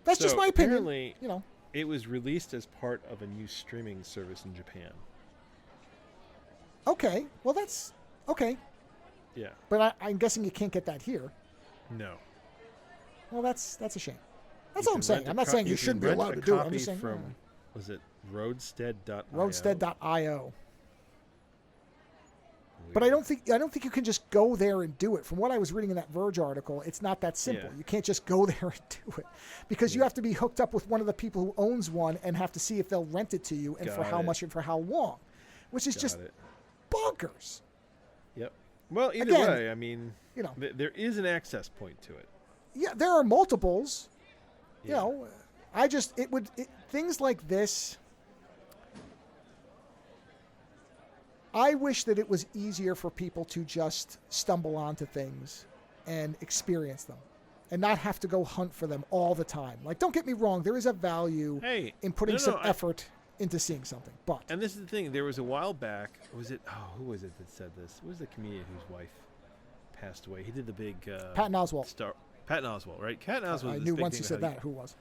That's just my opinion. Apparently, you know, it was released as part of a new streaming service in Japan. Okay, well that's okay. Yeah. But I'm guessing you can't get that here. No. Well, that's a shame. That's all I'm saying. I'm not saying you shouldn't be allowed to do it. I'm just saying. Was it roadstead.io? Roadstead.io. But I don't think you can just go there and do it. From what I was reading in that Verge article, it's not that simple. Yeah. You can't just go there and do it, because you have to be hooked up with one of the people who owns one and have to see if they'll rent it to you and for how much and for how long, which is just bonkers. Yep. Well, either way, I mean, you know, there is an access point to it. Yeah, there are multiples. You know, things like this. I wish that it was easier for people to just stumble onto things and experience them and not have to go hunt for them all the time. Like, don't get me wrong, there is a value in putting some effort into seeing something. But and this is the thing, there was a while back, who was it that said this? Who was the comedian whose wife passed away? He did the big Patton Oswalt. Patton Oswalt, right? Patton Oswalt. I knew once you said that who was.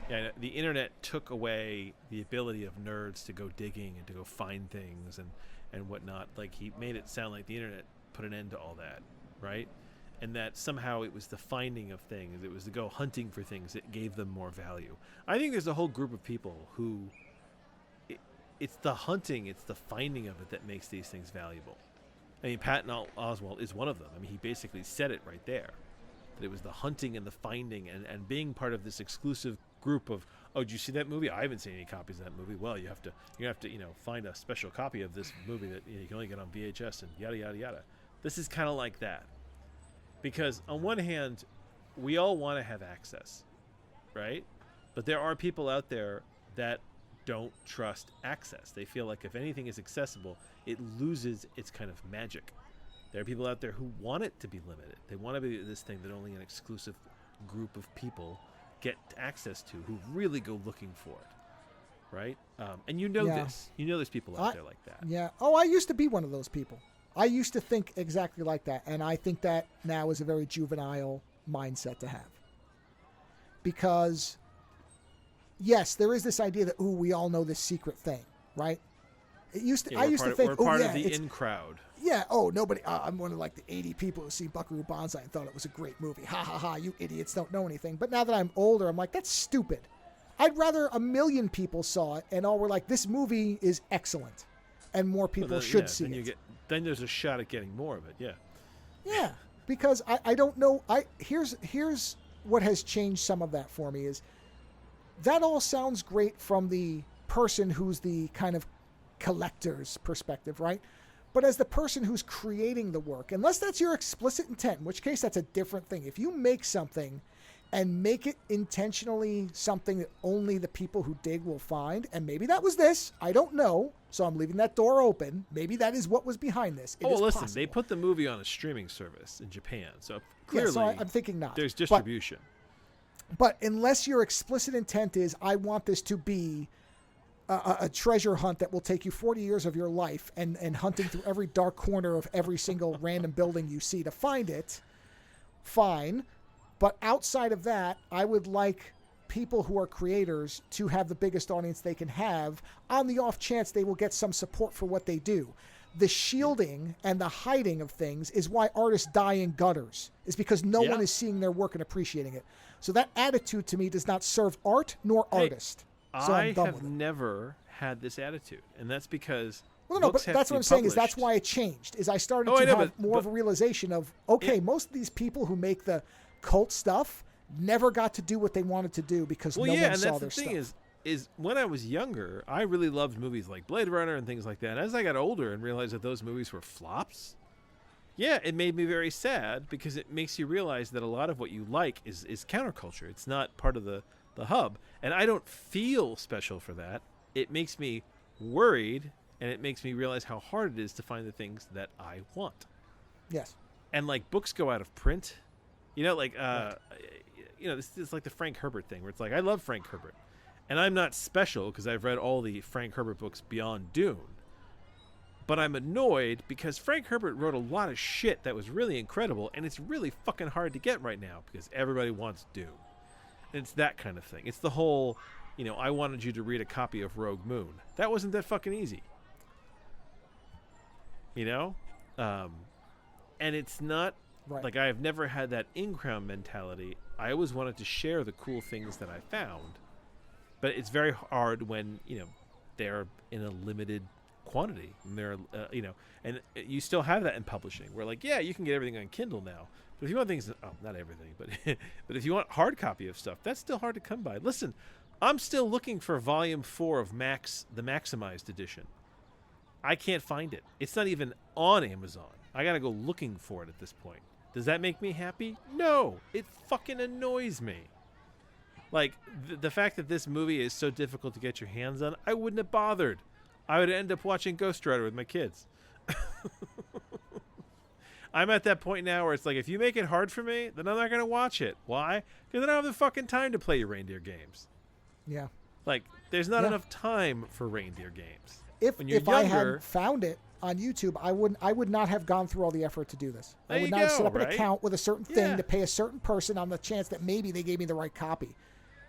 Yeah, the internet took away the ability of nerds to go digging and to go find things and whatnot. Like, he made it sound like the internet put an end to all that, right? And that somehow it was the finding of things, it was to go hunting for things that gave them more value. I think there's a whole group of people who it's the hunting, it's the finding of it that makes these things valuable. I mean, Patton Oswalt is one of them. I mean, he basically said it right there, that it was the hunting and the finding and being part of this exclusive group of, oh, did you see that movie? I haven't seen any copies of that movie. Well, you have to find a special copy of this movie that you can only get on VHS and yada yada yada. This is kind of like that, because on one hand, we all want to have access, right? But there are people out there that don't trust access. They feel like if anything is accessible, it loses its kind of magic. There are people out there who want it to be limited. They want to be this thing that only an exclusive group of people get access to, who really go looking for it, right? And this. You know there's people out there like that. Yeah. Oh, I used to be one of those people. I used to think exactly like that, and I think that now is a very juvenile mindset to have. Because, yes, there is this idea that, we all know this secret thing, right? I used to think, we're part of the in crowd. Yeah, nobody, I'm one of like the 80 people who seen Buckaroo Banzai and thought it was a great movie. Ha ha ha, you idiots don't know anything. But now that I'm older, I'm like, that's stupid. I'd rather 1 million people saw it and all were like, this movie is excellent. And more people should see it. Then there's a shot at getting more of it, yeah. Yeah, because I don't know. Here's what has changed some of that for me is that all sounds great from the person who's the kind of collector's perspective, right? But as the person who's creating the work, unless that's your explicit intent, in which case that's a different thing. If you make something and make it intentionally something that only the people who dig will find, and maybe that was this, I don't know, so I'm leaving that door open. Maybe that is what was behind this. It is listen, possible. they put the movie on a streaming service in Japan, so clearly so I'm thinking not. There's distribution. But unless your explicit intent is, I want this to be a treasure hunt that will take you 40 years of your life and hunting through every dark corner of every single random building you see to find it, fine. But outside of that, I would like people who are creators to have the biggest audience they can have on the off chance they will get some support for what they do. The shielding and the hiding of things is why artists die in gutters, is because no one is seeing their work and appreciating it. So that attitude to me does not serve art nor artist. So I have never had this attitude, and that's because but that's what I'm saying is that's why it changed. Is I started to have more of a realization of, most of these people who make the cult stuff never got to do what they wanted to do because no one saw their stuff. The thing is when I was younger, I really loved movies like Blade Runner and things like that. And as I got older and realized that those movies were flops, it made me very sad because it makes you realize that a lot of what you like is counterculture. It's not part of the hub. And I don't feel special for that. It makes me worried, and it makes me realize how hard it is to find the things that I want. Yes. And like books go out of print. This is like the Frank Herbert thing where it's like, I love Frank Herbert. And I'm not special because I've read all the Frank Herbert books beyond Dune. But I'm annoyed because Frank Herbert wrote a lot of shit that was really incredible, and it's really fucking hard to get right now because everybody wants Dune. And it's that kind of thing. It's the whole, I wanted you to read a copy of Rogue Moon. That wasn't that fucking easy. And it's not... Right. Like, I have never had that in-crowd mentality. I always wanted to share the cool things that I found. But it's very hard when, they're in a limited quantity. And they're, and you still have that in publishing. Where, you can get everything on Kindle now. But if you want things, not everything, but if you want hard copy of stuff, that's still hard to come by. Listen, I'm still looking for Volume 4 of the Maximized Edition. I can't find it. It's not even on Amazon. I got to go looking for it at this point. Does that make me happy? No. It fucking annoys me. Like, the fact that this movie is so difficult to get your hands on, I wouldn't have bothered. I would end up watching Ghost Rider with my kids. I'm at that point now where it's like, if you make it hard for me, then I'm not going to watch it. Why? Because I don't have the fucking time to play your reindeer games. Yeah. Like, there's not enough time for reindeer games. If I had found it on YouTube, I would not have gone through all the effort to do this. I would not have set up an account with a certain thing to pay a certain person on the chance that maybe they gave me the right copy.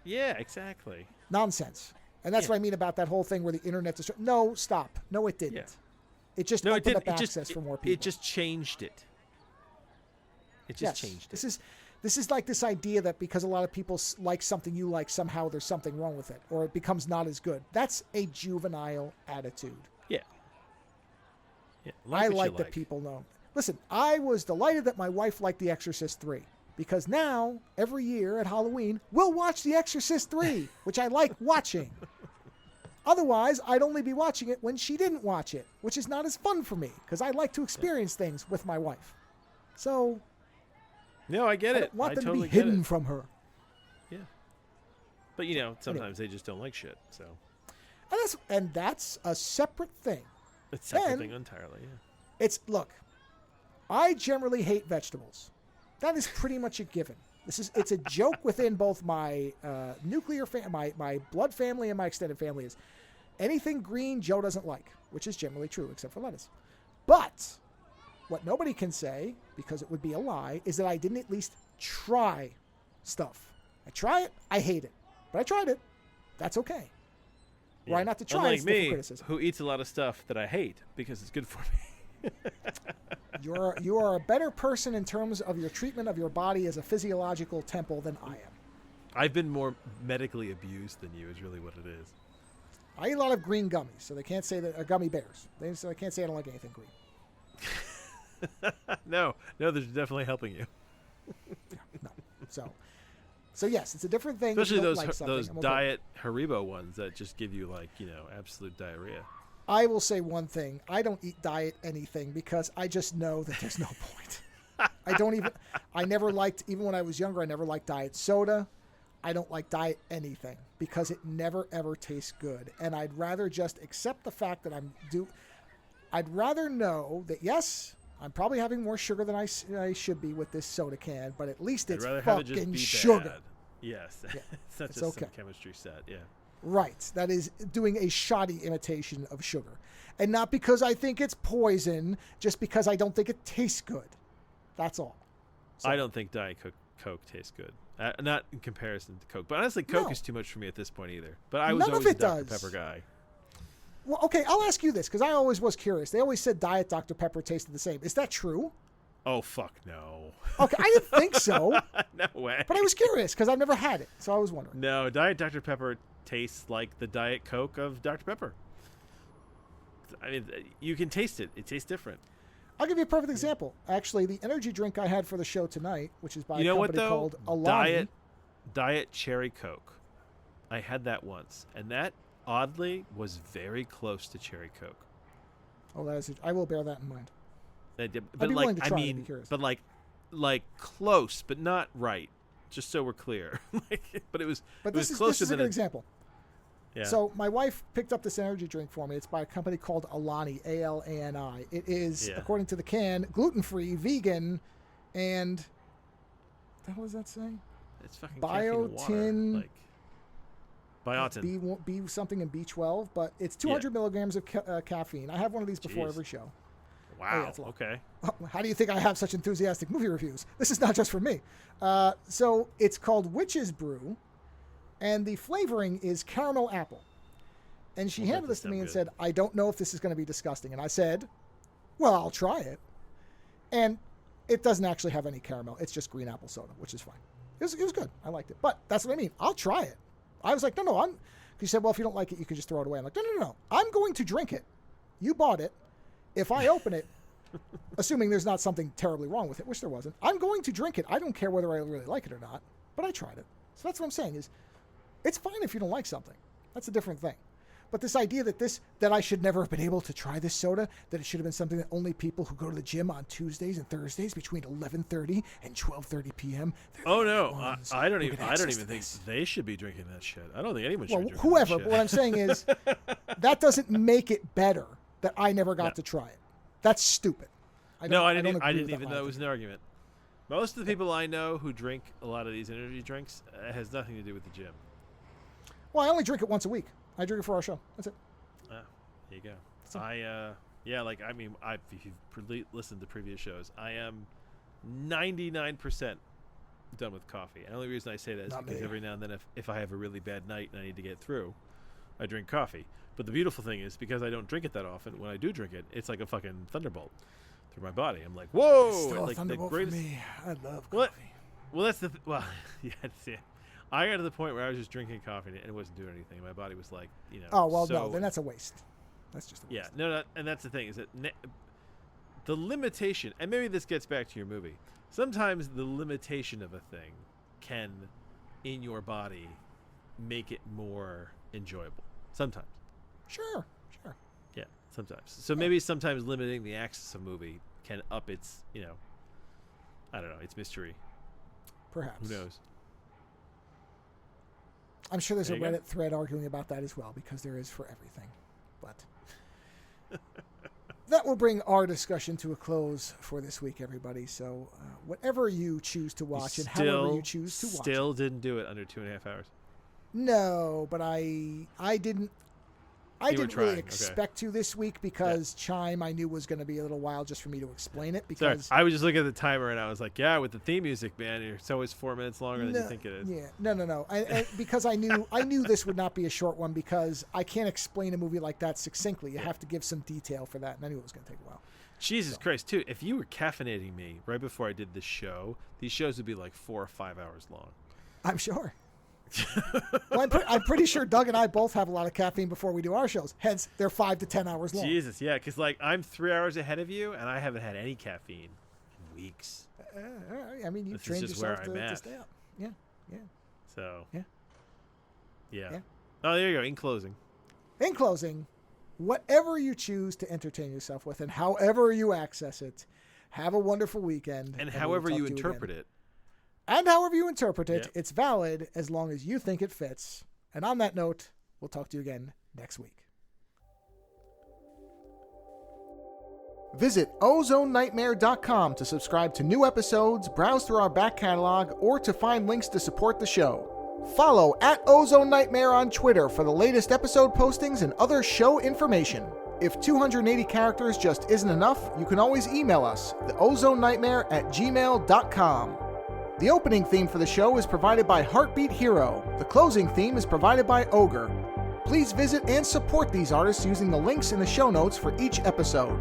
Yeah, exactly. Nonsense. And that's what I mean about that whole thing where the internet's... No, stop. No, it didn't. Yeah. It just opened up access for more people. It just changed it. It just changed it. This is like this idea that because a lot of people like something you like, somehow there's something wrong with it, or it becomes not as good. That's a juvenile attitude. Yeah. I like that people know. Listen, I was delighted that my wife liked The Exorcist 3, because now, every year at Halloween, we'll watch The Exorcist 3, which I like watching. Otherwise, I'd only be watching it when she didn't watch it, which is not as fun for me, because I like to experience things with my wife. So... No, I get it. I don't want them totally to be hidden from her. Yeah. But, sometimes they just don't like shit, so. And that's a separate thing. It's a separate thing entirely, yeah. Look, I generally hate vegetables. That is pretty much a given. It's a joke within both my nuclear family, my blood family, and my extended family is anything green Joe doesn't like, which is generally true, except for lettuce. But... what nobody can say, because it would be a lie, is that I didn't at least try stuff. I try it, I hate it. But I tried it. That's okay. Yeah. Why not to try it? Unlike me, who eats a lot of stuff that I hate because it's good for me. You are a better person in terms of your treatment of your body as a physiological temple than I am. I've been more medically abused than you is really what it is. I eat a lot of green gummies, so they can't say that gummy bears. So they can't say I don't like anything green. No, they're definitely helping you. No. So yes, it's a different thing. Especially if you don't those like something. those I'm okay. diet Haribo ones that just give you like absolute diarrhea. I will say one thing. I don't eat diet anything because I just know that there's no point. I never liked, even when I was younger, I never liked diet soda. I don't like diet anything because it never, ever tastes good. And I'd rather just accept the fact that I'd rather know that, yes, I'm probably having more sugar than I should be with this soda can, but at least it's fucking sugar. Bad. Yes. Yeah, it's not it's just okay. some chemistry set. Yeah. Right. That is doing a shoddy imitation of sugar. And not because I think it's poison, just because I don't think it tastes good. That's all. So, I don't think Diet Coke tastes good. Not in comparison to Coke. But honestly, Coke is too much for me at this point either. But I was none always of a it Dr. does. Pepper guy. Well, okay, I'll ask you this, because I always was curious. They always said Diet Dr. Pepper tasted the same. Is that true? Oh, fuck no. Okay, I didn't think so. No way. But I was curious, because I've never had it. So I was wondering. No, Diet Dr. Pepper tastes like the Diet Coke of Dr. Pepper. I mean, you can taste it. It tastes different. I'll give you a perfect example. Actually, the energy drink I had for the show tonight, which is by a company called Alani. Diet Cherry Coke. I had that once, and that oddly was very close to Cherry Coke. Oh, I will bear that in mind. But I'd be willing to try it, I I'd be mean, curious. but like close, but not right. Just so we're clear. But it was. But it was this closer is a than good example. Yeah. So my wife picked up this energy drink for me. It's by a company called Alani, Alani. It is, according to the can, gluten-free, vegan, and what the hell does that say? It's fucking biotin, like biotin. B something and B12, but it's 200 milligrams of caffeine. I have one of these before every show. Wow. Okay. How do you think I have such enthusiastic movie reviews? This is not just for me. So it's called Witch's Brew. And the flavoring is caramel apple. And she handed this to me and said, I don't know if this is going to be disgusting. And I said, well, I'll try it. And it doesn't actually have any caramel. It's just green apple soda, which is fine. It was good. I liked it. But that's what I mean. I'll try it. I was like, no. She said, well, if you don't like it, you can just throw it away. I'm like, no. I'm going to drink it. You bought it. If I open it, assuming there's not something terribly wrong with it, which there wasn't, I'm going to drink it. I don't care whether I really like it or not. But I tried it. So that's what I'm saying is, it's fine if you don't like something. That's a different thing. But this idea that I should never have been able to try this soda, that it should have been something that only people who go to the gym on Tuesdays and Thursdays between 11:30 and 12:30 p.m. Oh no, I don't even think they should be drinking that shit. I don't think anyone should be drinking whoever. that shit. But what I'm saying is that doesn't make it better that I never got to try it. That's stupid. I didn't even know it was an argument. Most of the people I know who drink a lot of these energy drinks has nothing to do with the gym. Well, I only drink it once a week. I drink it for our show. That's it. There you go. If you've listened to previous shows, I am 99% done with coffee. And the only reason I say that is because every now and then if I have a really bad night and I need to get through, I drink coffee. But the beautiful thing is, because I don't drink it that often, when I do drink it, it's like a fucking thunderbolt through my body. I'm like, whoa! It's still like a thunderbolt the greatest... for me. I love coffee. Well, that's the yeah, that's it. I got to the point where I was just drinking coffee and it wasn't doing anything. My body was like, no, then that's a waste. That's just a waste. Yeah, no, and that's the thing is that the limitation, and maybe this gets back to your movie. Sometimes the limitation of a thing can, in your body, make it more enjoyable. Sometimes. Sure. Yeah, sometimes. So maybe sometimes limiting the access of a movie can up its, I don't know, its mystery. Perhaps. Who knows? I'm sure there's a Reddit thread arguing about that as well, because there is for everything. But that will bring our discussion to a close for this week, everybody. So whatever you choose to watch and however you choose to watch Still didn't do it under 2.5 hours. No, but I didn't really expect to this week because Chime I knew was going to be a little while just for me to explain it. Because sorry, I was just looking at the timer and I was like, yeah, with the theme music, man, it's always 4 minutes longer than you think it is. Yeah, no. Because I knew this would not be a short one because I can't explain a movie like that succinctly. You have to give some detail for that, and I knew it was going to take a while. Jesus Christ, too. If you were caffeinating me right before I did this show, these shows would be like 4 or 5 hours long. I'm sure. Well, I'm pretty sure Doug and I both have a lot of caffeine before we do our shows. Hence, they're 5 to 10 hours long. Jesus, yeah, because I'm 3 hours ahead of you, and I haven't had any caffeine in weeks. I mean, you've trained yourself to stay up. Yeah. So Yeah. Yeah. Oh, there you go. In closing, whatever you choose to entertain yourself with and however you access it, have a wonderful weekend. And however you interpret it. And however you interpret it, Yep. it's valid as long as you think it fits. And on that note, we'll talk to you again next week. Visit OzoneNightmare.com to subscribe to new episodes, browse through our back catalog, or to find links to support the show. Follow @OzoneNightmare on Twitter for the latest episode postings and other show information. If 280 characters just isn't enough, you can always email us, theozonenightmare@gmail.com. The opening theme for the show is provided by Heartbeat Hero. The closing theme is provided by Ogre. Please visit and support these artists using the links in the show notes for each episode.